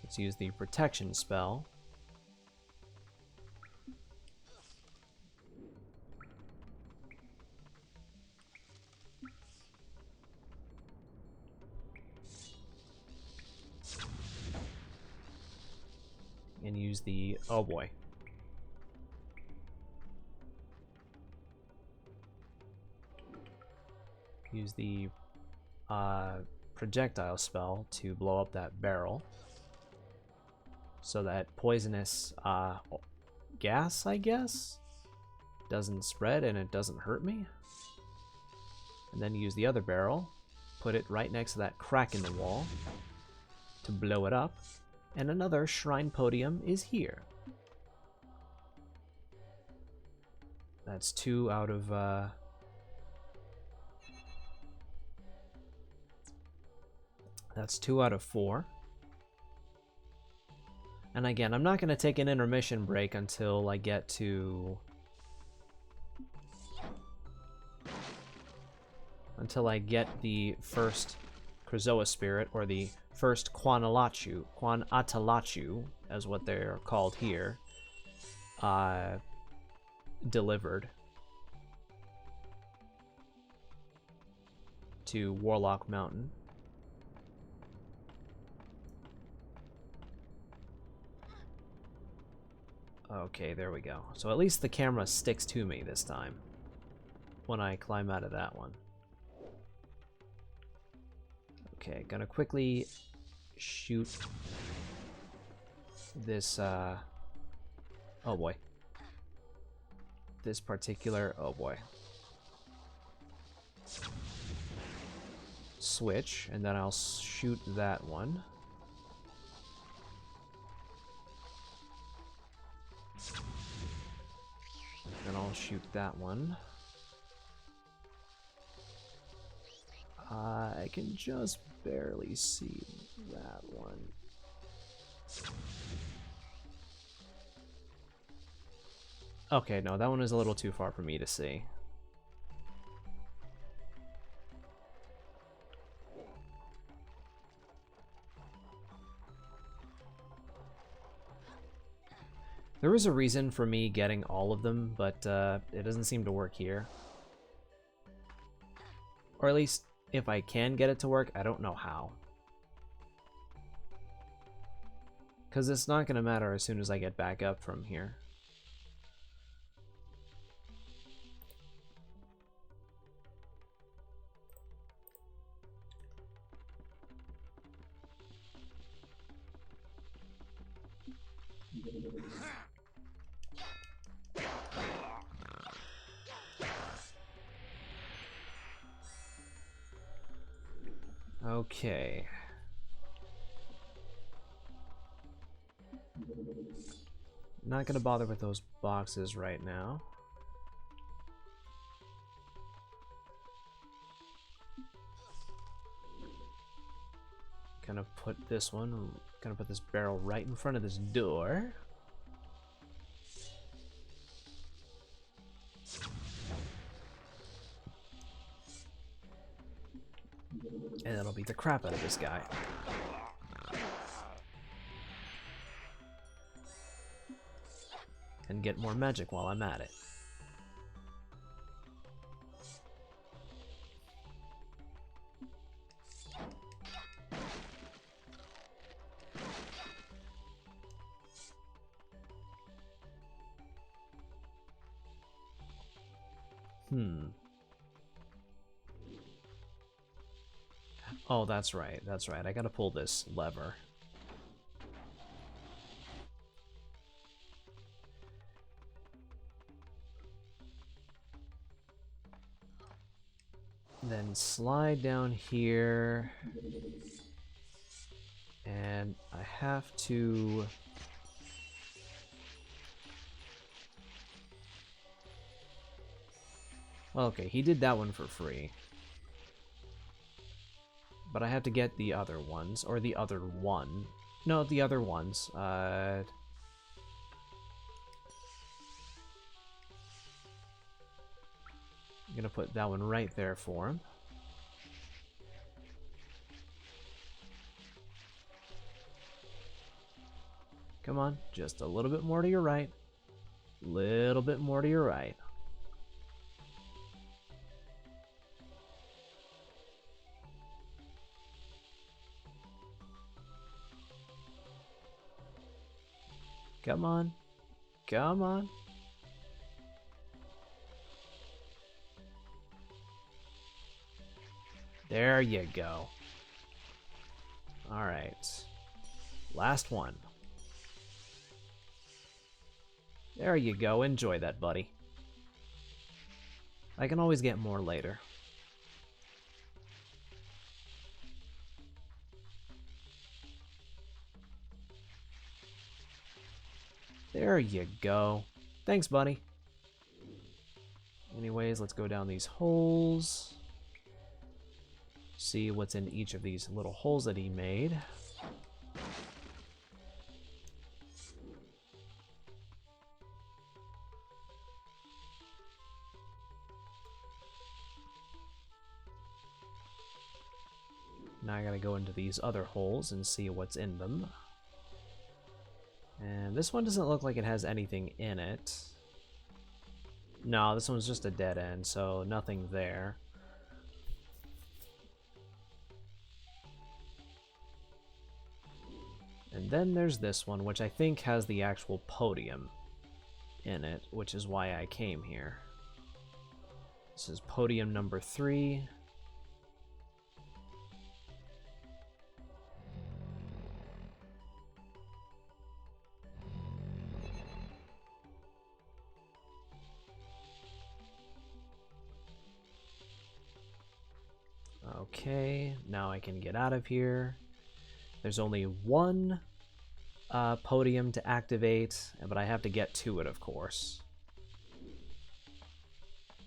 Let's use the protection spell. And use the... oh boy. Use the projectile spell to blow up that barrel. So that poisonous gas, I guess, doesn't spread and it doesn't hurt me. And then use the other barrel, put it right next to that crack in the wall to blow it up. And another shrine podium is here. That's 2 out of... That's 2 out of 4. And again, I'm not going to take an intermission break until I get to... Until I get the first Krazoa Spirit, or the first Kwanatalachu, as what they're called here, delivered to Warlock Mountain. Okay, there we go. So at least the camera sticks to me this time when I climb out of that one. Okay, gonna quickly shoot this, oh boy. This particular, oh boy. Switch, and then I'll shoot that one. Then I'll shoot that one. I can just barely see that one. Okay, no, that one is a little too far for me to see. There was a reason for me getting all of them, but it doesn't seem to work here. Or at least, if I can get it to work, I don't know how. Because it's not going to matter as soon as I get back up from here. Okay. Not gonna bother with those boxes right now. Gonna put this barrel right in front of this door. And that'll beat the crap out of this guy. And get more magic while I'm at it. Oh, that's right, that's right. I gotta pull this lever. Then slide down here. And I have to... Okay, he did that one for free. But I have to get the other ones, or the other one. No, the other ones. I'm gonna put that one right there for him. Come on, just a little bit more to your right. Little bit more to your right. Come on. Come on. There you go. Alright. Last one. There you go. Enjoy that, buddy. I can always get more later. There you go. Thanks, buddy. Anyways, let's go down these holes. See what's in each of these little holes that he made. Now I gotta go into these other holes and see what's in them. And this one doesn't look like it has anything in it. No, this one's just a dead end, so nothing there. And then there's this one, which I think has the actual podium in it, which is why I came here. This is podium number 3. Okay, now I can get out of here. There's only one podium to activate, but I have to get to it, of course.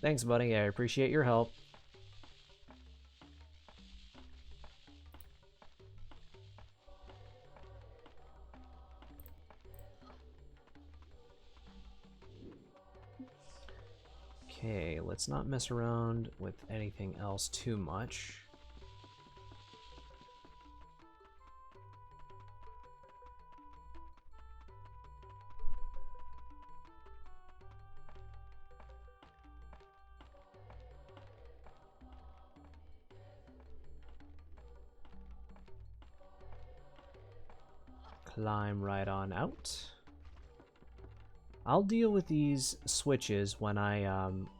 Thanks, buddy. I appreciate your help. Okay, let's not mess around with anything else too much. Climb right on out. I'll deal with these switches when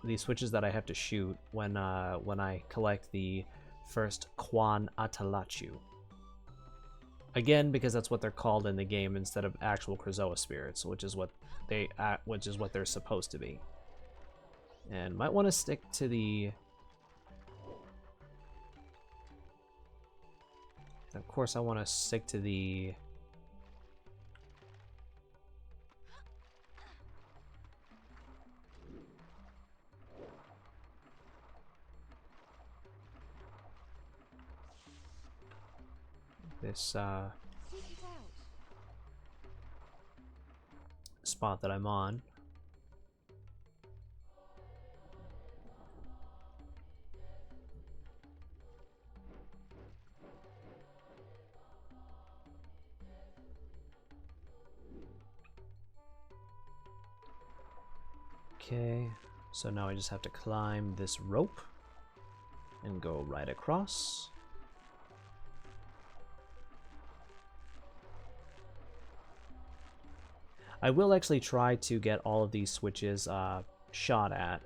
these switches that I have to shoot when I collect the first Quan Atalachu. Again, because that's what they're called in the game instead of actual Krazoa spirits, which is what they're supposed to be. And might want to stick to the. Of course, I want to stick to the. This spot that I'm on. Okay, so now I just have to climb this rope and go right across. I will actually try to get all of these switches shot at.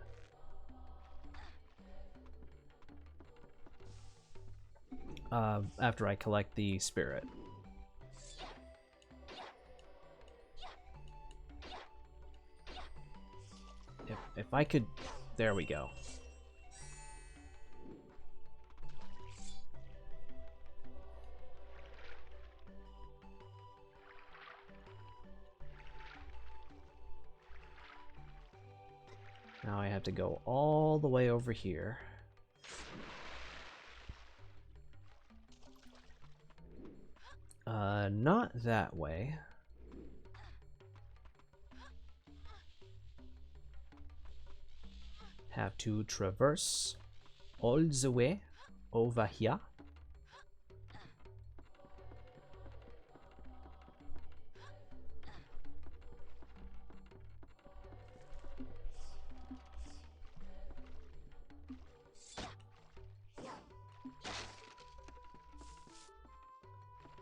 After I collect the spirit. If I could... There we go. Now I have to go all the way over here. Not that way. Have to traverse all the way over here.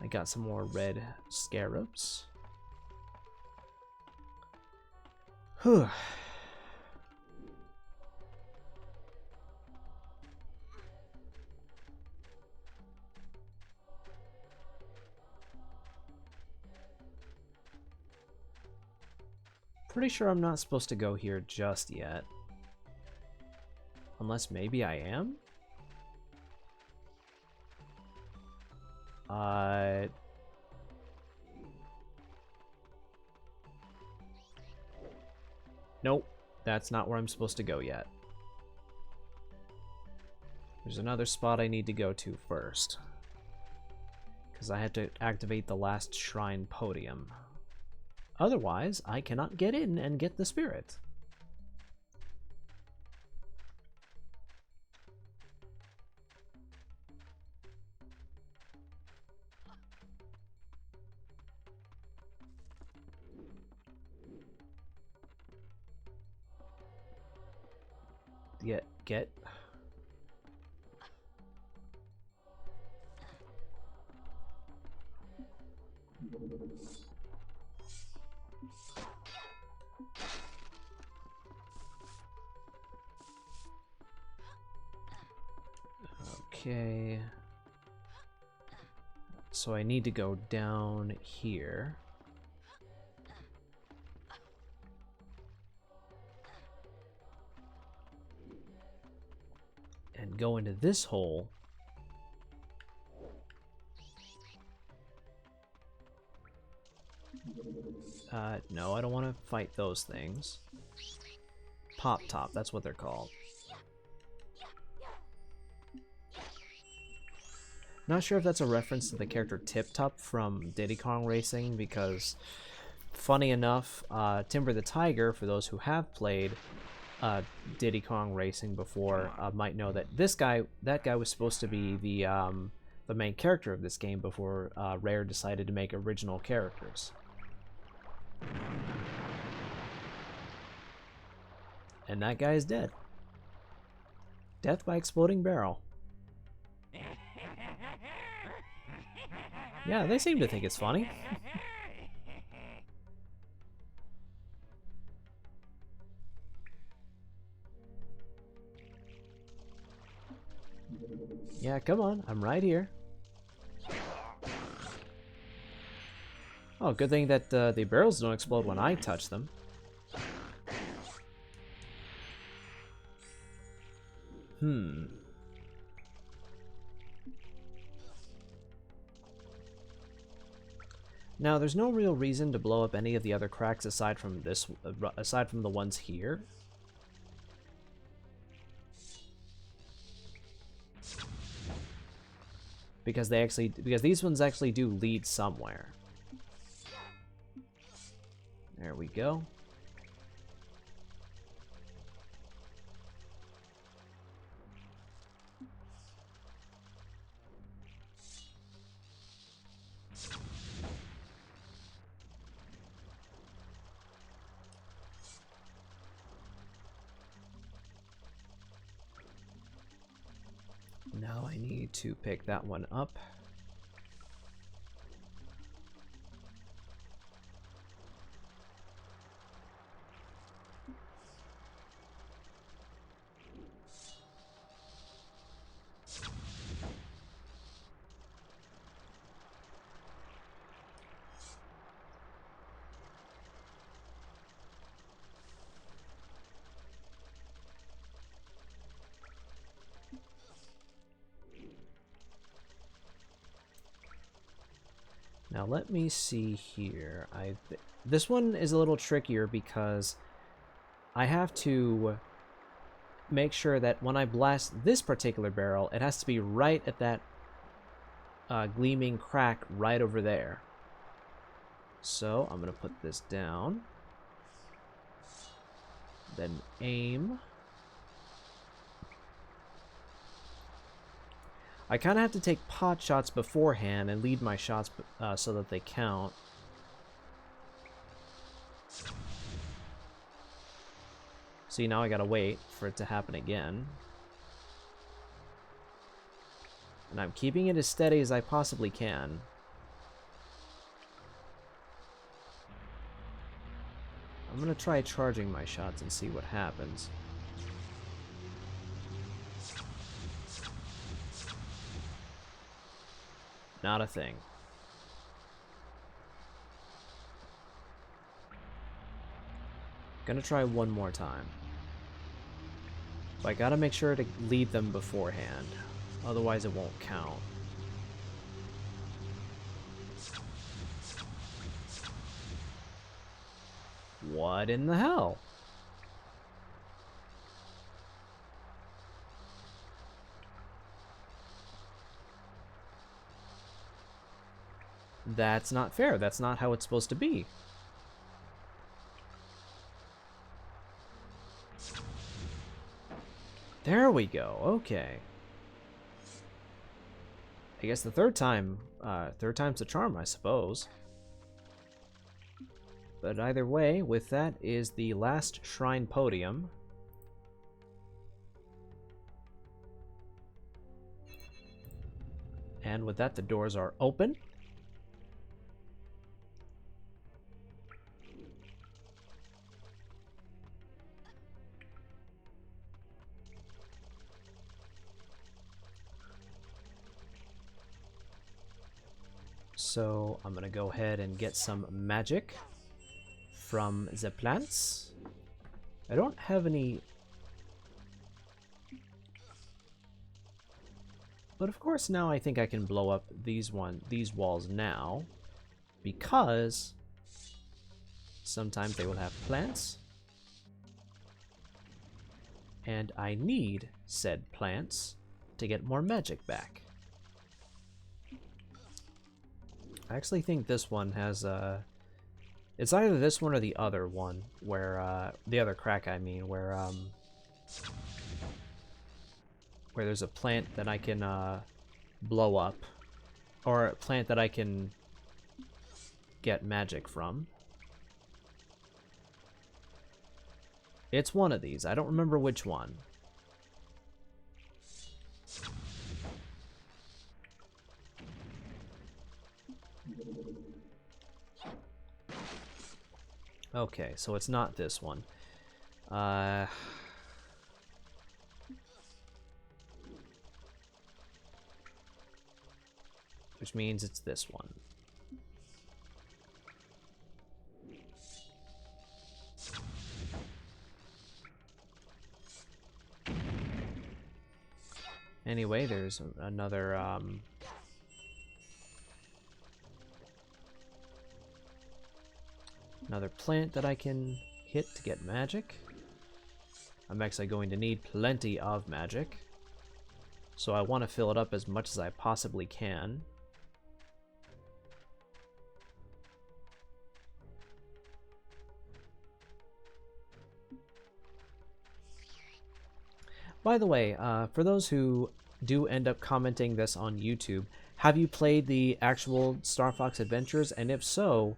I got some more red scarabs. Whew. Pretty sure I'm not supposed to go here just yet. Unless maybe I am? Nope, that's not where I'm supposed to go yet. There's another spot I need to go to first, because I have to activate the last shrine podium. Otherwise, I cannot get in and get the spirit. Get. Okay. So I need to go down here. And go into this hole. No, I don't want to fight those things. Pop Top, that's what they're called. Not sure if that's a reference to the character Tip Top from Diddy Kong Racing, because funny enough, Timber the Tiger, for those who have played Diddy Kong Racing before, might know that that guy was supposed to be the main character of this game before Rare decided to make original characters. And that guy is dead. Death by exploding barrel. Yeah, they seem to think it's funny. Yeah, come on, I'm right here. Oh, good thing that the barrels don't explode when I touch them. Now, there's no real reason to blow up any of the other cracks aside from the ones here. Because these ones actually do lead somewhere. There we go. Now I need to pick that one up. Now let me see here. This one is a little trickier because I have to make sure that when I blast this particular barrel, it has to be right at that gleaming crack right over there. So I'm going to put this down. Then aim. I kind of have to take pot shots beforehand and lead my shots so that they count. See, now I gotta wait for it to happen again. And I'm keeping it as steady as I possibly can. I'm gonna try charging my shots and see what happens. Not a thing. Gonna try one more time. But I gotta make sure to lead them beforehand. Otherwise it won't count. What in the hell? That's not fair. That's not how it's supposed to be. There we go. Okay. I guess the third time's the charm, I suppose. But either way, with that is the last shrine podium. And with that, the doors are open. So I'm gonna go ahead and get some magic from the plants. I don't have any, but of course now I think I can blow up these walls now, because sometimes they will have plants, and I need said plants to get more magic back. I actually think this one has it's either this one or the other one, where the other crack, I mean, where there's a plant that I can blow up, or a plant that I can get magic from. It's one of these. I don't remember which one. Okay, so it's not this one. Which means it's this one. Anyway, there's another plant that I can hit to get magic. I'm actually going to need plenty of magic, so I want to fill it up as much as I possibly can. By the way, for those who do end up commenting this on YouTube, have you played the actual Star Fox Adventures? And if so,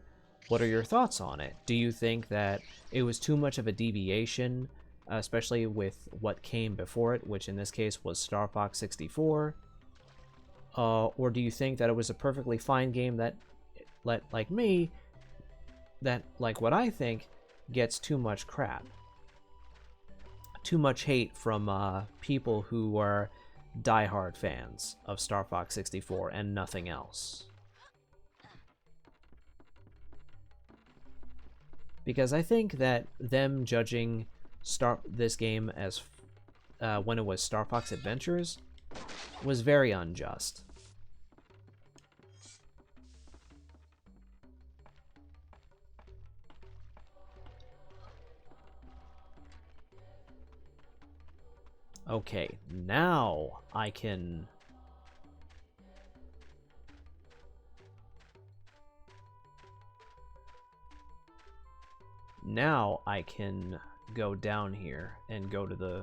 what are your thoughts on it? Do you think that it was too much of a deviation, especially with what came before it, which in this case was Star Fox 64? Or do you think that it was a perfectly fine game that, like me, that, like what I think, gets too much crap? Too much hate from people who are diehard fans of Star Fox 64 and nothing else. Because I think that them judging this game as when it was Star Fox Adventures was very unjust. Okay, now I can... Now I can go down here and go to the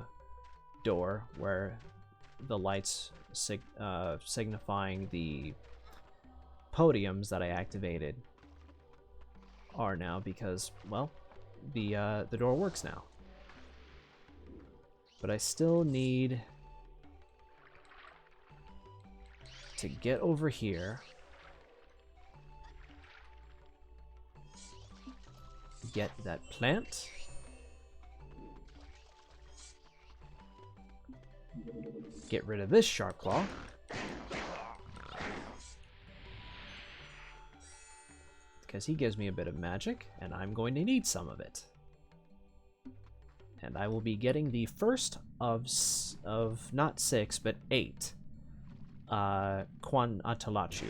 door where the lights signifying the podiums that I activated are now, because, well, the door works now. But I still need to get over here, get that plant, get rid of this sharp claw, because he gives me a bit of magic and I'm going to need some of it. And I will be getting the first of not 6, but 8 Quan Atalachu,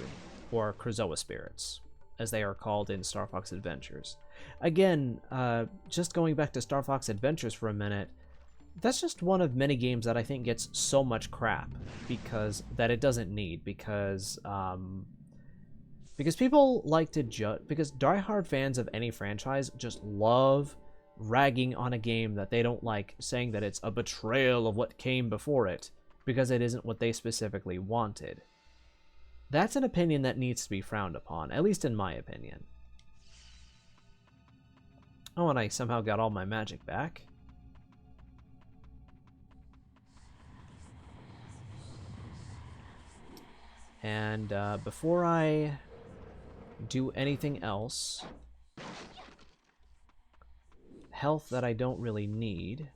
or Krazoa spirits, as they are called in Star Fox Adventures. Again, just going back to Star Fox Adventures for a minute, that's just one of many games that I think gets so much crap that it doesn't need, because Because people like to judge, because diehard fans of any franchise just love ragging on a game that they don't like, saying that it's a betrayal of what came before it, because it isn't what they specifically wanted. That's an opinion that needs to be frowned upon, at least in my opinion. Oh, and I somehow got all my magic back. And before I do anything else, health that I don't really need,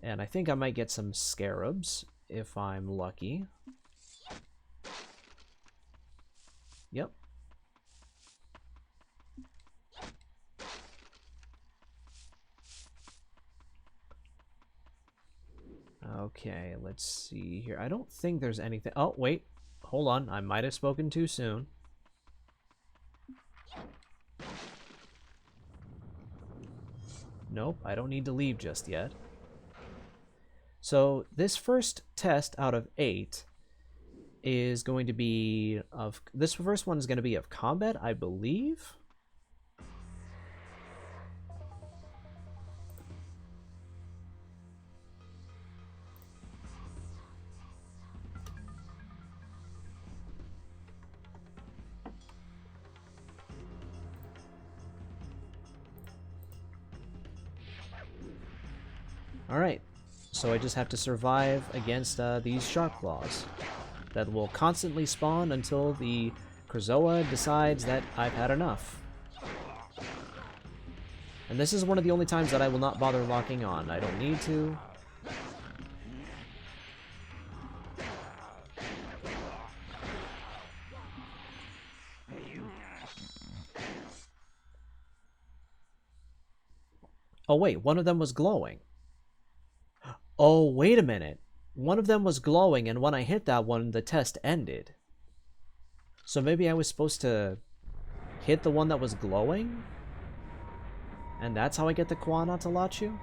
and I think I might get some scarabs if I'm lucky. Yep. Okay, let's see here. I don't think there's anything. Oh, wait. Hold on. I might have spoken too soon. Nope, I don't need to leave just yet. So this first test out of 8 is going to be of... This first one is going to be of combat, I believe. Alright, so I just have to survive against these shark claws that will constantly spawn until the Krazoa decides that I've had enough. And this is one of the only times that I will not bother locking on. I don't need to. Oh wait, one of them was glowing. Oh, wait a minute. One of them was glowing, and when I hit that one, the test ended. So maybe I was supposed to hit the one that was glowing? And that's how I get the Quana to Lachu?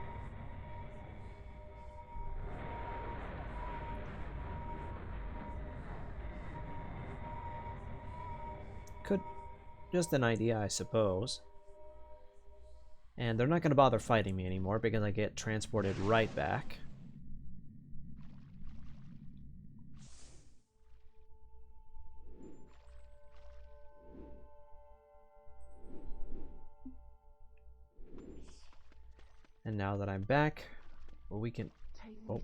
Could... just an idea, I suppose. And they're not going to bother fighting me anymore because I get transported right back. And now that I'm back, well, we can... Oh.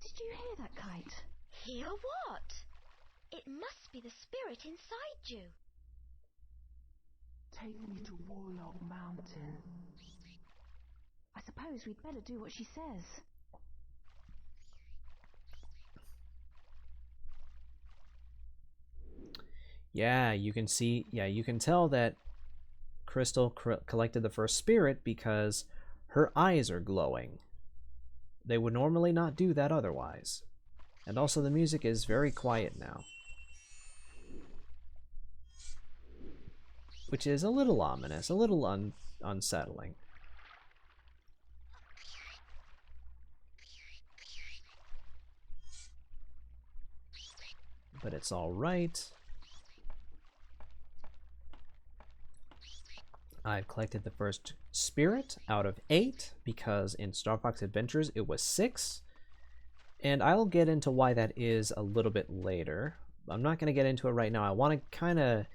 Did you hear that, Kite? Hear what? It must be the spirit inside you. Take me to Warlock Mountain. I suppose we'd better do what she says. Yeah, you can see... Yeah, you can tell that Crystal collected the first spirit because her eyes are glowing. They would normally not do that otherwise. And also the music is very quiet now. Which is a little ominous, a little unsettling. But it's alright. I've collected the first spirit out of 8 because in Star Fox Adventures it was 6. And I'll get into why that is a little bit later. I'm not going to get into it right now. I want to kind of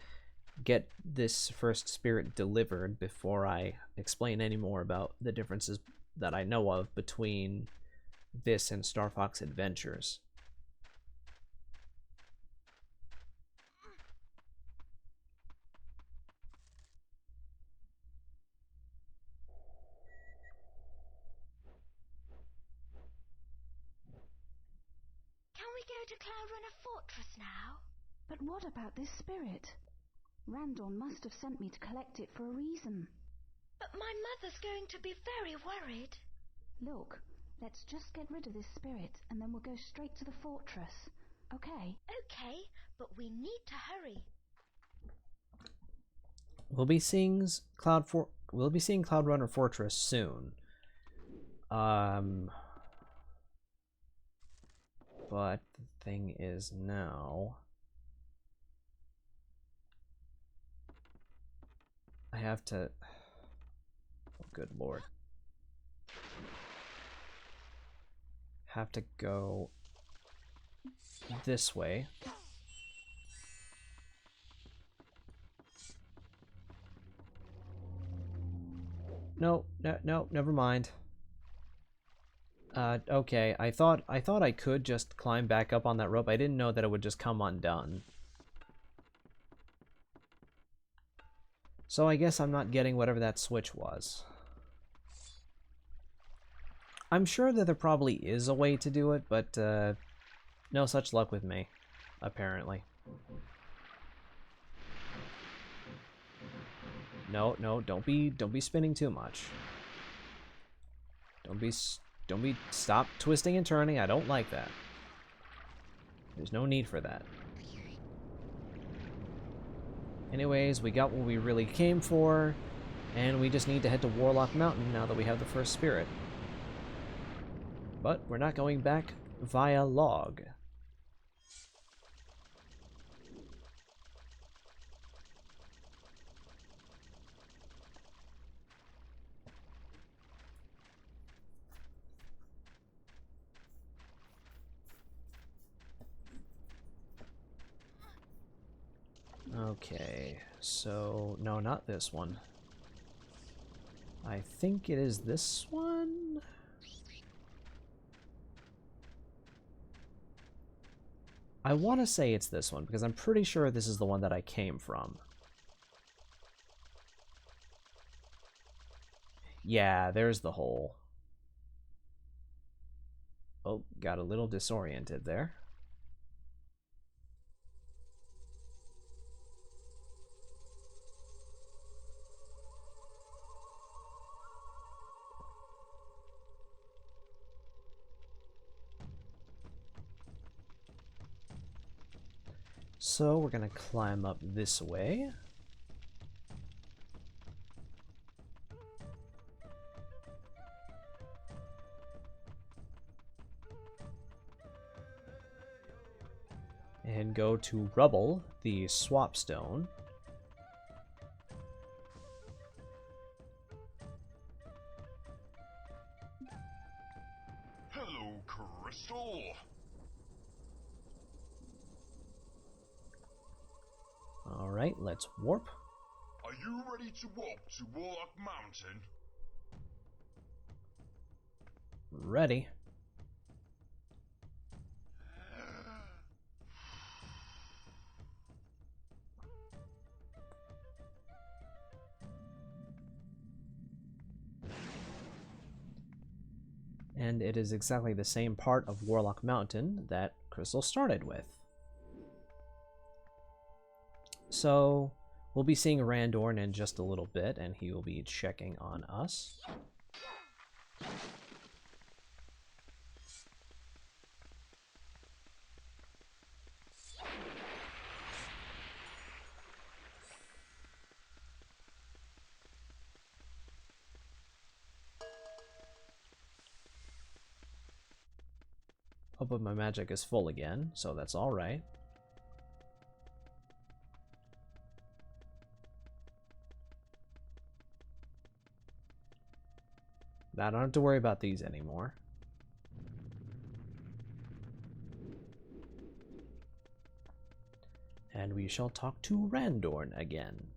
get this first spirit delivered before I explain any more about the differences that I know of between this and Star Fox Adventures. Can we go to Cloudrunner Fortress now? But what about this spirit? Randorn must have sent me to collect it for a reason. But my mother's going to be very worried. Look, let's just get rid of this spirit and then we'll go straight to the fortress. Okay? Okay, but we need to hurry. We'll be seeing Cloudrunner Fortress soon. But the thing is now, I have to... Oh, good lord. Have to go this way. No, never mind. Okay, I thought I could just climb back up on that rope. I didn't know that it would just come undone. So I guess I'm not getting whatever that switch was. I'm sure that there probably is a way to do it, but no such luck with me, apparently. No, don't be spinning too much. Don't be stop twisting and turning. I don't like that. There's no need for that. Anyways, we got what we really came for, and we just need to head to Warlock Mountain now that we have the first spirit. But we're not going back via log. Okay, so no, not this one. I think it is this one? I want to say it's this one, because I'm pretty sure this is the one that I came from. Yeah, there's the hole. Oh, got a little disoriented there. So we're gonna climb up this way. And go to Rubble, the swap stone. Hello, Crystal. Alright, let's warp. Are you ready to walk to Warlock Mountain? Ready. And it is exactly the same part of Warlock Mountain that Crystal started with. So, we'll be seeing Randorn in just a little bit, and he will be checking on us. Oh, but my magic is full again, so that's alright. Now I don't have to worry about these anymore. And we shall talk to Randorn again.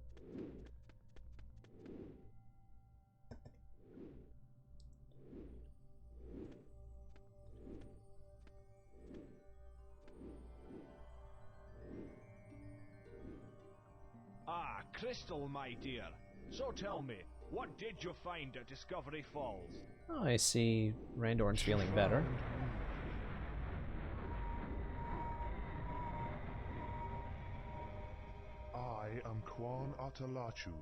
Ah, Crystal, my dear. So tell me, what did you find at Discovery Falls? Oh, I see Randorn's feeling better. I am Kwan Atalachu,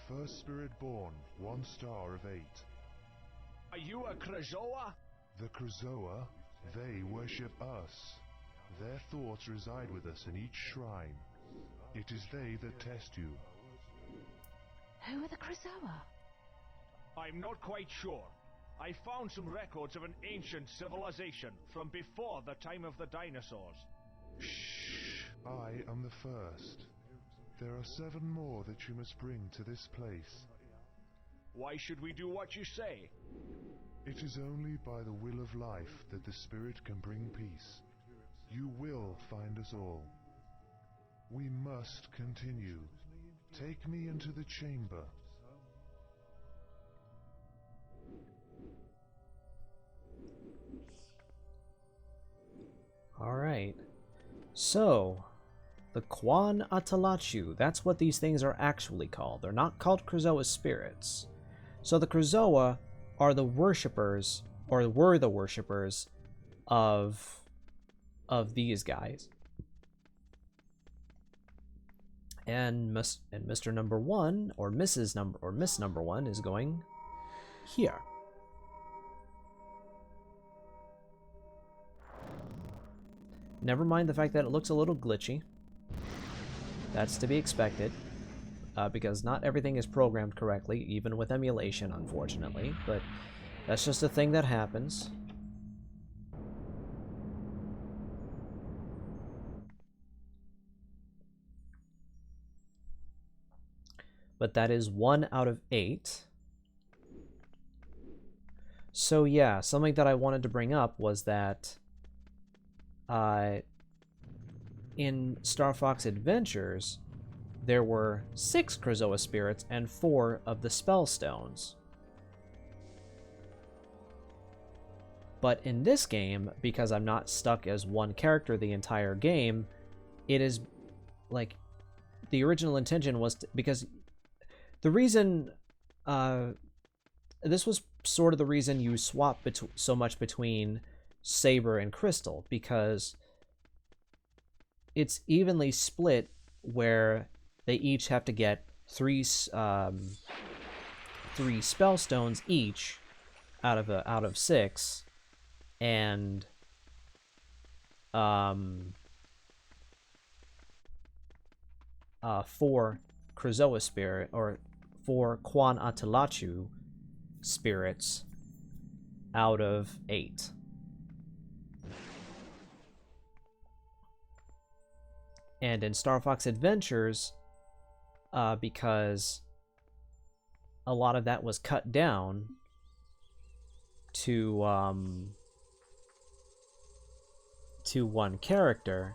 first spirit born, 1 star of 8. Are you a Krazoa? The Krazoa, they worship us. Their thoughts reside with us in each shrine. It is they that test you. Who are the Krazoa? I'm not quite sure. I found some records of an ancient civilization from before the time of the dinosaurs. Shh! I am the first. There are 7 more that you must bring to this place. Why should we do what you say? It is only by the will of life that the spirit can bring peace. You will find us all. We must continue. Take me into the chamber. Alright. So, the Quan Atalachu, that's what these things are actually called. They're not called Krazoa spirits. So the Krazoa are the worshippers, or were the worshippers, of these guys. And Mr. Number 1, or Miss Number 1 is going here. Never mind the fact that it looks a little glitchy. That's to be expected, because not everything is programmed correctly, even with emulation, unfortunately, but that's just a thing that happens. But that is 1 out of 8. So yeah, something that I wanted to bring up was that in Star Fox Adventures, there were 6 Krazoa spirits and 4 of the Spell Stones. But in this game, because I'm not stuck as one character the entire game, it is like the original intention was to, because the reason this was sort of the reason you swap so much between Saber and Crystal, because it's evenly split where they each have to get 3 spell stones each out of 6, and 4 Krazoa spirit, or 4 Quan Atalachu spirits out of 8. And in Star Fox Adventures, because a lot of that was cut down to 1 character,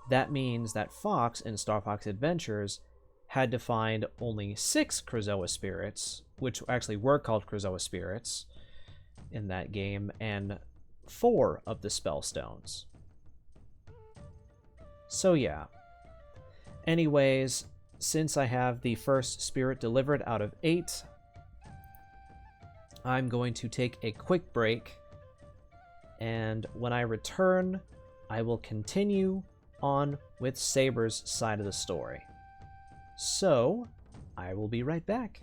that means that Fox in Star Fox Adventures had to find only 6 Krazoa spirits, which actually were called Krazoa spirits in that game, and 4 of the Spell Stones. So yeah. Anyways, since I have the first spirit delivered out of 8, I'm going to take a quick break, and when I return, I will continue on with Saber's side of the story. So, I will be right back.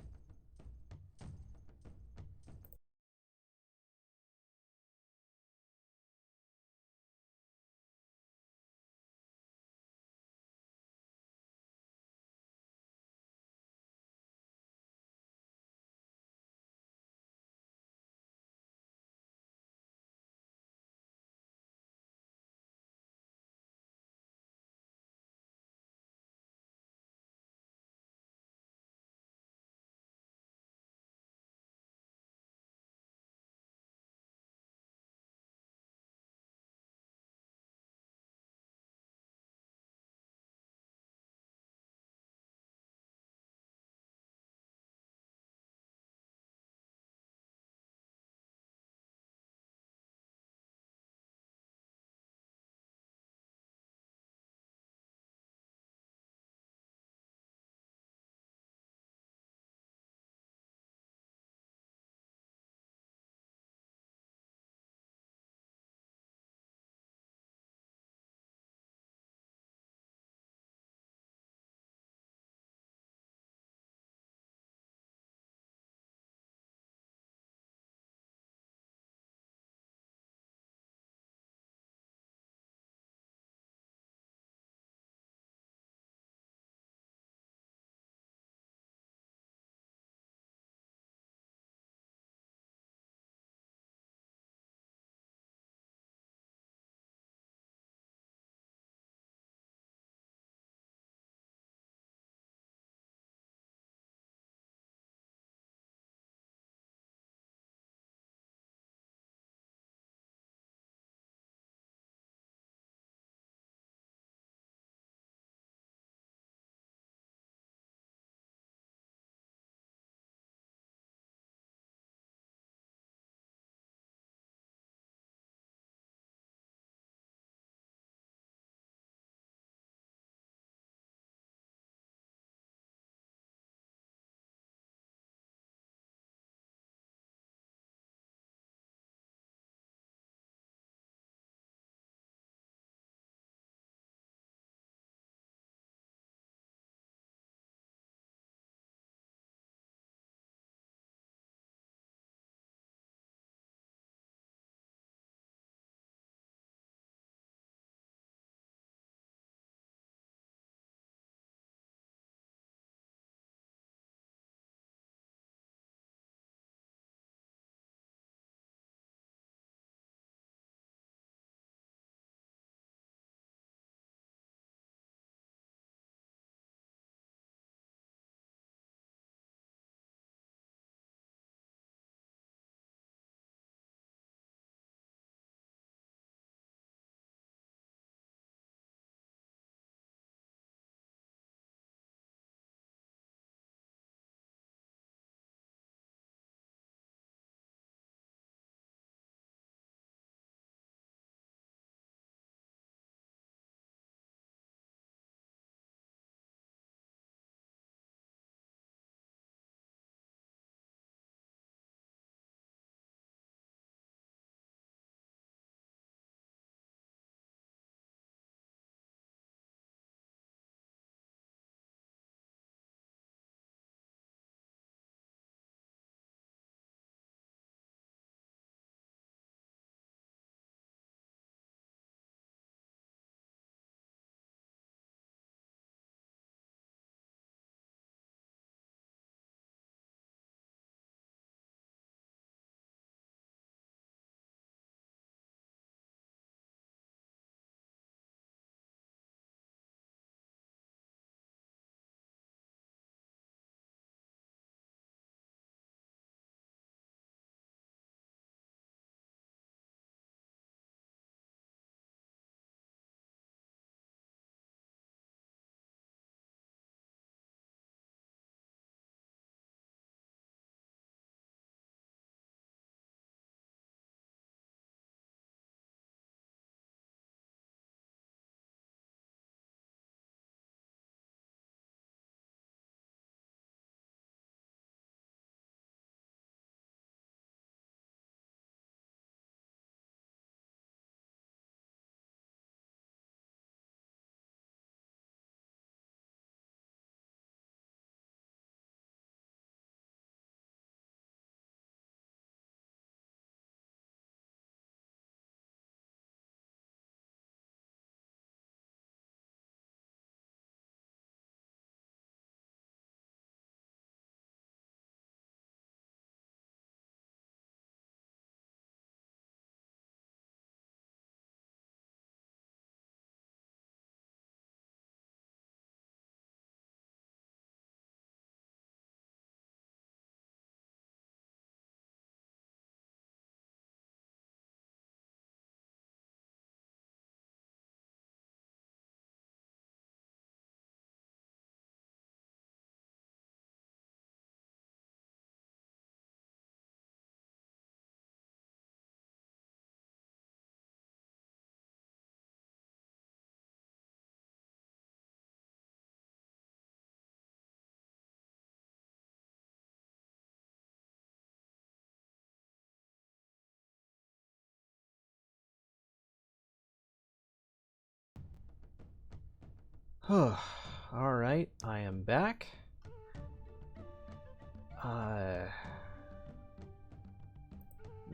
Alright, I am back.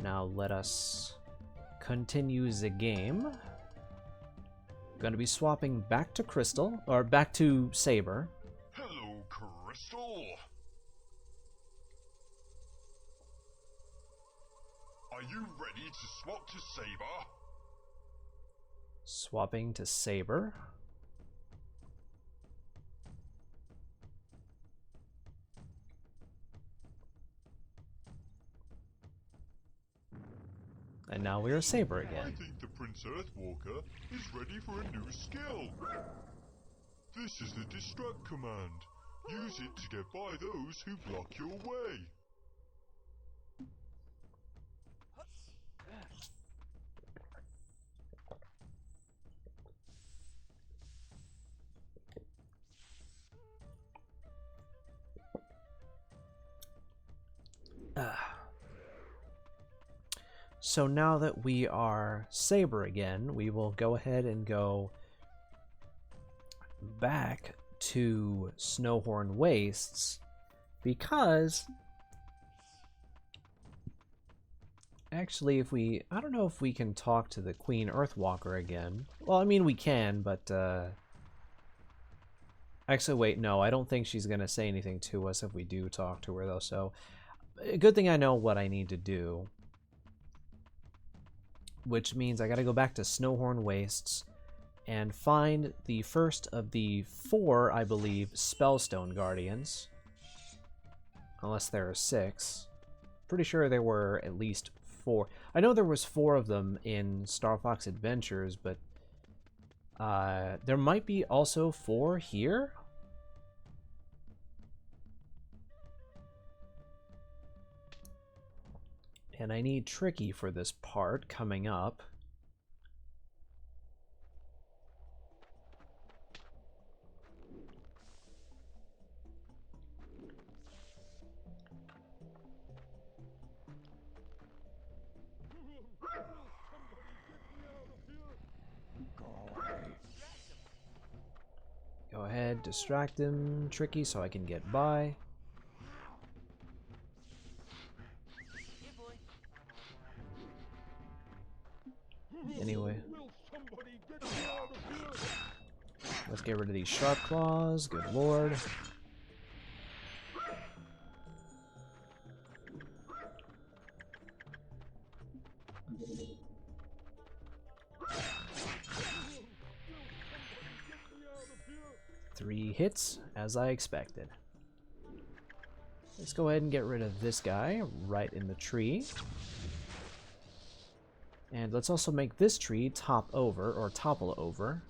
Now let us continue the game. Gonna be swapping back to Crystal, or back to Saber. Hello, Crystal. Are you ready to swap to Saber? Swapping to Saber. And now we are Saber I again. think the Prince Earthwalker is ready for a new skill. This is the distract command. Use it to get by those who block your way. So now that we are Saber again, we will go ahead and go back to Snowhorn Wastes, because actually I don't know if we can talk to the Queen Earthwalker again. Well, I mean we can, but actually wait, no, I don't think she's gonna say anything to us if we do talk to her though, so good thing I know what I need to do. Which means I gotta go back to Snowhorn Wastes and find the first of the 4, I believe, Spellstone Guardians. Unless there are 6. Pretty sure there were at least 4. I know there was 4 of them in Star Fox Adventures, but there might be also 4 here? And I need Tricky for this part coming up. Go ahead, distract him, Tricky, so I can get by. Anyway, let's get rid of these sharp claws. Good lord. Three hits, as I expected. Let's go ahead and get rid of this guy right in the tree. And let's also make this tree topple over.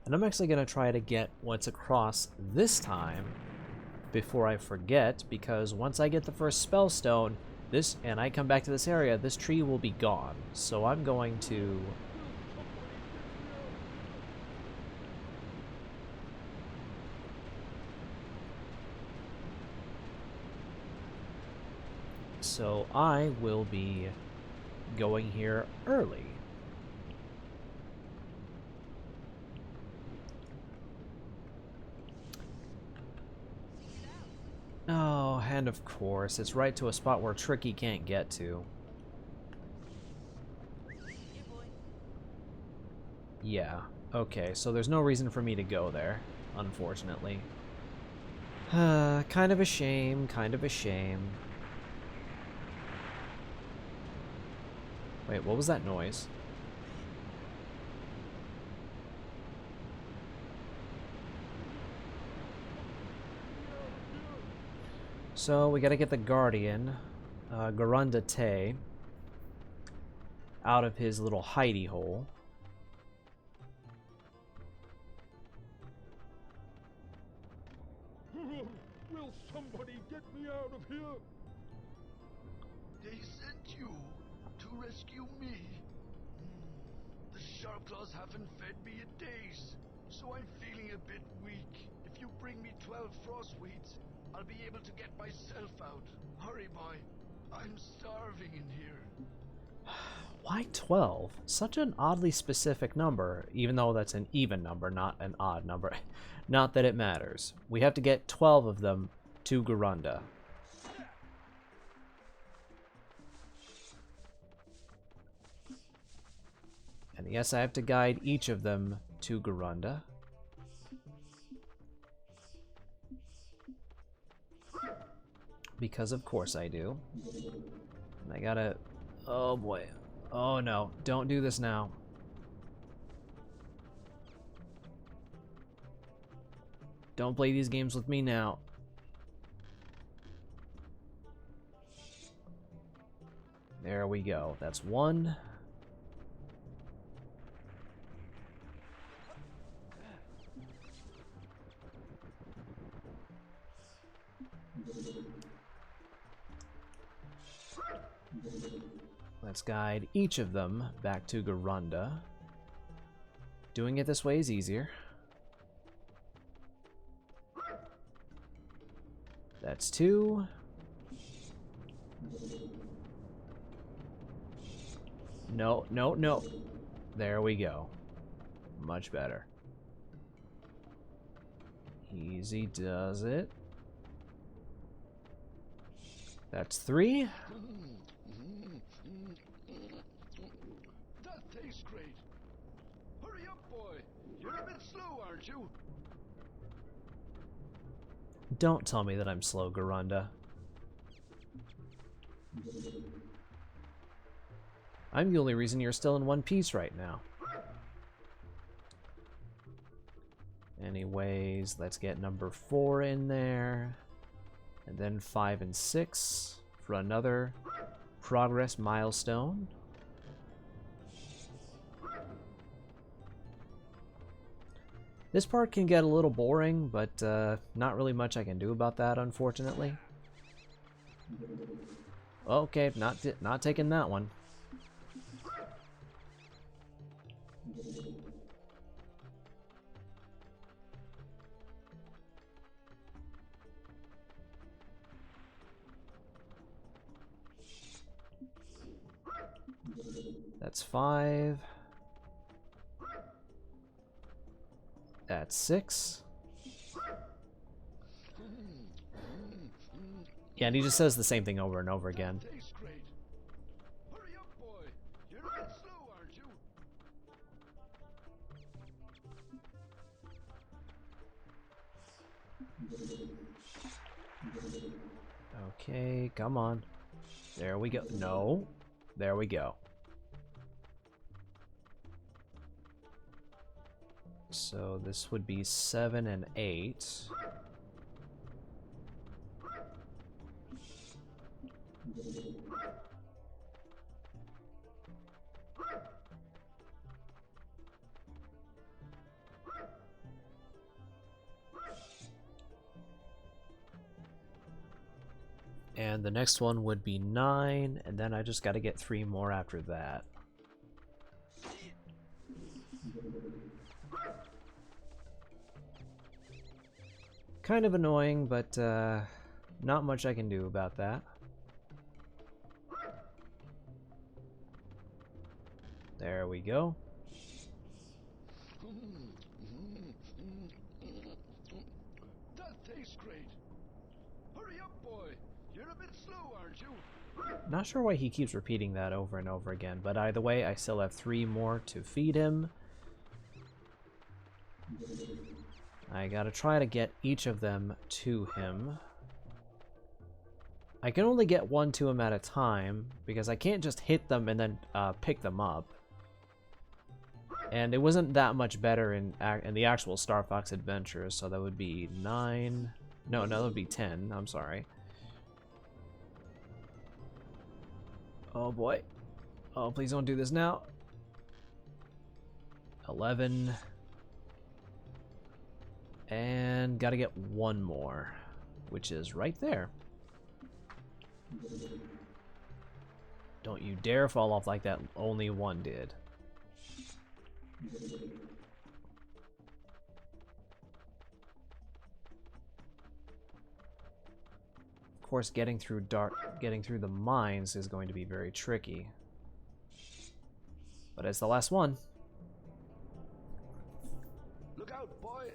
And I'm actually going to try to get what's across this time before I forget, because once I get the first Spellstone, and I come back to this area, this tree will be gone. So I'm going to... So I will be going here early. Oh, and of course, it's right to a spot where Tricky can't get to. Yeah, okay, so there's no reason for me to go there, unfortunately. Kind of a shame, kind of a shame. Wait, what was that noise? So, we gotta get the Guardian, Garunda Te, out of his little hidey hole. Will somebody get me out of here? They sent you to rescue me. The Sharpclaws haven't fed me in days, so I'm feeling a bit weak. If you bring me 12 frostweeds, I'll be able to get myself out. Hurry, boy. I'm starving in here. Why 12? Such an oddly specific number, even though that's an even number, not an odd number. Not that it matters. We have to get 12 of them to Garunda. And yes, I have to guide each of them to Garunda. Because of course I do. And I gotta... Oh boy. Oh no, don't do this now. Don't play these games with me now. There we go. That's one. Let's guide each of them back to Garunda. Doing it this way is easier. That's two. No, no, no. There we go. Much better. Easy does it. That's three. That tastes great. Hurry up, boy. You're a bit slow, aren't you? Don't tell me that I'm slow, Garunda. I'm the only reason you're still in one piece right now. Anyways, let's get number 4 in there. And then 5 and 6 for another progress milestone. This part can get a little boring, but not really much I can do about that, unfortunately. Okay, not taking that one. That's 5. That's 6. Yeah, and he just says the same thing over and over again. Tastes great. Hurry up, boy. You're a bit slow, aren't you? Okay, come on. There we go. No. There we go. So this would be 7 and 8. And the next one would be 9, and then I just got to get 3 more after that. Kind of annoying, but not much I can do about that. There we go. That tastes great. Hurry up, boy. You're a bit slow, aren't you? Not sure why he keeps repeating that over and over again, but either way, I still have 3 more to feed him. I gotta try to get each of them to him. I can only get 1 to him at a time, because I can't just hit them and then pick them up. And it wasn't that much better in the actual Star Fox Adventures, so that would be 9... No, that would be 10, I'm sorry. Oh boy. Oh, please don't do this now. 11... And gotta get 1 more, which is right there. Don't you dare fall off like that only 1 did. Of course, getting through the mines is going to be very tricky. But it's the last one. Look out, boy!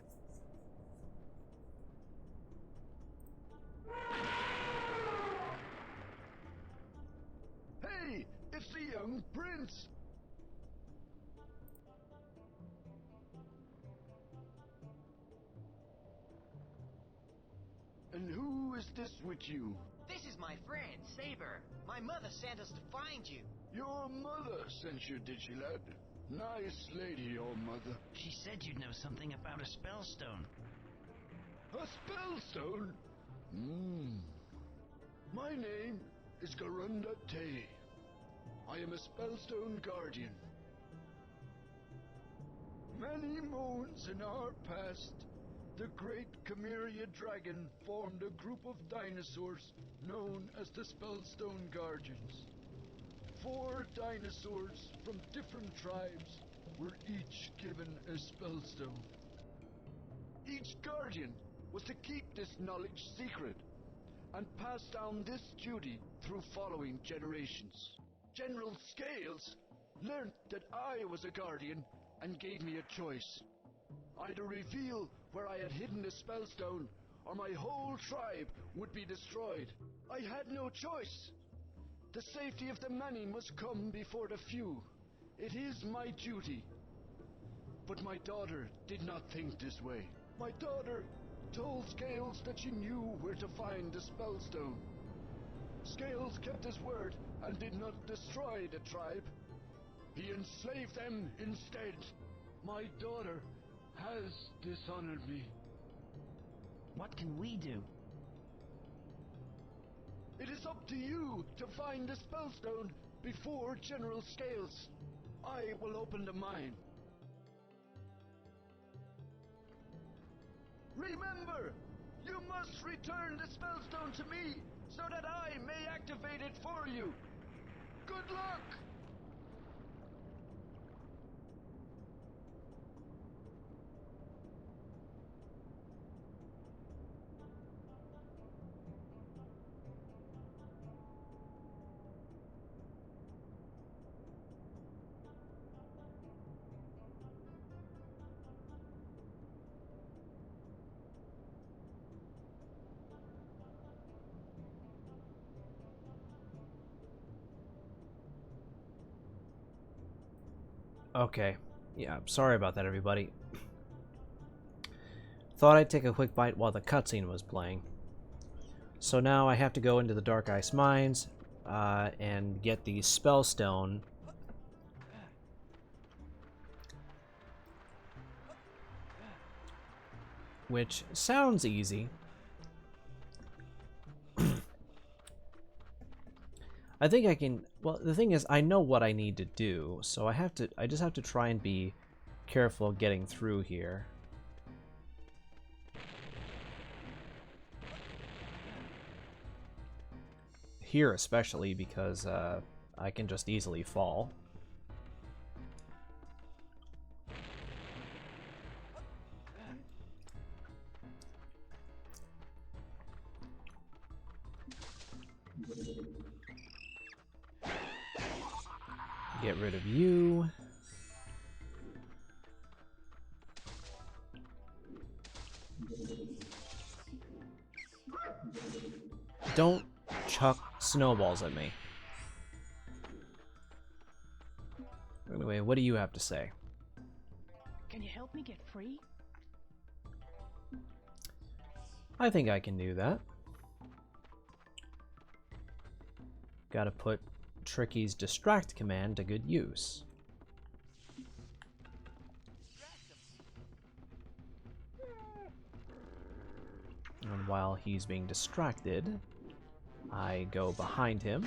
Hey, it's the young prince! And who is this with you? This is my friend, Saber. My mother sent us to find you. Your mother sent you, did she, lad? Nice lady, your mother. She said you'd know something about a spellstone. A spellstone? My name is Garunda Tay. I am a spellstone guardian. Many moons in our past, the great Chimeria dragon formed a group of dinosaurs known as the Spellstone Guardians. 4 dinosaurs from different tribes were each given a spellstone. Each guardian was to keep this knowledge secret and pass down this duty through following generations. General Scales learned that I was a guardian and gave me a choice. Either reveal where I had hidden the spellstone, or my whole tribe would be destroyed. I had no choice. The safety of the many must come before the few. It is my duty. But my daughter did not think this way. My daughter told Scales that she knew where to find the spellstone. Scales kept his word and did not destroy the tribe. He enslaved them instead. My daughter has dishonored me. What can we do? It is up to you to find the spellstone before General Scales. I will open the mine. Remember, you must return the spellstone to me so that I may activate it for you. Good luck! Okay. Yeah, sorry about that, everybody. Thought I'd take a quick bite while the cutscene was playing. So now I have to go into the Dark Ice Mines and get the Spellstone. Which sounds easy. I think I can. Well, the thing is, I know what I need to do, so I just have to try and be careful getting through here. Here especially, because I can just easily fall. Get rid of you. Don't chuck snowballs at me. Anyway, what do you have to say? Can you help me get free? I think I can do that. Gotta put Tricky's distract command to good use. And while he's being distracted, I go behind him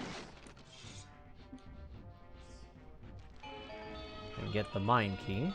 and get the mine key.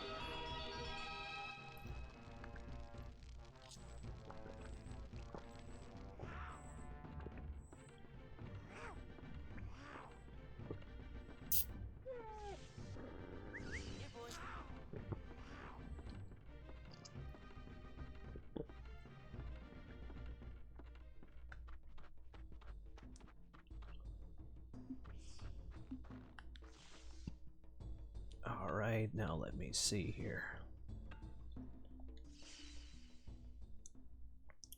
right, now let me see here.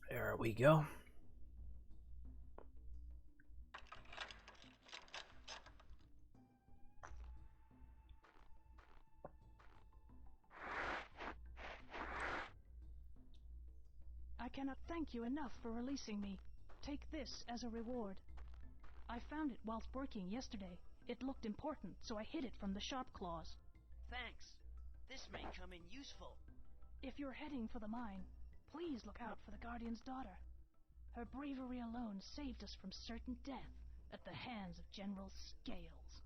There we go. I cannot thank you enough for releasing me. Take this as a reward. I found it whilst working yesterday. It looked important, so I hid it from the shop claws. Thanks. This may come in useful. If you're heading for the mine, please look out for the Guardian's daughter. Her bravery alone saved us from certain death at the hands of General Scales.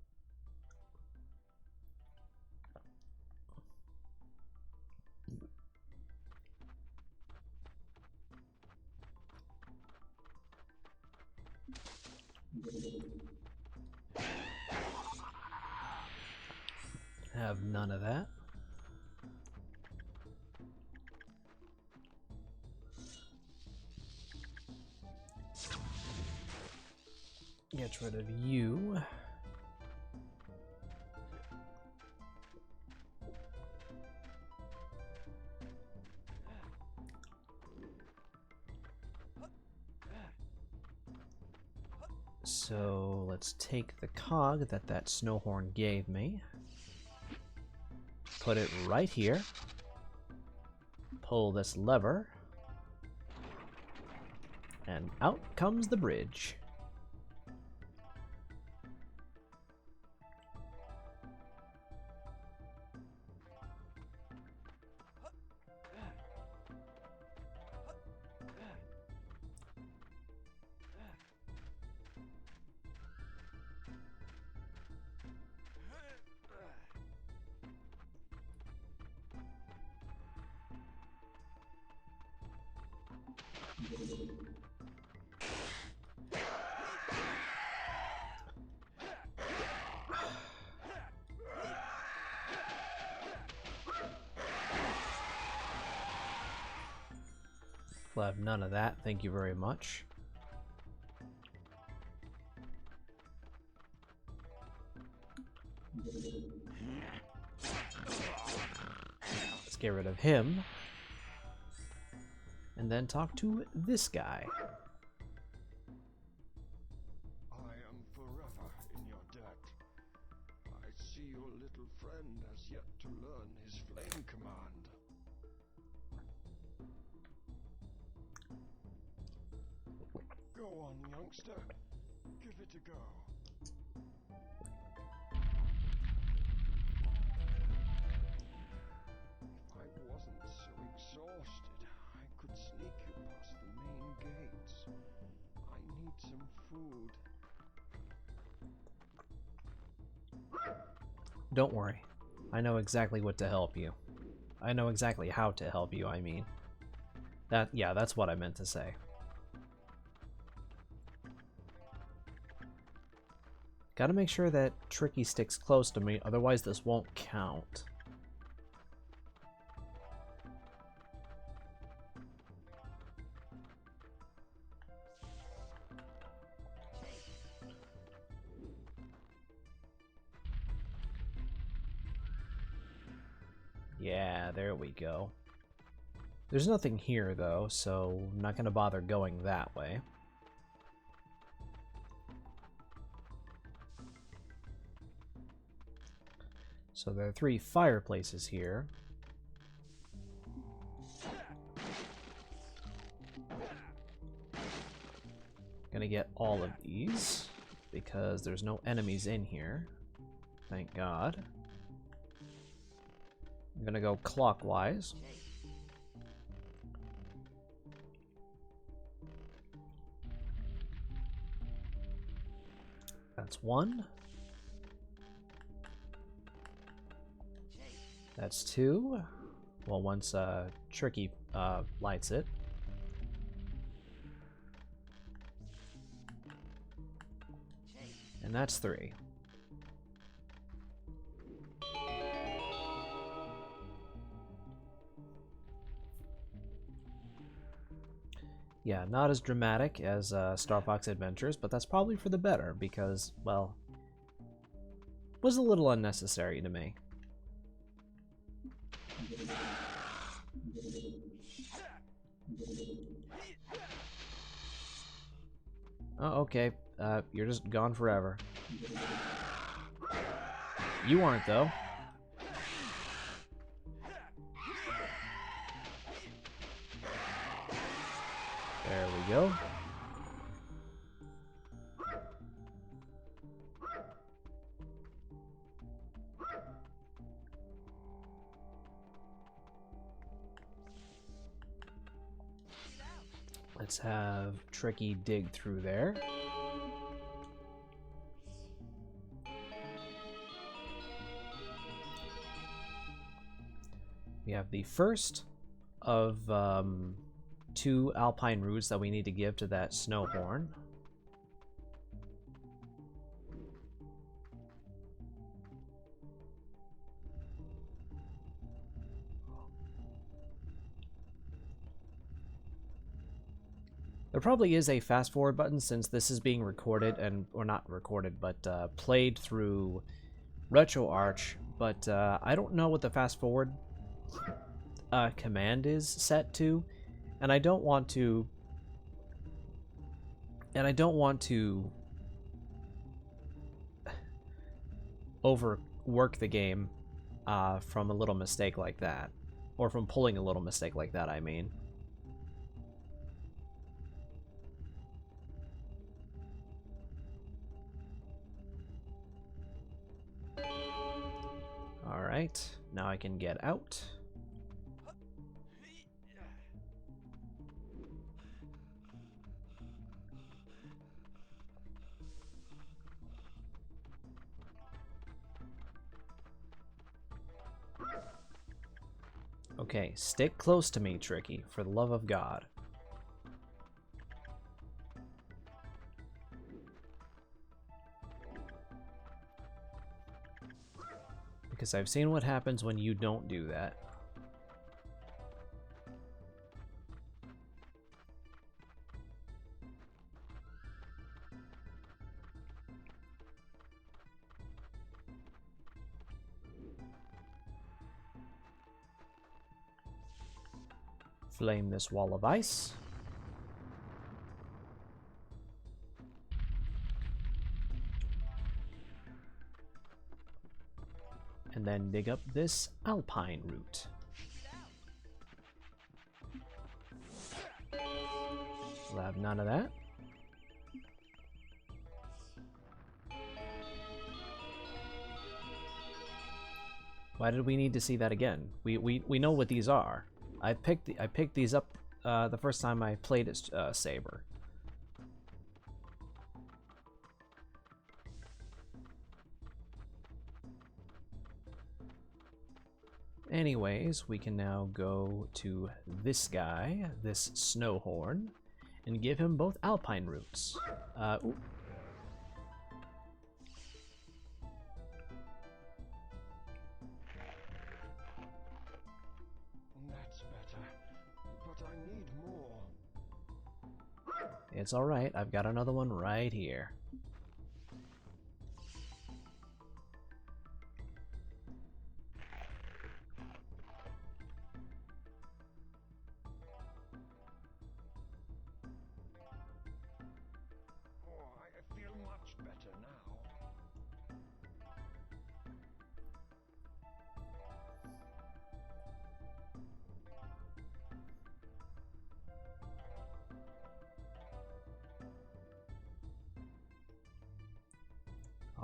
Have none of that. Get rid of you. So let's take the cog that Snowhorn gave me, put it right here, pull this lever, and out comes the bridge. We'll have none of that, thank you very much. Let's get rid of him. And then talk to this guy. I am forever in your debt. I see your little friend has yet to learn his flame command. Go on, youngster. Give it a go. If I wasn't so exhausted, I could sneak you past the main gates. I need some food. Don't worry. I know exactly what to help you. I know exactly how to help you, I mean. Yeah, that's what I meant to say. Gotta make sure that Tricky sticks close to me, otherwise this won't count. Yeah, there we go. There's nothing here, though, so I'm not gonna bother going that way. So there are 3 fireplaces here. Gonna get all of these, because there's no enemies in here. Thank God. I'm gonna go clockwise. That's 1. That's 2. Well, once Tricky lights it. And that's 3. Yeah, not as dramatic as Star Fox Adventures, but that's probably for the better because, well, was a little unnecessary to me. Oh, okay. You're just gone forever. You aren't, though. There we go. Let's have Tricky dig through there. We have the first of 2 alpine roots that we need to give to that snow horn. There probably is a fast forward button since this is being recorded or not recorded, but played through RetroArch, but I don't know what the fast forward command is set to, and I don't want to overwork the game from a little mistake like that, or from pulling a little mistake like that, I mean. Alright, now I can get out. Okay, stick close to me, Tricky, for the love of God. Because I've seen what happens when you don't do that. Flame this wall of ice. And then dig up this alpine root. We'll have none of that. Why did we need to see that again? We know what these are. I picked these up the first time I played as Saber. Anyways, we can now go to this guy, this Snowhorn, and give him both alpine roots. Ooh. That's better, but I need more. It's alright, I've got another one right here.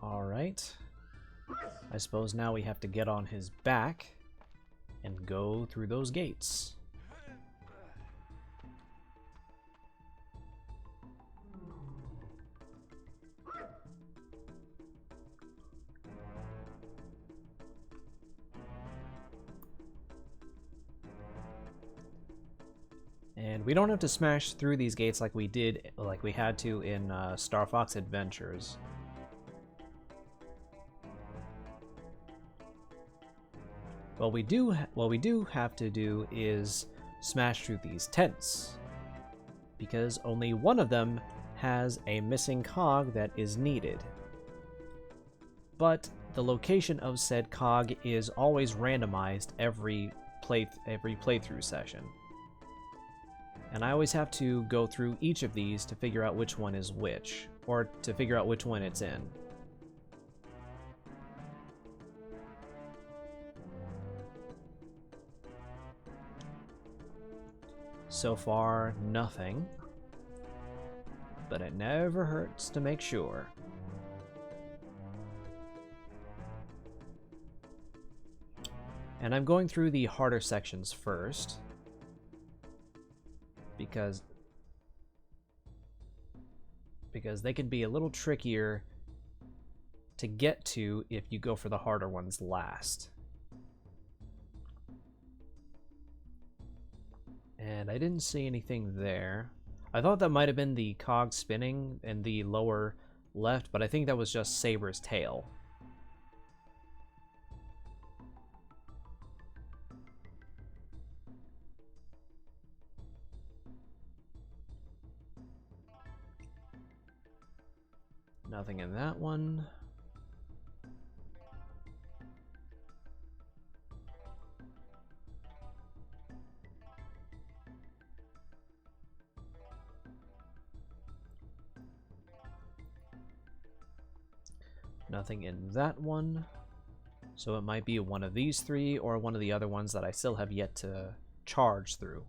Alright. I suppose now we have to get on his back and go through those gates. And we don't have to smash through these gates like we had to in Star Fox Adventures. What we do have to do is smash through these tents, because only one of them has a missing cog that is needed. But the location of said cog is always randomized every playthrough session. And I always have to go through each of these to figure out which one is which, or to figure out which one it's in. So far, nothing. But it never hurts to make sure. And I'm going through the harder sections first. Because they can be a little trickier to get to if you go for the harder ones last. And I didn't see anything there. I thought that might have been the cog spinning in the lower left, but I think that was just Saber's tail. Nothing in that one. Nothing in that one. So it might be one of these three or one of the other ones that I still have yet to charge through.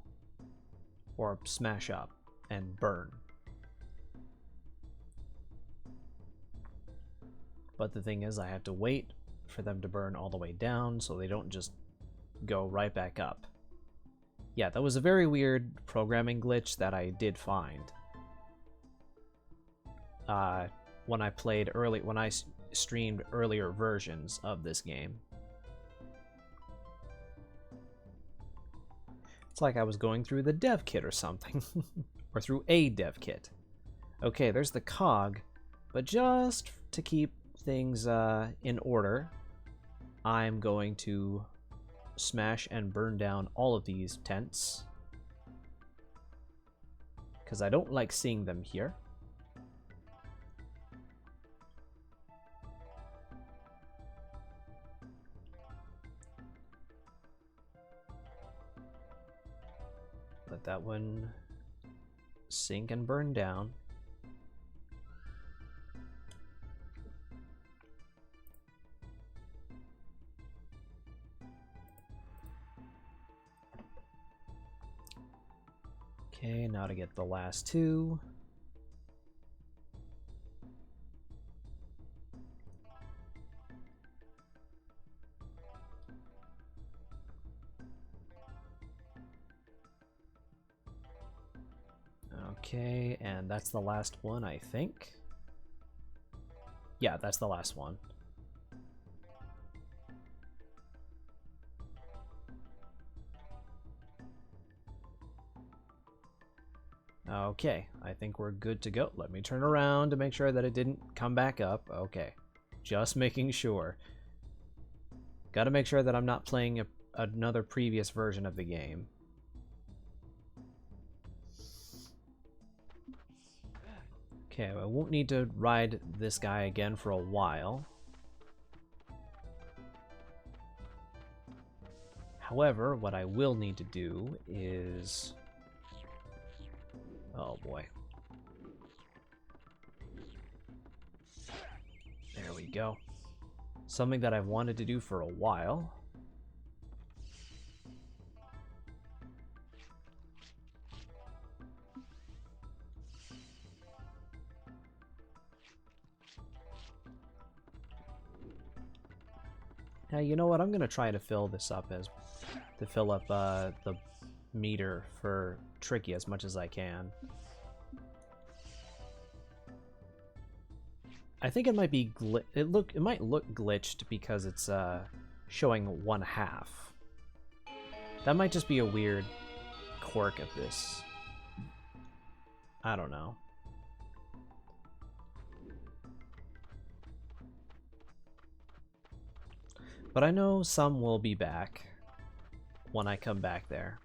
Or smash up and burn. But the thing is, I have to wait for them to burn all the way down so they don't just go right back up. Yeah, that was a very weird programming glitch that I did find. When I streamed earlier versions of this game. It's like I was going through the dev kit or something. Or through a dev kit. Okay, there's the cog, but just to keep things in order, I'm going to smash and burn down all of these tents. Because I don't like seeing them here. Let that one sink and burn down. Okay, now to get the last two. Okay, and that's the last one, I think. Yeah, that's the last one. Okay, I think we're good to go. Let me turn around to make sure that it didn't come back up. Okay, just making sure. Gotta make sure that I'm not playing another previous version of the game. Okay, I won't need to ride this guy again for a while. However, what I will need to do is... Oh boy. There we go. Something that I've wanted to do for a while. Now, you know what? I'm gonna try to fill this up to fill up the meter for Tricky as much as I can. I think it might be it might look glitched because it's showing 1/2. That might just be a weird quirk of this. I don't know. But I know some will be back when I come back there.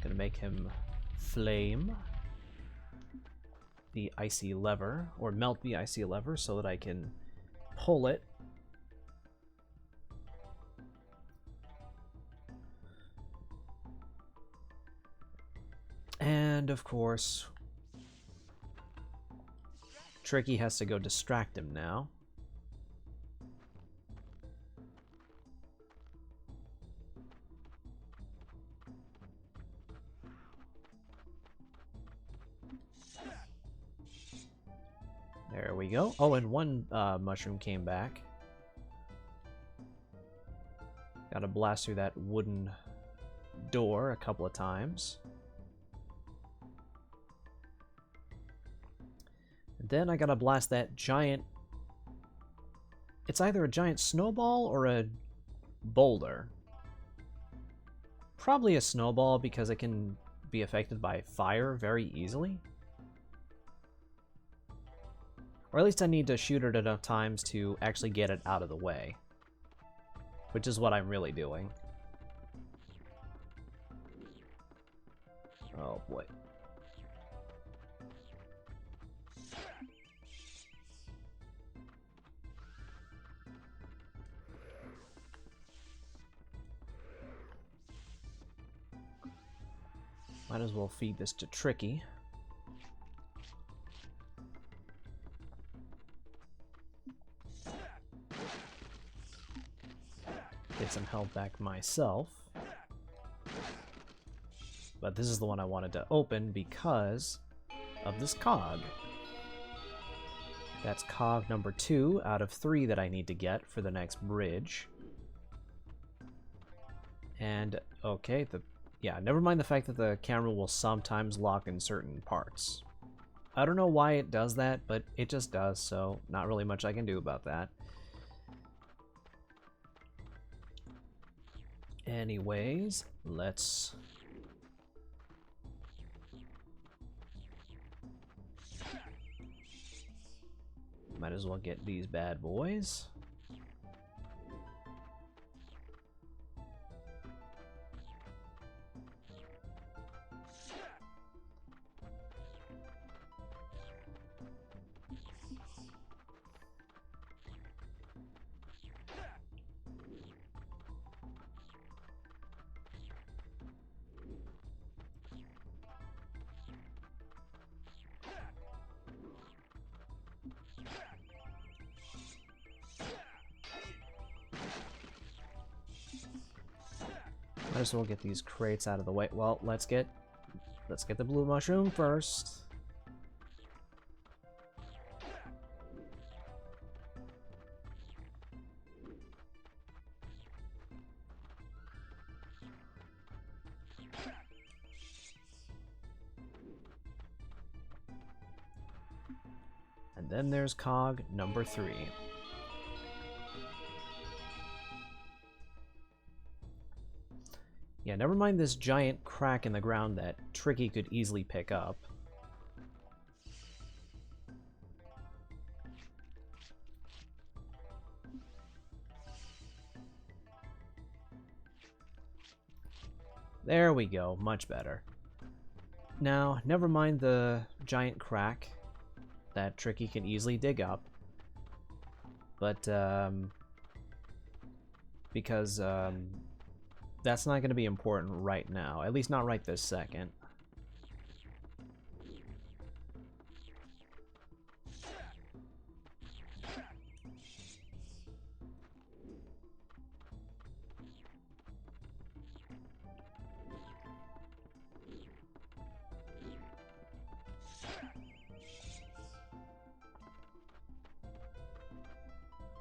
Gonna make him flame. the icy lever, or melt the icy lever so that I can pull it. And of course, Tricky has to go distract him now. There we go. Oh, and one mushroom came back. Gotta blast through that wooden door a couple of times. And then I gotta blast that giant... It's either a giant snowball or a boulder. Probably a snowball because it can be affected by fire very easily. Or at least I need to shoot it enough times to actually get it out of the way. Which is what I'm really doing. Oh boy. Might as well feed this to Tricky. Get some health back myself. But this is the one I wanted to open because of this cog. That's cog number 2 out of 3 that I need to get for the next bridge. And, okay, yeah, never mind the fact that the camera will sometimes lock in certain parts. I don't know why it does that, but it just does, so not really much I can do about that. Anyways, let's... Might as well get these bad boys. Might as well get these crates out of the way. Well, let's get the blue mushroom first. And then there's cog number 3. Yeah, never mind this giant crack in the ground that Tricky could easily pick up. There we go, much better. Now, never mind the giant crack that Tricky can easily dig up. But, because, that's not going to be important right now. At least not right this second.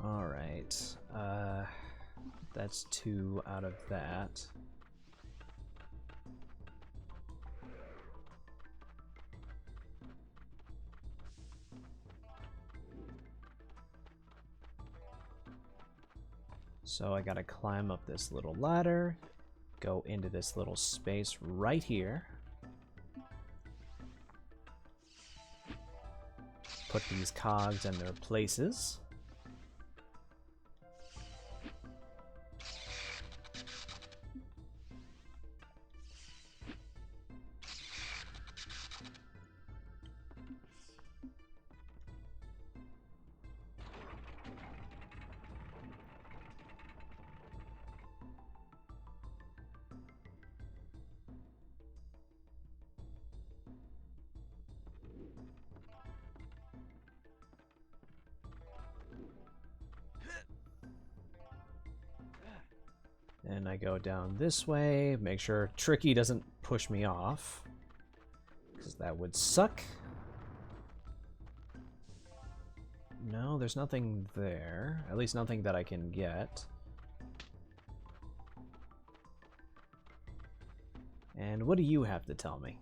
Alright. That's 2 out of that. So I gotta climb up this little ladder, go into this little space right here, put these cogs in their places. And I go down this way, make sure Tricky doesn't push me off, because that would suck. No, there's nothing there. At least nothing that I can get. And what do you have to tell me?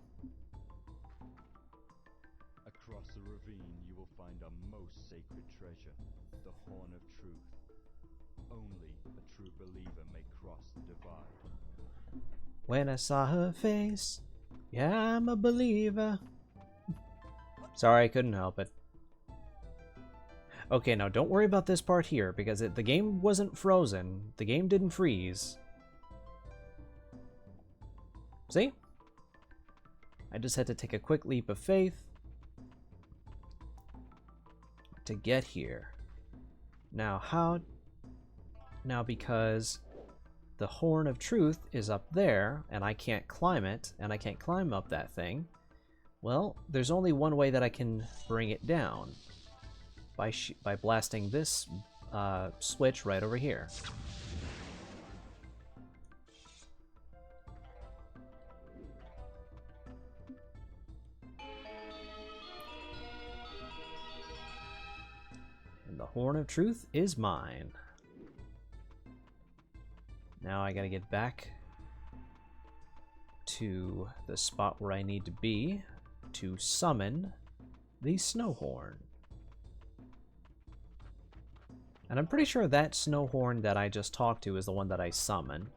Across the ravine you will find a most sacred treasure, the Horn of Truth. Only a true believer may cross the divide. When I saw her face, yeah, I'm a believer. Sorry, I couldn't help it. Okay, now don't worry about this part here, because the game wasn't frozen. The game didn't freeze. See? I just had to take a quick leap of faith to get here. Now, how? Now, because the Horn of Truth is up there, and I can't climb it, and I can't climb up that thing, well, there's only one way that I can bring it down. By blasting this switch right over here. And the Horn of Truth is mine. Now I gotta get back to the spot where I need to be to summon the Snow Horn. And I'm pretty sure that Snow Horn that I just talked to is the one that I summon.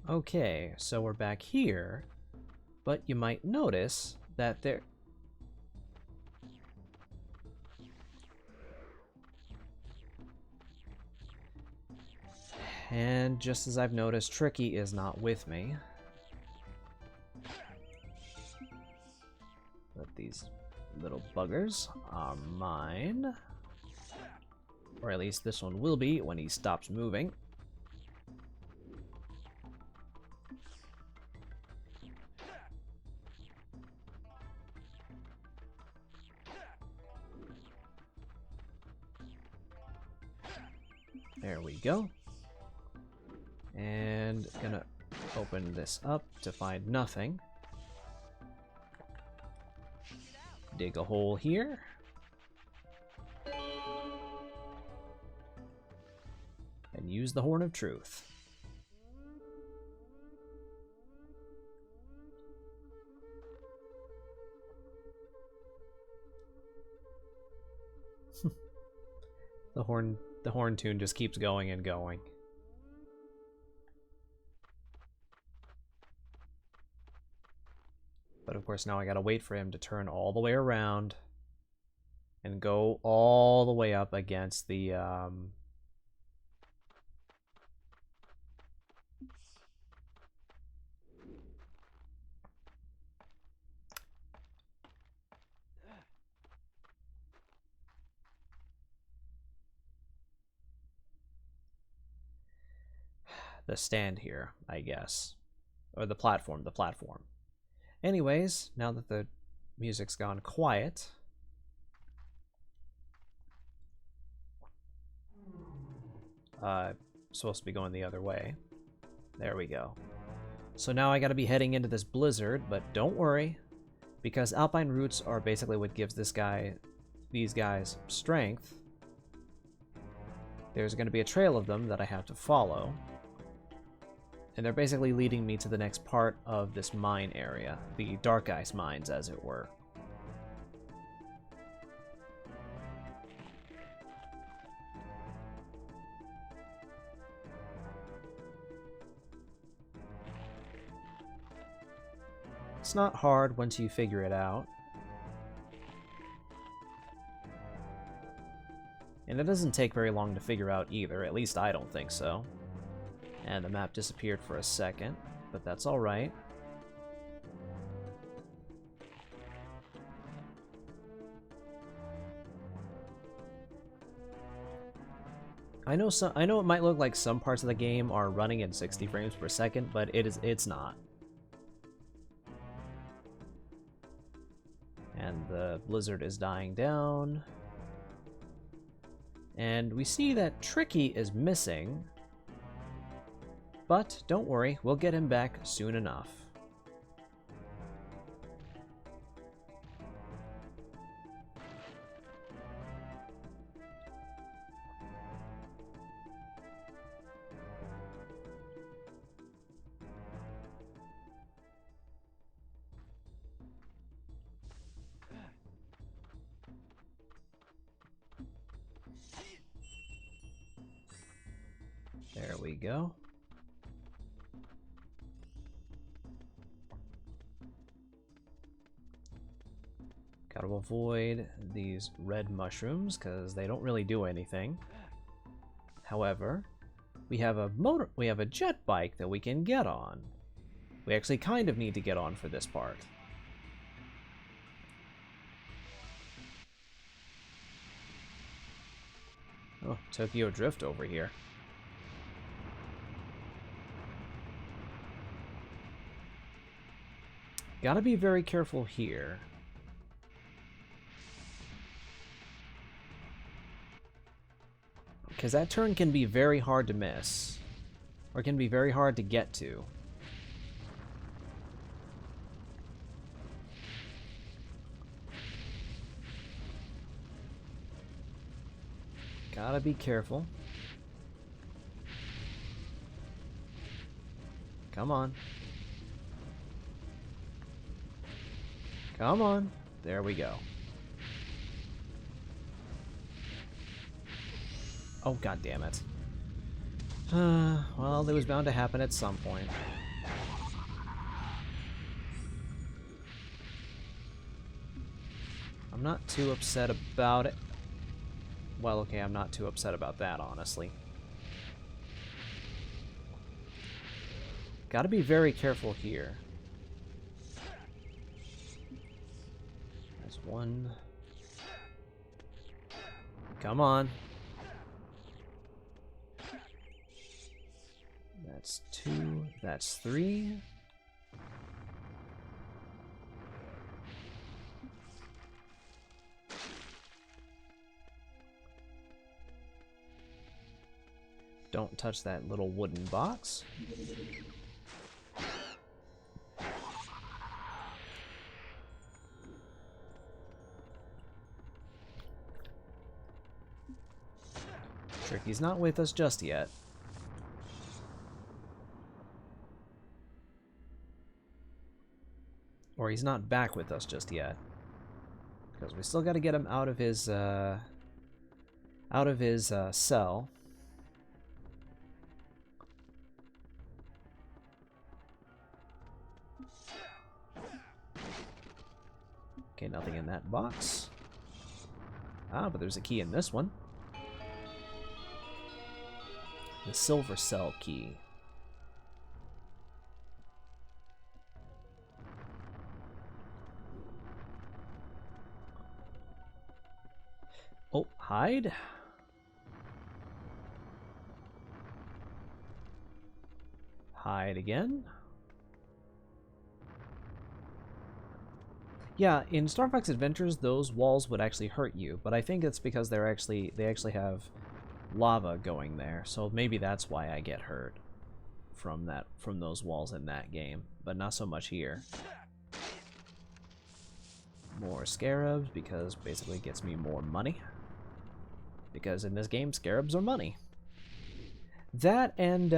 Okay, so we're back here, but you might notice that there... And just as I've noticed, Tricky is not with me. But these little buggers are mine. Or at least this one will be when he stops moving. There we go. And gonna open this up to find nothing. Dig a hole here. And use the Horn of Truth. The horn tune just keeps going and going. But of course now I gotta wait for him to turn all the way around and go all the way up against the stand here, I guess. Or the platform. Anyways, now that the music's gone quiet, supposed to be going the other way. There we go. So now I gotta be heading into this blizzard, but don't worry, because alpine roots are basically what gives these guys strength. There's gonna be a trail of them that I have to follow. And they're basically leading me to the next part of this mine area, the Dark Ice mines, as it were. It's not hard once you figure it out. And it doesn't take very long to figure out either, at least I don't think so. And the map disappeared for a second, but that's alright. I know it might look like some parts of the game are running in 60 frames per second, but it's not. And the blizzard is dying down. And we see that Tricky is missing. But don't worry, we'll get him back soon enough. There we go. Gotta avoid these red mushrooms because they don't really do anything. However, we have a jet bike that we can get on. We actually kind of need to get on for this part. Oh, Tokyo Drift over here. Gotta be very careful here. Because that turn can be very hard to miss. Or can be very hard to get to. Gotta be careful. Come on. Come on. There we go. Oh, god damn it. Well, it was bound to happen at some point. I'm not too upset about it. Well, okay, I'm not too upset about that, honestly. Gotta be very careful here. There's one. Come on. That's 2. That's 3. Don't touch that little wooden box. Tricky's not with us just yet. Or he's not back with us just yet. Because we still got to get him out of his cell. Okay, nothing in that box. Ah, but there's a key in this one. The silver cell key. Oh, hide. Hide again. Yeah, in Star Fox Adventures, those walls would actually hurt you, but I think it's because they actually have lava going there, so maybe that's why I get hurt from those walls in that game, but not so much here. More scarabs, because basically it gets me more money. Because in this game, scarabs are money. That and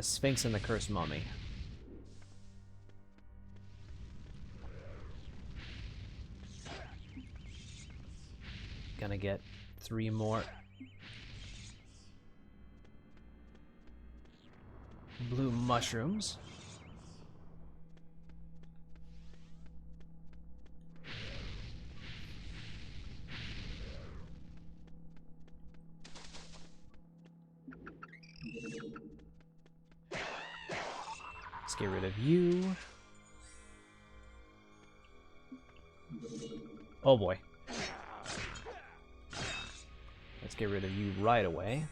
Sphinx and the Cursed Mummy. Gonna get 3 more blue mushrooms. Let's get rid of you. Oh boy. Let's get rid of you right away.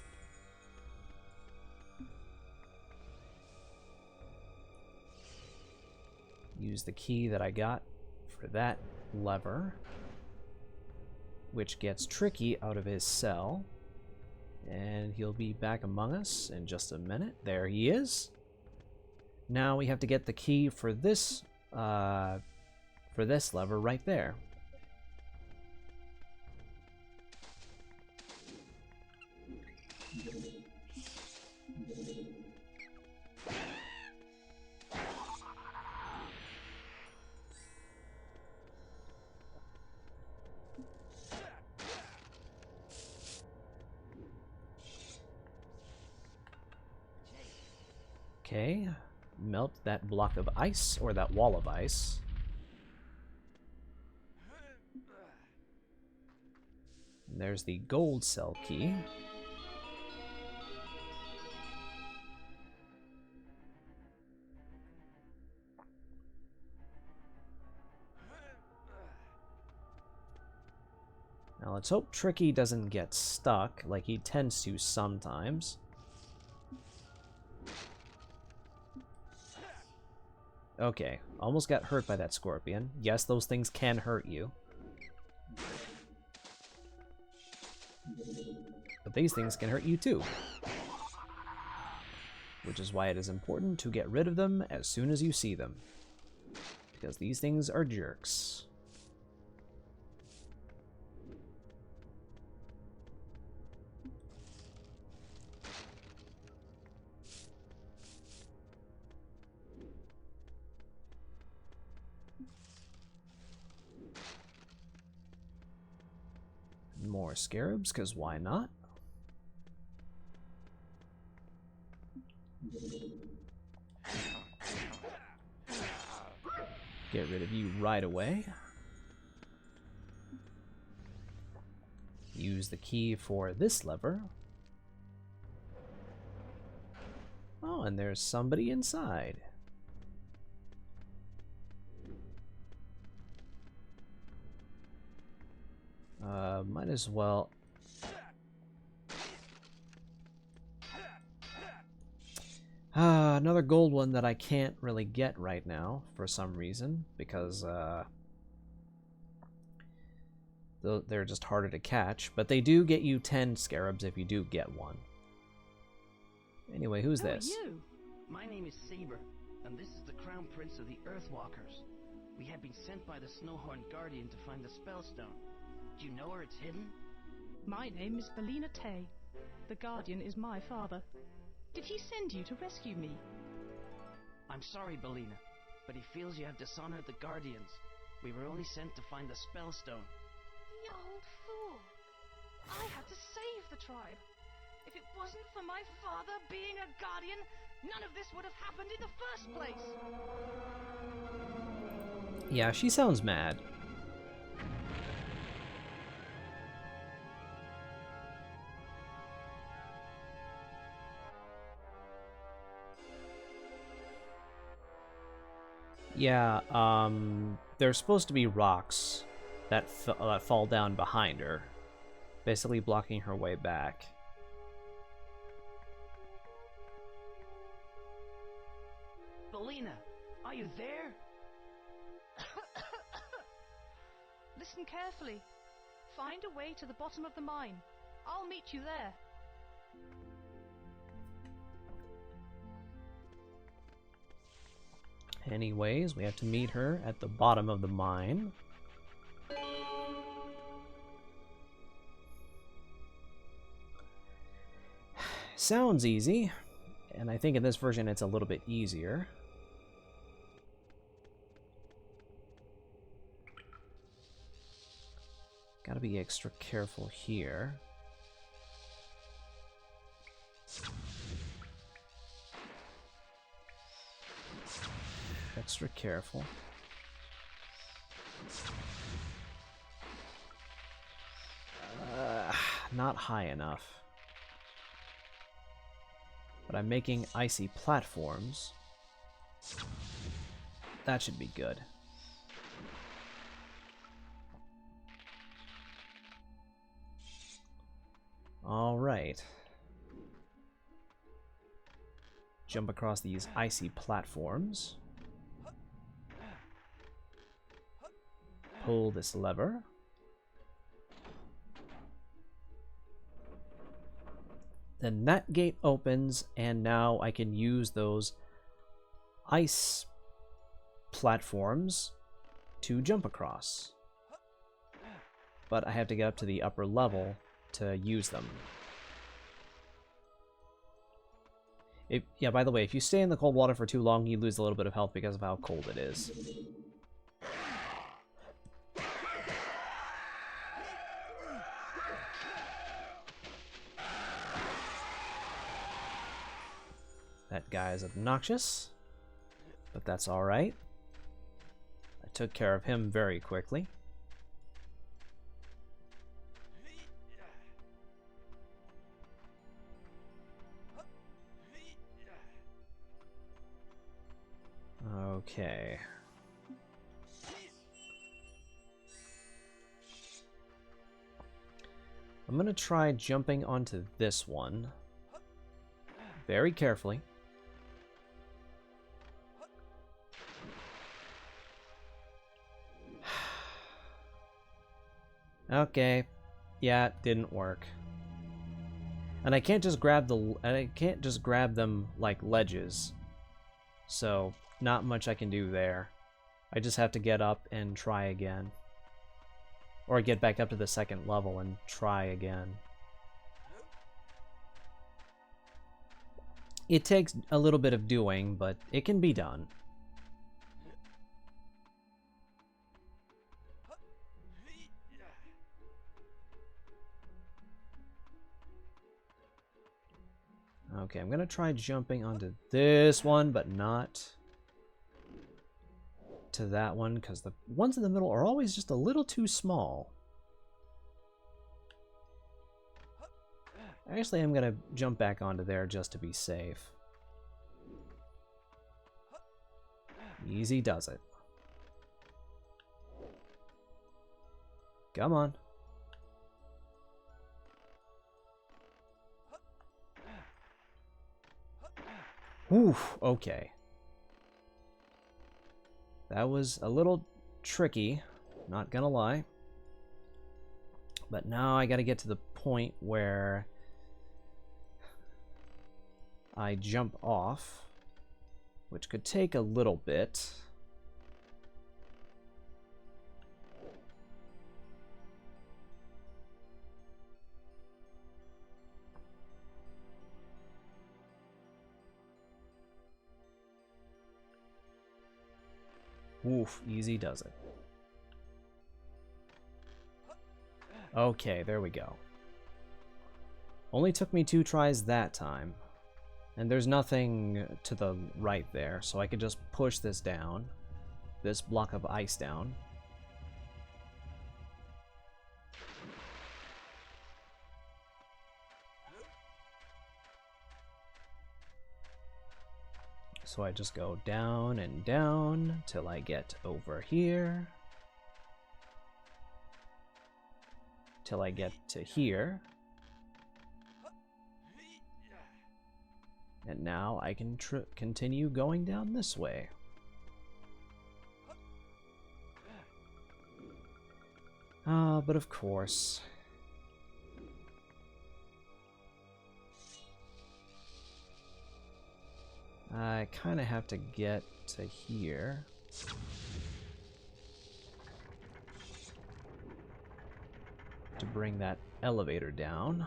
Use the key that I got for that lever, which gets Tricky out of his cell. And he'll be back among us in just a minute. There he is. Now we have to get the key for this lever right there. Okay, melt that block of ice, or that wall of ice. And there's the gold cell key. Now let's hope Tricky doesn't get stuck, like he tends to sometimes. Okay, almost got hurt by that scorpion. Yes, those things can hurt you. But these things can hurt you too. Which is why it is important to get rid of them as soon as you see them. Because these things are jerks. More scarabs, because why not? Get rid of you right away. Use the key for this lever. Oh, and there's somebody inside. Might as well. Another gold one that I can't really get right now for some reason, because they're just harder to catch. But they do get you 10 scarabs if you do get one. Anyway, who's this? Who are you? My name is Saber, and this is the Crown Prince of the Earthwalkers. We have been sent by the Snowhorn Guardian to find the Spellstone. Do you know where it's hidden? My name is Belina Tay. The Guardian is my father. Did he send you to rescue me? I'm sorry, Belina, but he feels you have dishonored the Guardians. We were only sent to find the Spellstone. The old fool! I had to save the tribe. If it wasn't for my father being a Guardian, none of this would have happened in the first place! Yeah, she sounds mad. Yeah, there's supposed to be rocks that fall down behind her, basically blocking her way back. Belina, are you there? Listen carefully. Find a way to the bottom of the mine. I'll meet you there. Anyways, we have to meet her at the bottom of the mine. Sounds easy, and I think in this version it's a little bit easier. Gotta be extra careful here. Extra careful. Not high enough. But I'm making icy platforms. That should be good. All right. Jump across these icy platforms. Pull this lever. Then that gate opens, and now I can use those ice platforms to jump across. But I have to get up to the upper level to use them. Yeah, by the way, if you stay in the cold water for too long, you lose a little bit of health because of how cold it is. That guy is obnoxious, but that's alright. I took care of him very quickly. Okay. I'm gonna try jumping onto this one very carefully. Okay. Yeah, it didn't work. And I can't just grab them like ledges. So, not much I can do there. I just have to get up and try again. Or get back up to the second level and try again. It takes a little bit of doing, but it can be done. Okay, I'm gonna try jumping onto this one, but not to that one, because the ones in the middle are always just a little too small. Actually, I'm gonna jump back onto there just to be safe. Easy does it. Come on. Oof, okay. That was a little tricky, not gonna lie. But now I gotta get to the point where I jump off, which could take a little bit. Oof, easy does it. Okay, there we go. Only took me 2 tries that time. And there's nothing to the right there, so I could just push this down. This block of ice down. So I just go down and down till I get over here. Till I get to here. And now I can continue going down this way. But of course, I kind of have to get to here. To bring that elevator down.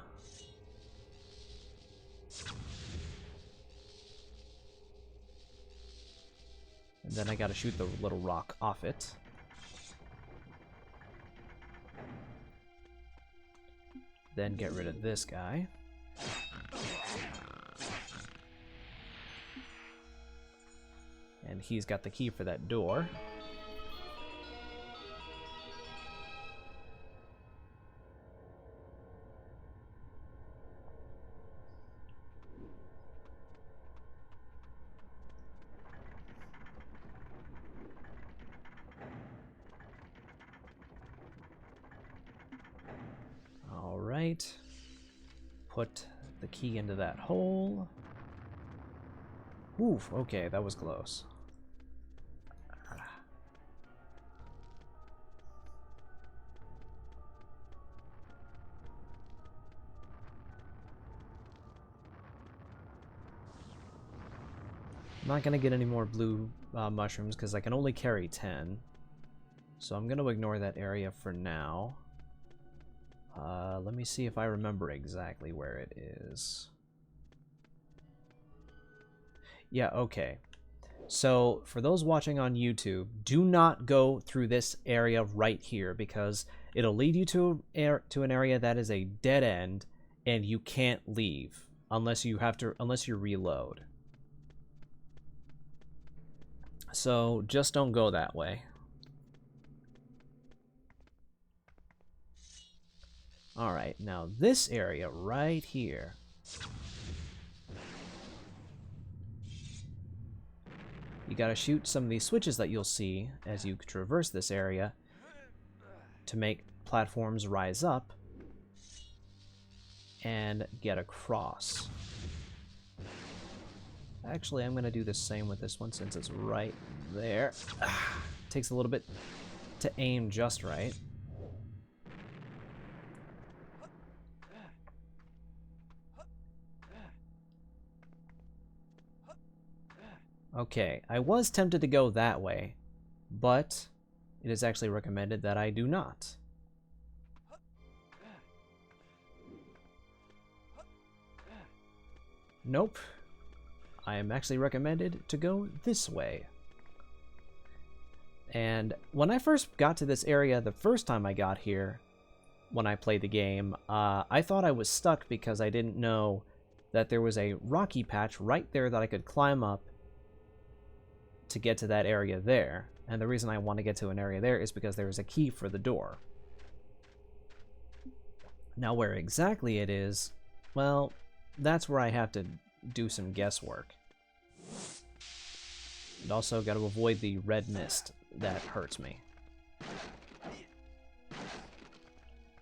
And then I gotta shoot the little rock off it. Then get rid of this guy. And he's got the key for that door. All right. put the key into that hole. Oof, okay, that was close. I'm not going to get any more blue mushrooms because I can only carry 10. So I'm going to ignore that area for now. Let me see if I remember exactly where it is. Yeah, okay. So for those watching on YouTube, do not go through this area right here because it'll lead you to an area that is a dead end and you can't leave unless you reload. So just don't go that way. Alright, now this area right here. You gotta shoot some of these switches that you'll see as you traverse this area to make platforms rise up and get across. Actually, I'm gonna do the same with this one since it's right there. Takes a little bit to aim just right. Okay, I was tempted to go that way, but it is actually recommended that I do not. Nope. I am actually recommended to go this way. And when I first got to this area the first time I got here, when I played the game, I thought I was stuck because I didn't know that there was a rocky patch right there that I could climb up to get to that area there. And the reason I want to get to an area there is because there is a key for the door. Now where exactly it is, well, that's where I have to do some guesswork. And also got to avoid the red mist that hurts me.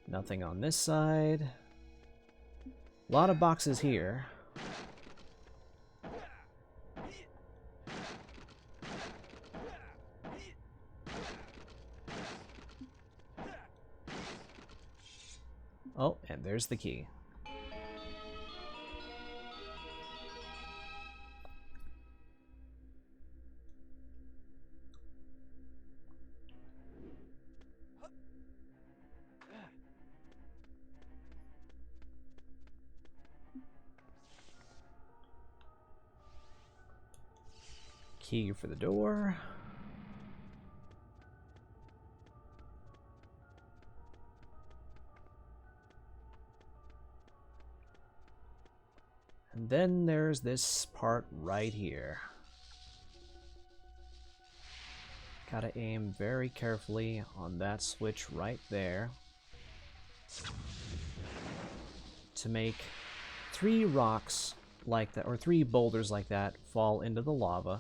Nothing on this side. A lot of boxes here. Oh, and there's the key. Key for the door. And then there's this part right here. Gotta aim very carefully on that switch right there to make 3 rocks like that, or 3 boulders like that, fall into the lava.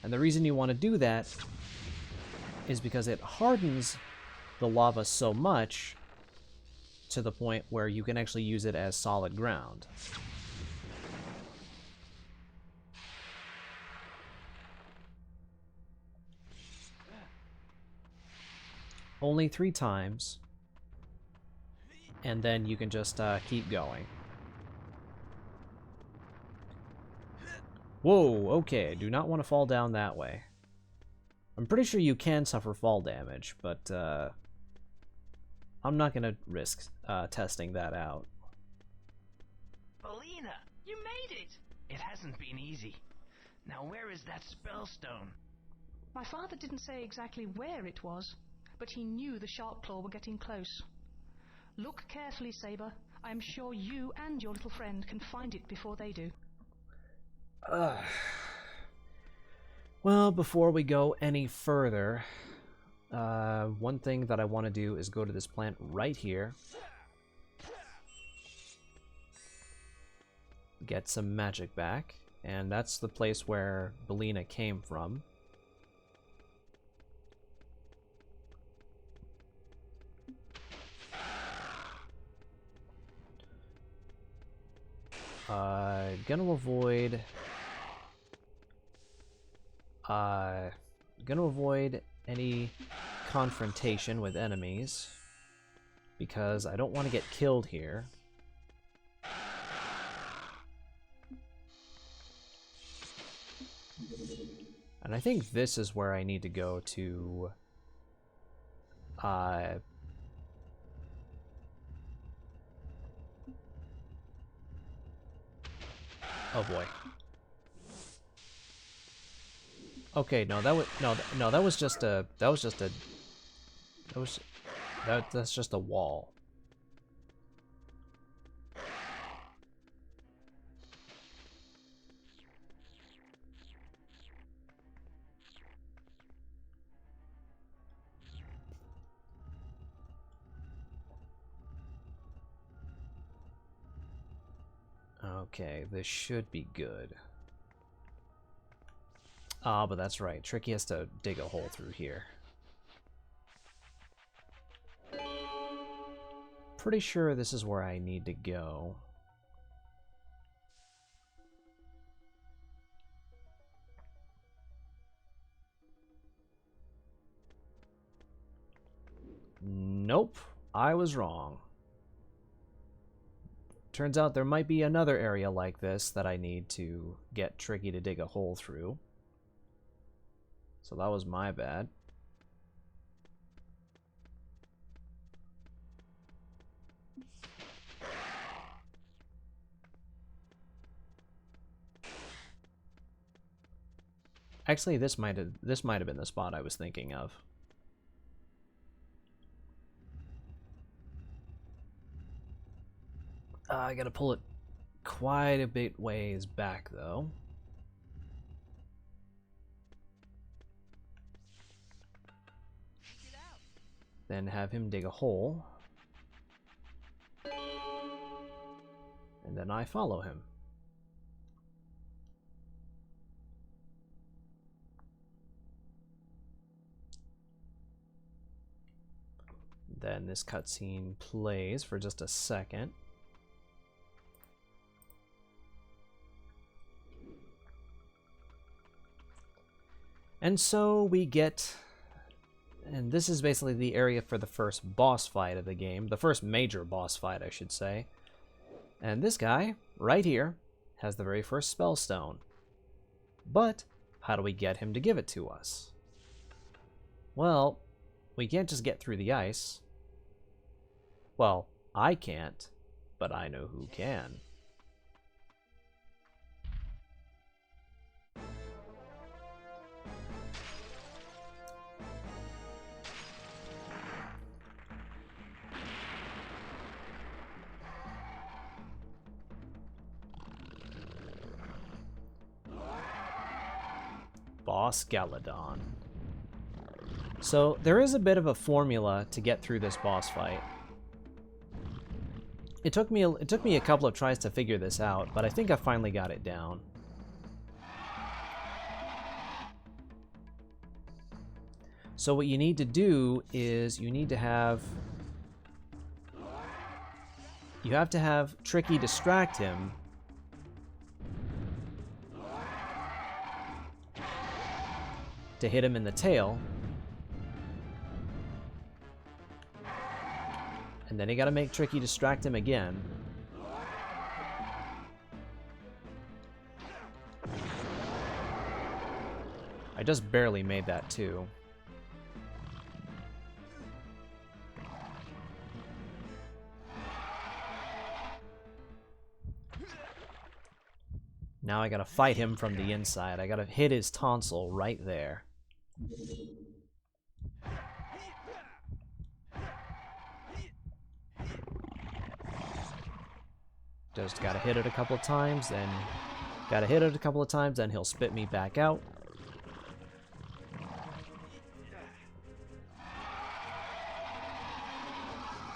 And the reason you want to do that is because it hardens the lava so much to the point where you can actually use it as solid ground. Only 3 times, and then you can just keep going. Whoa, okay, do not want to fall down that way. I'm pretty sure you can suffer fall damage, but I'm not going to risk testing that out. Belina, you made it! It hasn't been easy. Now where is that spellstone? My father didn't say exactly where it was, but he knew the Sharpclaw were getting close. Look carefully, Saber. I am sure you and your little friend can find it before they do. Well, before we go any further, one thing that I want to do is go to this plant right here. Get some magic back, and that's the place where Belina came from. Gonna avoid... Gonna avoid any confrontation with enemies, because I don't want to get killed here. And I think this is where I need to go to... oh boy. Okay, no, that was that's just a wall. Okay, this should be good. Ah, but that's right. Tricky has to dig a hole through here. Pretty sure this is where I need to go. Nope, I was wrong. Turns out there might be another area like this that I need to get Tricky to dig a hole through. So that was my bad. Actually, this might have been the spot I was thinking of. I gotta pull it quite a bit ways back, though. Then have him dig a hole. And then I follow him. Then this cutscene plays for just a second. And so we get, and this is basically the area for the first boss fight of the game, the first major boss fight, I should say. And this guy, right here, has the very first spell stone. But how do we get him to give it to us? Well, we can't just get through the ice. Well, I can't, but I know who can. Boss Galadon. So there is a bit of a formula to get through this boss fight. It took me a couple of tries to figure this out, but I think I finally got it down. So what you need to do is you have to have Tricky distract him to hit him in the tail. And then you gotta make Tricky distract him again. I just barely made that too. Now I gotta fight him from the inside. I gotta hit his tonsil right there. Just gotta hit it a couple of times, then gotta hit it a couple of times, then he'll spit me back out.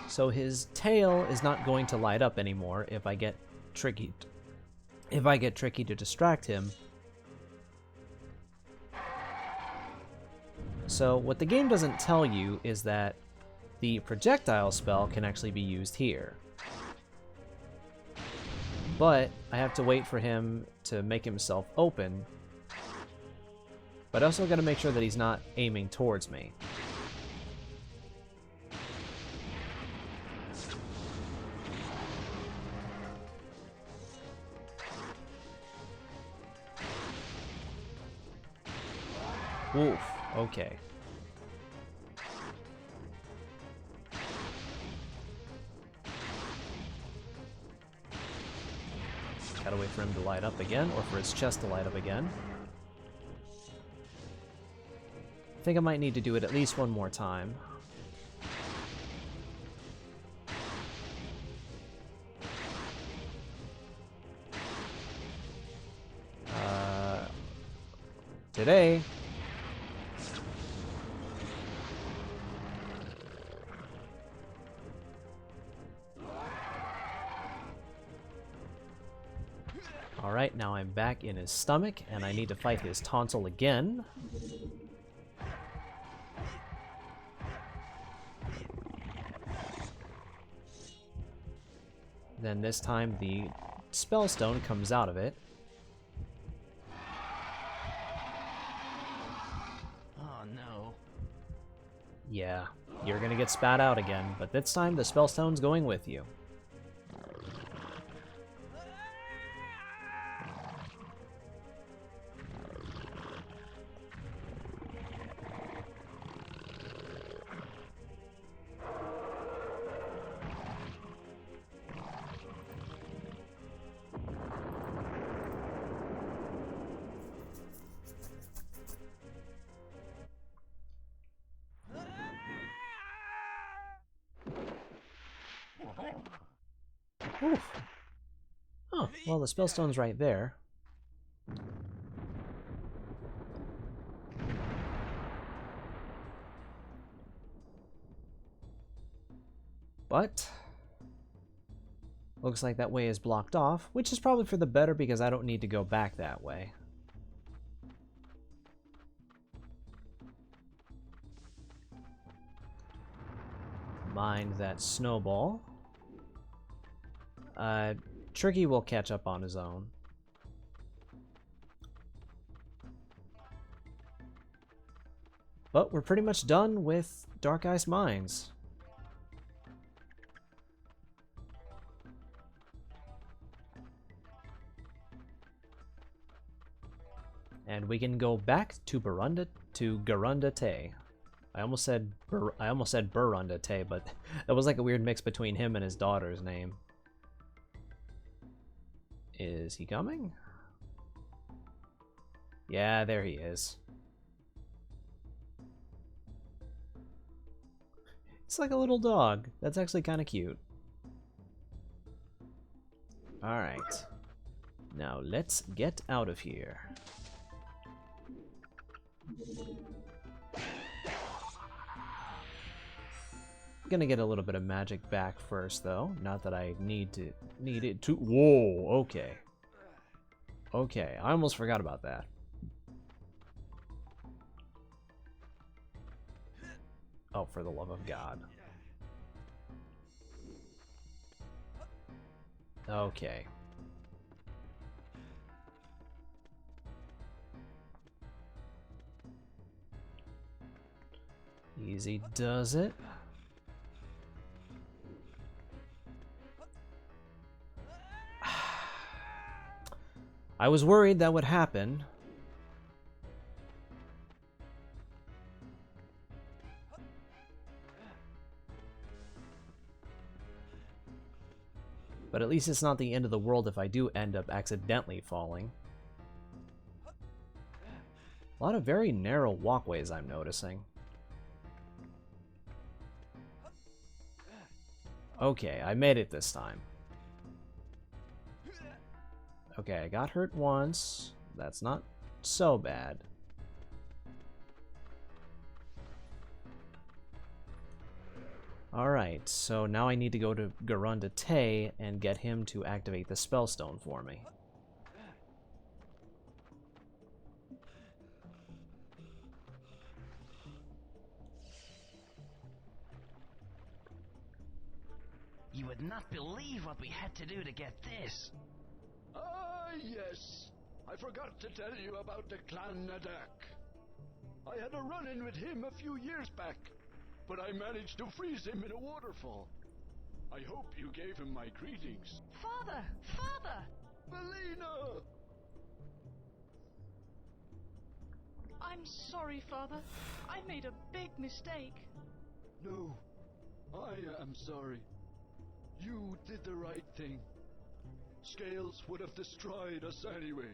So his tail is not going to light up anymore if I get Tricky to distract him. So what the game doesn't tell you is that the projectile spell can actually be used here. But I have to wait for him to make himself open. But I also got to make sure that he's not aiming towards me. Oof, okay. Gotta wait for him to light up again, or for his chest to light up again. I think I might need to do it at least one more time. Today. Alright, now I'm back in his stomach, and I need to fight his tonsil again. Then this time the spellstone comes out of it. Oh no. Yeah, you're gonna get spat out again, but this time the spellstone's going with you. Oof. Oh, well, the spellstone's right there. But looks like that way is blocked off, which is probably for the better because I don't need to go back that way. Mind that snowball. Tricky will catch up on his own. But we're pretty much done with Dark Ice Mines. And we can go back to Garunda Te. I almost said Burunda Te, but that was like a weird mix between him and his daughter's name. Is he coming? Yeah, there he is. It's like a little dog. That's actually kind of cute. Alright. Now let's get out of here. Gonna get a little bit of magic back first, though. Not that I need it to. Whoa, okay. Okay, I almost forgot about that. Oh, for the love of God. Okay. Easy does it. I was worried that would happen. But at least it's not the end of the world if I do end up accidentally falling. A lot of very narrow walkways I'm noticing. Okay, I made it this time. Okay, I got hurt once. That's not so bad. Alright, so now I need to go to Garunda Te and get him to activate the spellstone for me. You would not believe what we had to do to get this. yes. I forgot to tell you about the Clan Nadak. I had a run-in with him a few years back, but I managed to freeze him in a waterfall. I hope you gave him my greetings. Father! Father! Melina! I'm sorry, Father. I made a big mistake. No, I am sorry. You did the right thing. Scales would have destroyed us anyway.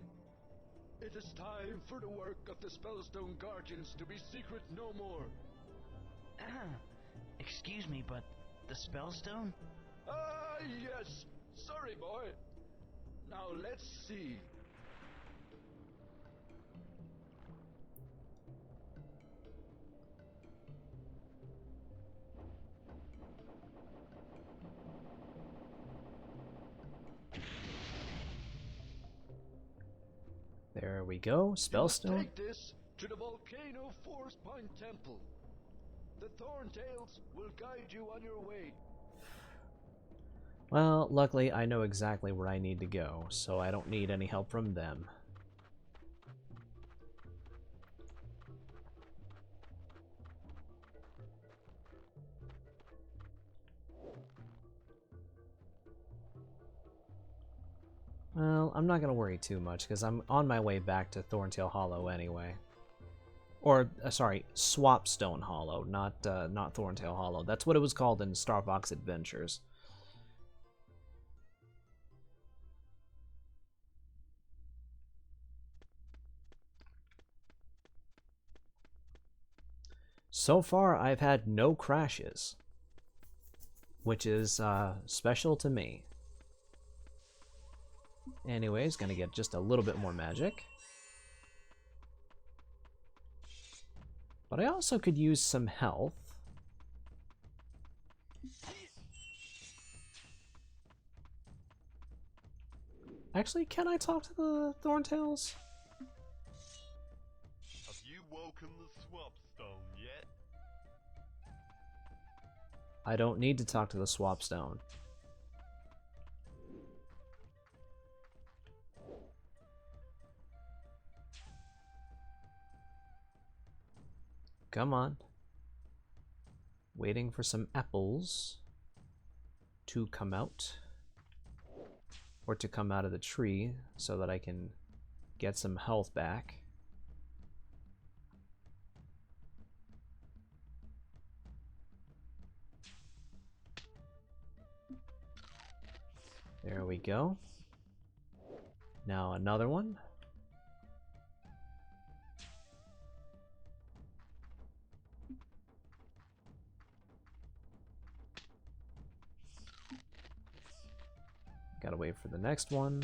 It is time for the work of the Spellstone Guardians to be secret no more. Excuse me, but the Spellstone? Ah, yes. Sorry, boy. Now let's see. There we go, Spellstone. Take this to the Volcano Force Point Temple. The Thorntails will guide you on your way. Well, luckily I know exactly where I need to go, so I don't need any help from them. Well, I'm not going to worry too much, because I'm on my way back to Thorntail Hollow anyway. Or, sorry, Swapstone Hollow, not Thorntail Hollow. That's what it was called in Star Fox Adventures. So far, I've had no crashes, which is special to me. Anyways, gonna get just a little bit more magic. But I also could use some health. Actually, can I talk to the Thorntails? Have you woken the Swapstone yet? I don't need to talk to the Swapstone. Come on. Waiting for some apples to come out. Or to come out of the tree so that I can get some health back. There we go. Now another one. Gotta wait for the next one.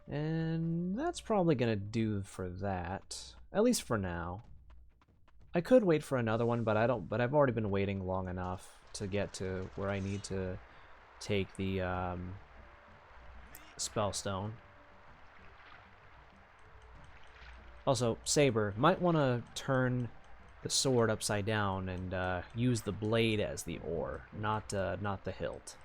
And that's probably gonna do for that. At least for now. I could wait for another one, but I've already been waiting long enough to get to where I need to take the Spellstone. Also, Saber might want to turn the sword upside down and use the blade as the oar, not the hilt.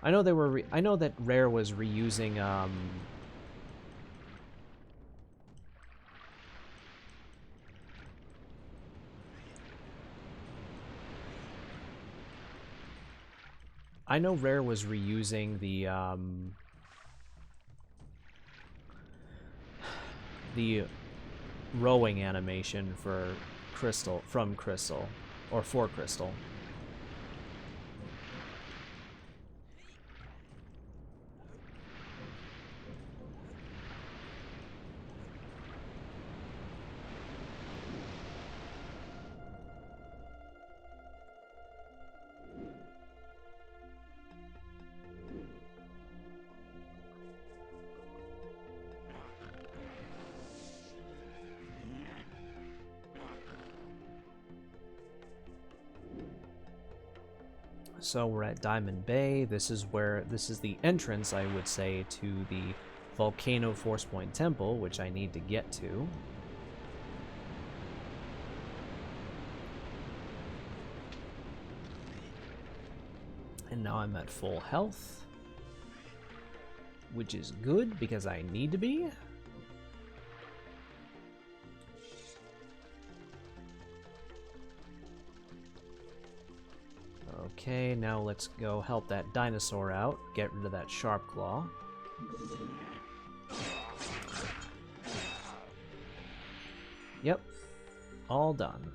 I know I know that Rare was reusing I know Rare was reusing the rowing animation for Crystal, from Crystal, or for Crystal. So we're at Diamond Bay. This is the entrance, I would say, to the Volcano Force Point Temple, which I need to get to. And now I'm at full health, which is good because I need to be. Okay, now let's go help that dinosaur out, get rid of that sharp claw. Yep, all done.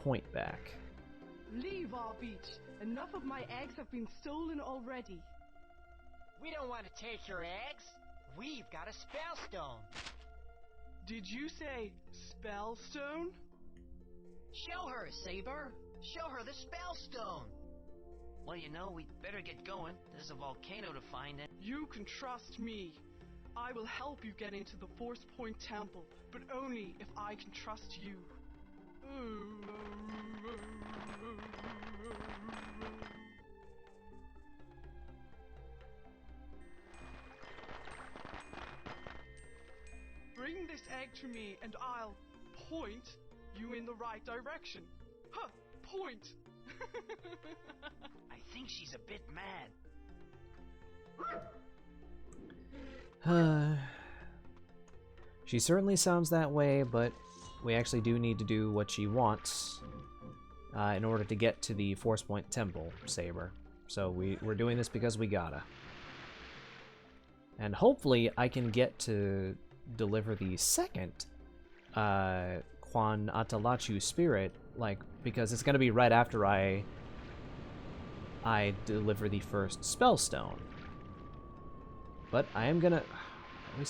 Point back. Leave our beach. Enough of my eggs have been stolen already. We don't want to take your eggs. We've got a spellstone. Did you say spellstone? Show her, Saber! Show her the spellstone! Well, you know, we'd better get going. There's a volcano to find it. You can trust me. I will help you get into the Force Point Temple, but only if I can trust you. Bring this egg to me and I'll point you in the right direction. Huh, point! I think she's a bit mad. She certainly sounds that way, but we actually do need to do what she wants in order to get to the Force Point Temple, Saber. So we're doing this because we gotta. And hopefully I can get to deliver the second Quan Atalachu spirit, like, because it's gonna be right after I deliver the first spellstone. But I am gonna... I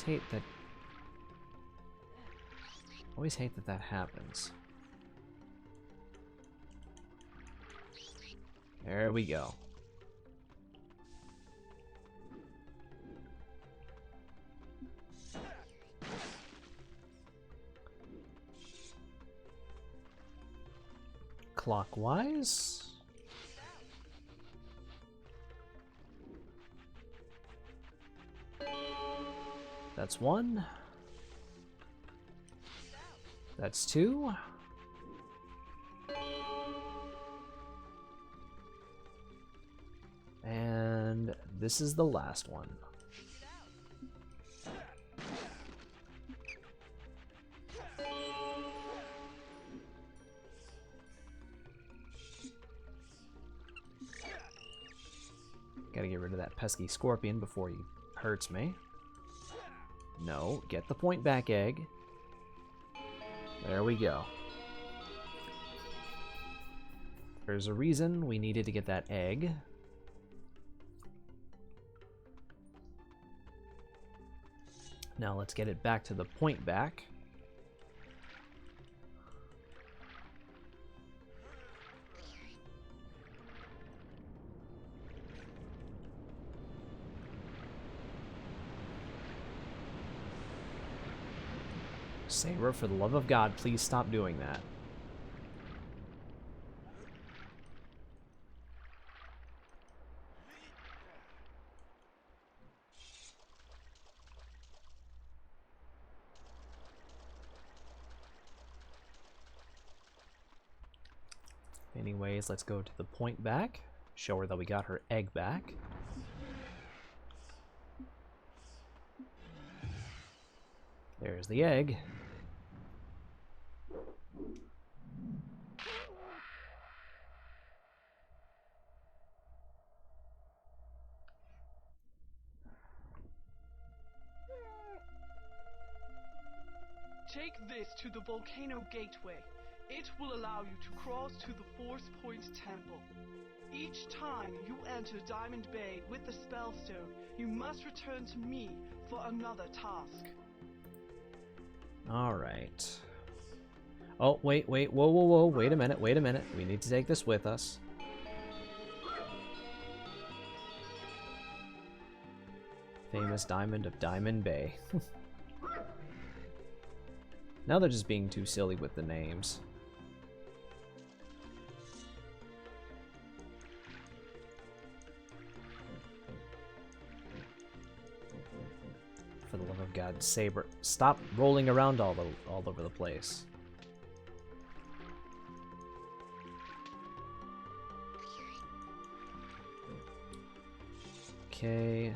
always hate that that happens. There we go. Clockwise. That's one. That's two. And this is the last one. Gotta get rid of that pesky scorpion before he hurts me. No, get the point back egg. There we go. There's a reason we needed to get that egg. Now let's get it back to the point back. Saber, for the love of God, please stop doing that. Anyways, let's go to the point back. Show her that we got her egg back. There's the egg. Take this to the volcano gateway. It will allow you to cross to the Force Point Temple. Each time you enter Diamond Bay with the spellstone, you must return to me for another task. Alright. Oh, wait, whoa, wait a minute. We need to take this with us. Famous diamond of Diamond Bay. Now they're just being too silly with the names. For the love of God, Saber, stop rolling around all over the place. Okay.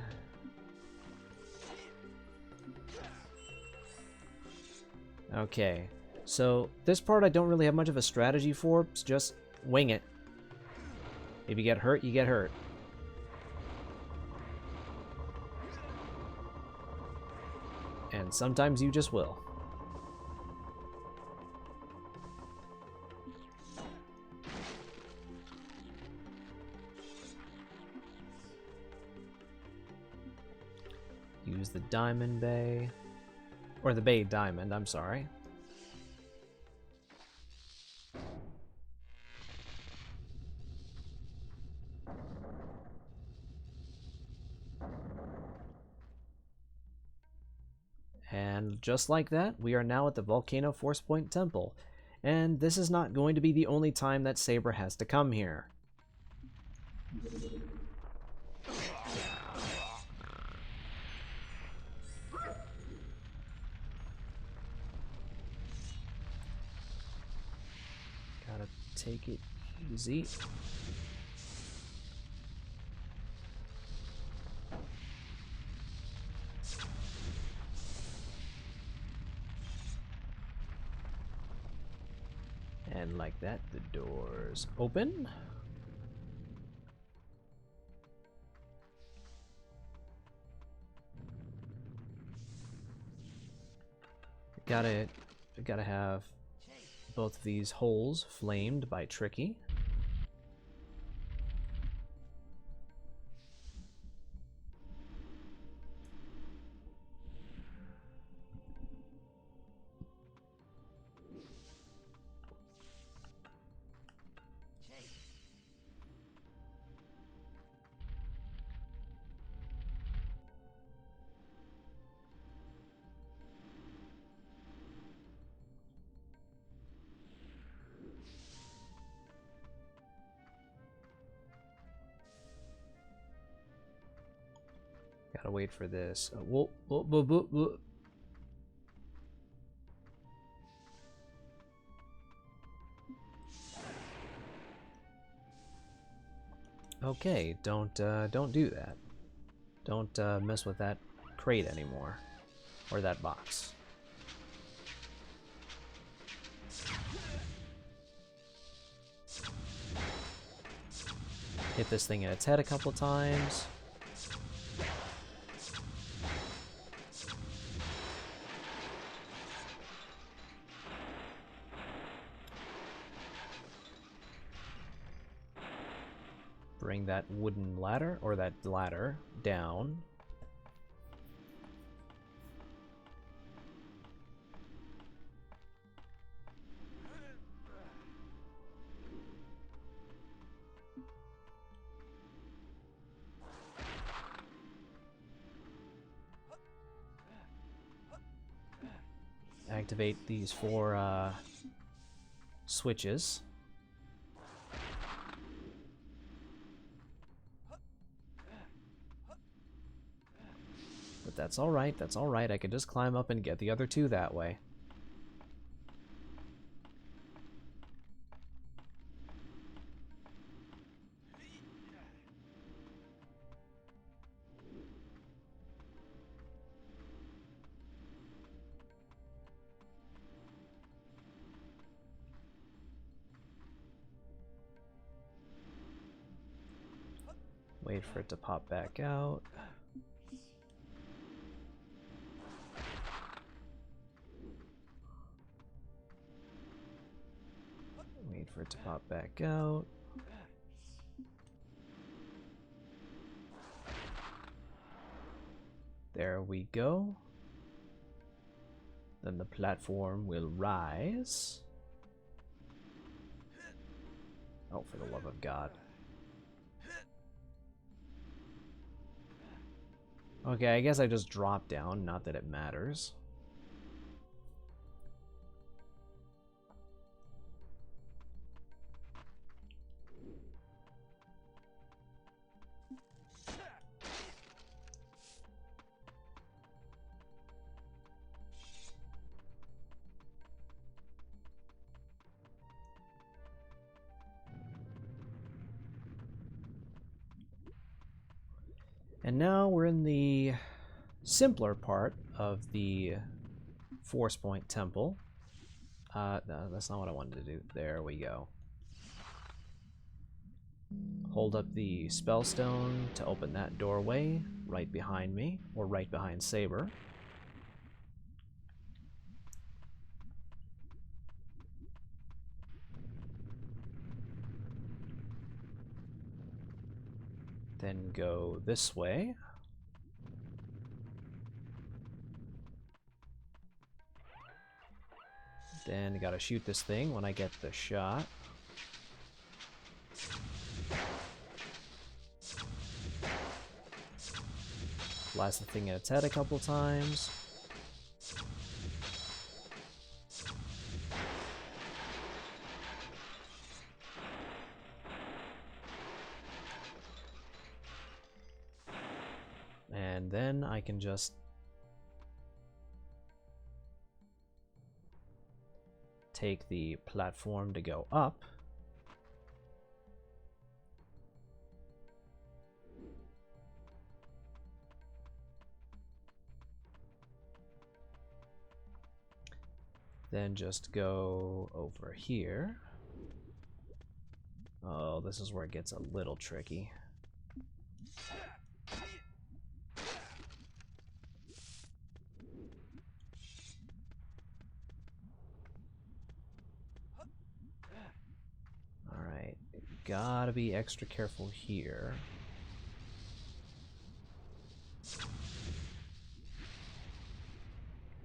Okay. So this part I don't really have much of a strategy for. It's just wing it. If you get hurt, you get hurt. And sometimes you just will. Use the Diamond Bay. Or the Bay Diamond, I'm sorry. And just like that, we are now at the Volcano Force Point Temple. And this is not going to be the only time that Saber has to come here. Gotta take it easy. And like that, the doors open. Gotta have both of these holes flamed by Tricky. Gotta wait for this. Whoa, whoa, whoa, whoa, whoa. Okay, don't do that. Don't mess with that crate anymore, or that box. Hit this thing in its head a couple times. Bring that wooden ladder, or that ladder, down. Activate these 4 switches. But that's alright, that's alright. I can just climb up and get the other 2 that way. Wait for it to pop back out. Wait for it to pop back out. There we go. Then the platform will rise. Oh, for the love of God. Okay, I guess I just dropped down, not that it matters. And now we're in the simpler part of the Force Point Temple. No, that's not what I wanted to do. There we go. Hold up the spellstone to open that doorway right behind me, or right behind Saber. Then go this way. Then I gotta shoot this thing when I get the shot. Blast the thing in its head a couple times. And then I can just take the platform to go up. Then just go over here. Oh, this is where it gets a little tricky. Alright, gotta be extra careful here.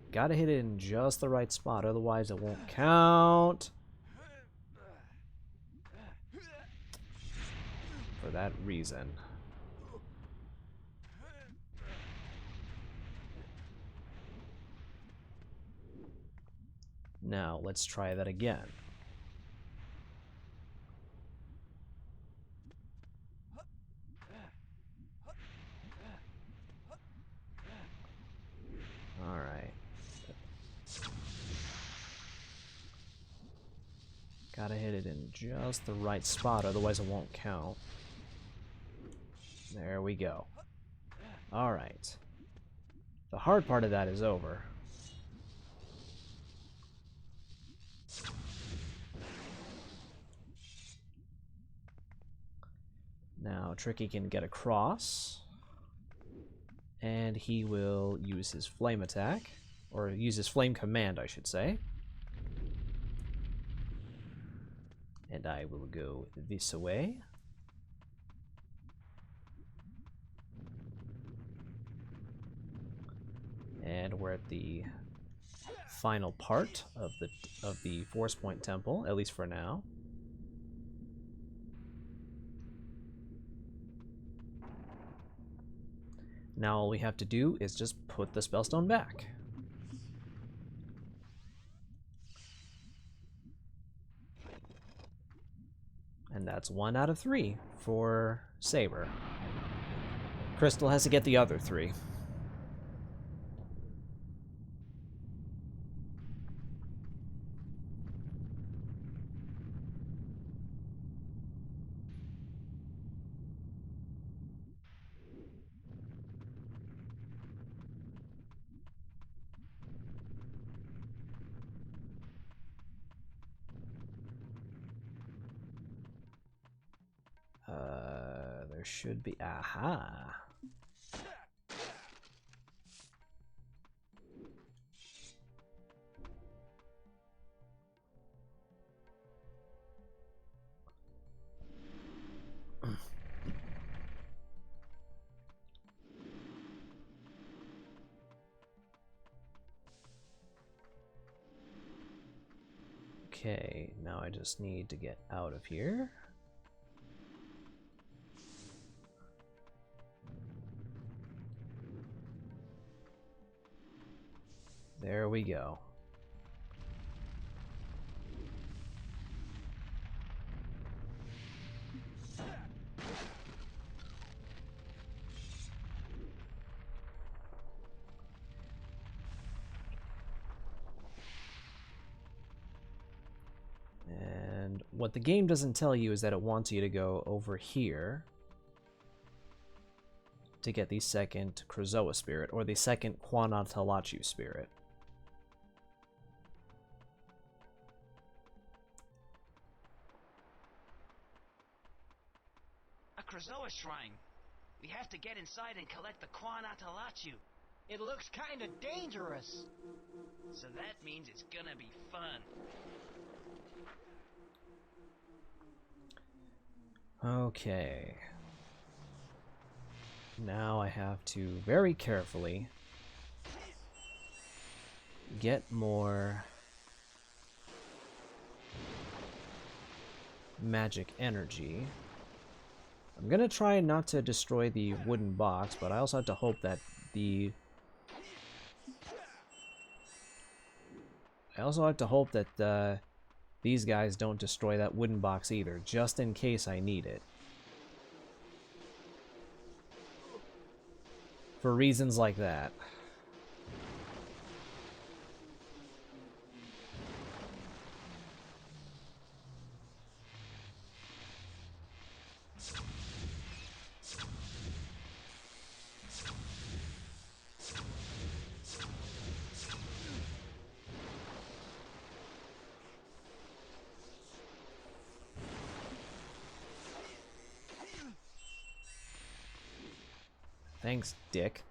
Gotta hit it in just the right spot, otherwise it won't count. For that reason. Now, let's try that again. Alright. Gotta hit it in just the right spot, otherwise it won't count. There we go. Alright. The hard part of that is over. Now, Tricky can get across. And he will use his flame attack. Or use his flame command, I should say. And I will go this way. And we're at the final part of the Force Point Temple, at least for now. Now all we have to do is just put the spellstone back. And that's 1 out of 3 for Saber. Crystal has to get the other 3. There should be... Aha! Okay, now I just need to get out of here. There we go. And what the game doesn't tell you is that it wants you to go over here to get the second Krazoa spirit, or the second Quanatalachu spirit. A Krazoa shrine. We have to get inside and collect the Quanatalachu. It looks kinda dangerous. So that means it's gonna be fun. Okay. Now I have to very carefully get more magic energy. I'm gonna try not to destroy the wooden box, but I also have to hope that the... I also have to hope that these guys don't destroy that wooden box either, just in case I need it. For reasons like that. Thanks, Dick.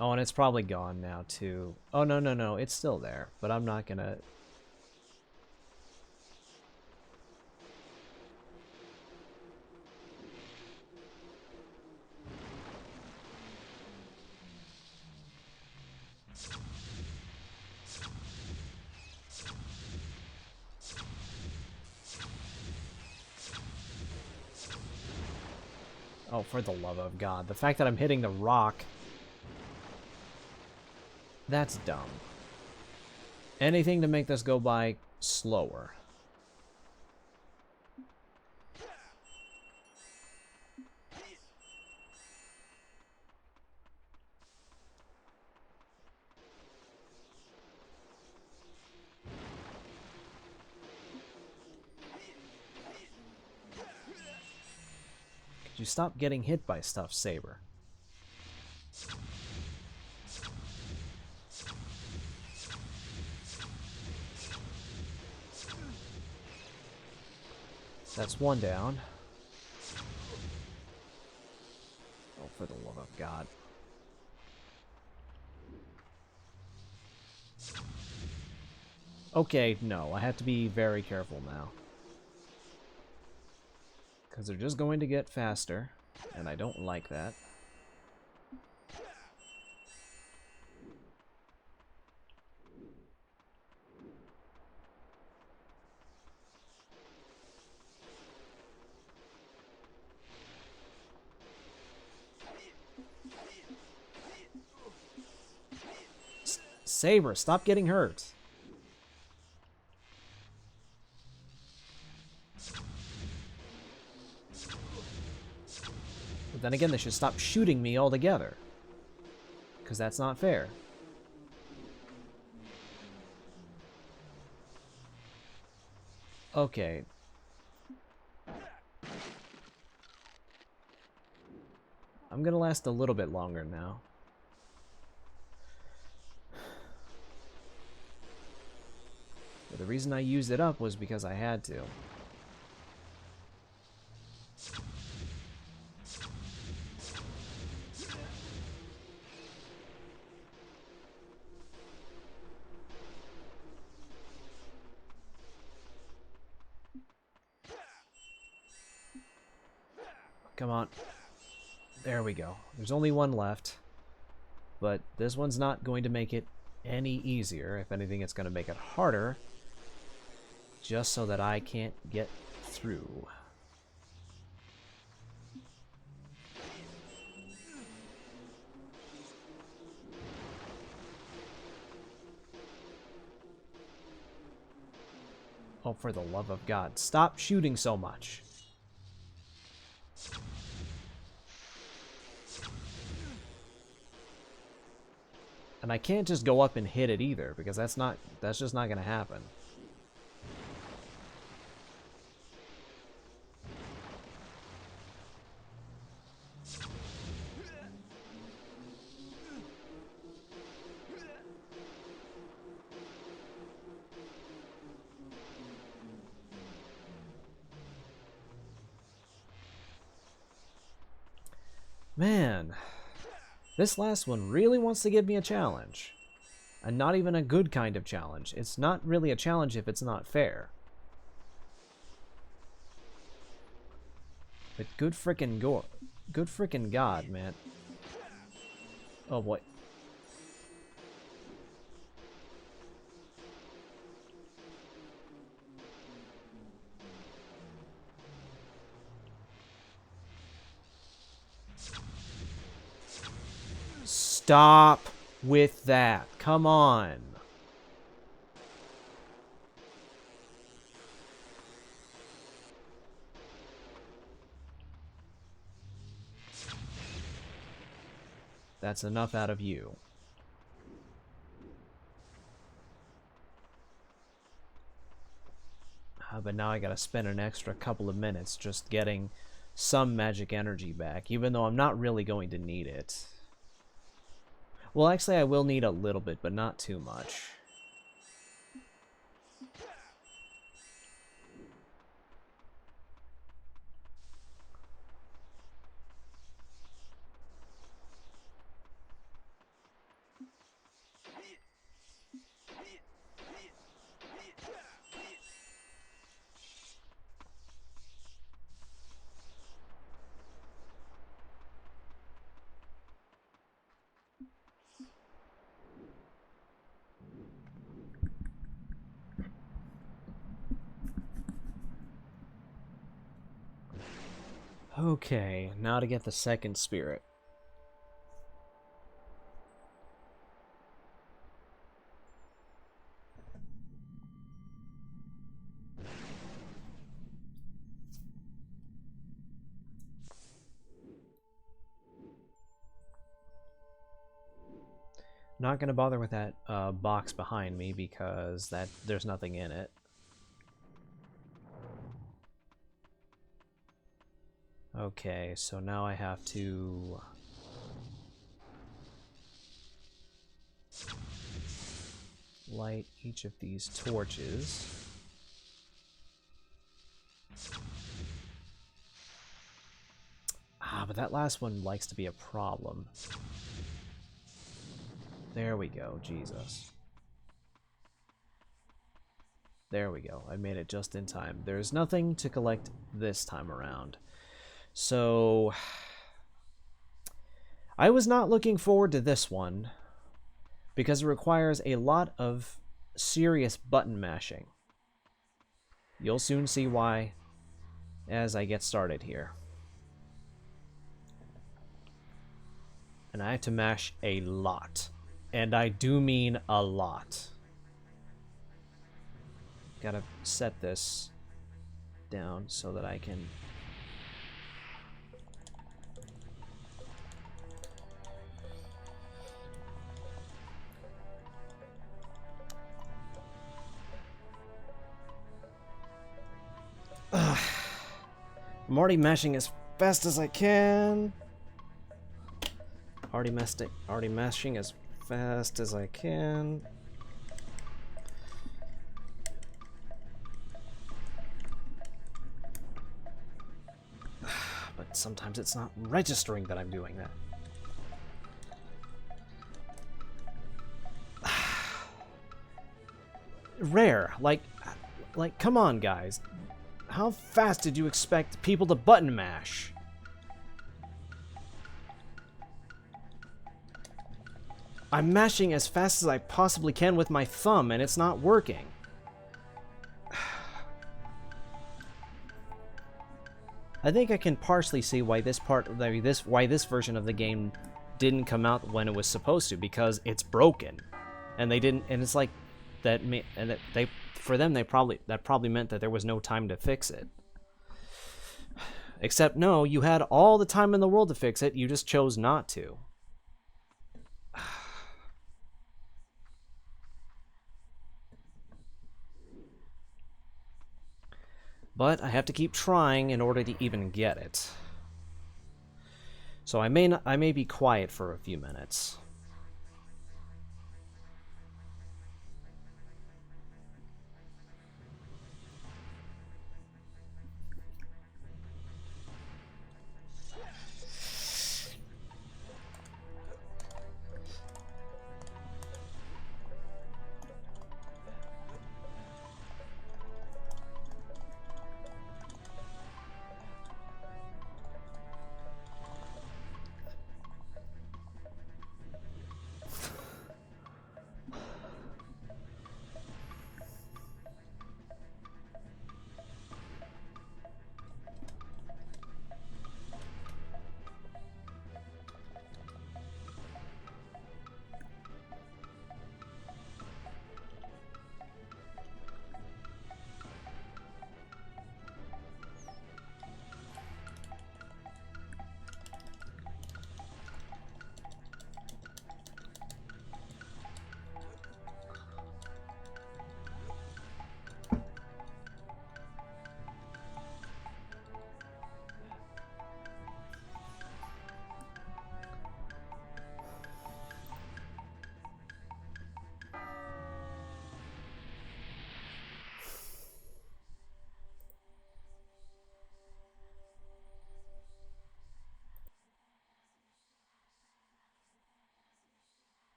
Oh, and it's probably gone now, too. Oh, no, no, no. It's still there, but I'm not gonna... Oh, for the love of God. The fact that I'm hitting the rock... That's dumb. Anything to make this go by slower. Could you stop getting hit by stuff, Saber? That's one down. Oh, for the love of God. Okay, no, I have to be very careful now. Because they're just going to get faster, and I don't like that. Saber, stop getting hurt. But then again, they should stop shooting me altogether. Because that's not fair. Okay. I'm gonna last a little bit longer now. But the reason I used it up was because I had to. Come on. There we go. There's only one left. But this one's not going to make it any easier. If anything, it's going to make it harder. Just so that I can't get through. Oh, for the love of God. Stop shooting so much. And I can't just go up and hit it either, because that's just not going to happen. This last one really wants to give me a challenge. And not even a good kind of challenge. It's not really a challenge if it's not fair. But good frickin' gore. Good frickin' God, man. Oh boy. Stop with that. Come on. That's enough out of you. But now I gotta spend an extra couple of minutes just getting some magic energy back, even though I'm not really going to need it. Well, actually, I will need a little bit, but not too much. Okay, now to get the second spirit. Not gonna bother with that box behind me because there's nothing in it. Okay, so now I have to light each of these torches. Ah, but that last one likes to be a problem. There we go, Jesus. There we go, I made it just in time. There's nothing to collect this time around. So, I was not looking forward to this one because it requires a lot of serious button mashing. You'll soon see why as I get started here. And I have to mash a lot. And I do mean a lot. Gotta set this down so that I can... Ugh. I'm already mashing as fast as I can. Already mashing as fast as I can. But sometimes it's not registering that I'm doing that. Rare, like, come on, guys. How fast did you expect people to button mash? I'm mashing as fast as I possibly can with my thumb, and it's not working. I think I can partially see why this version of the game didn't come out when it was supposed to, because it's broken, and they didn't. And it's like that, and that they, for them, that probably meant that there was no time to fix it. Except no, you had all the time in the world to fix it. You just chose not to. But I have to keep trying in order to even get it. So I may be quiet for a few minutes.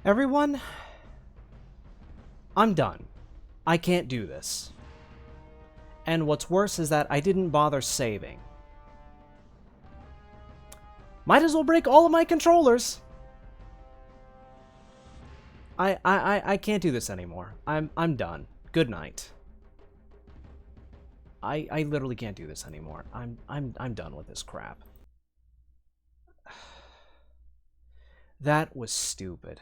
Everyone, I'm done. I can't do this. And what's worse is that I didn't bother saving. Might as well break all of my controllers. I can't do this anymore. I'm done. Good night. I literally can't do this anymore. I'm done with this crap. That was stupid.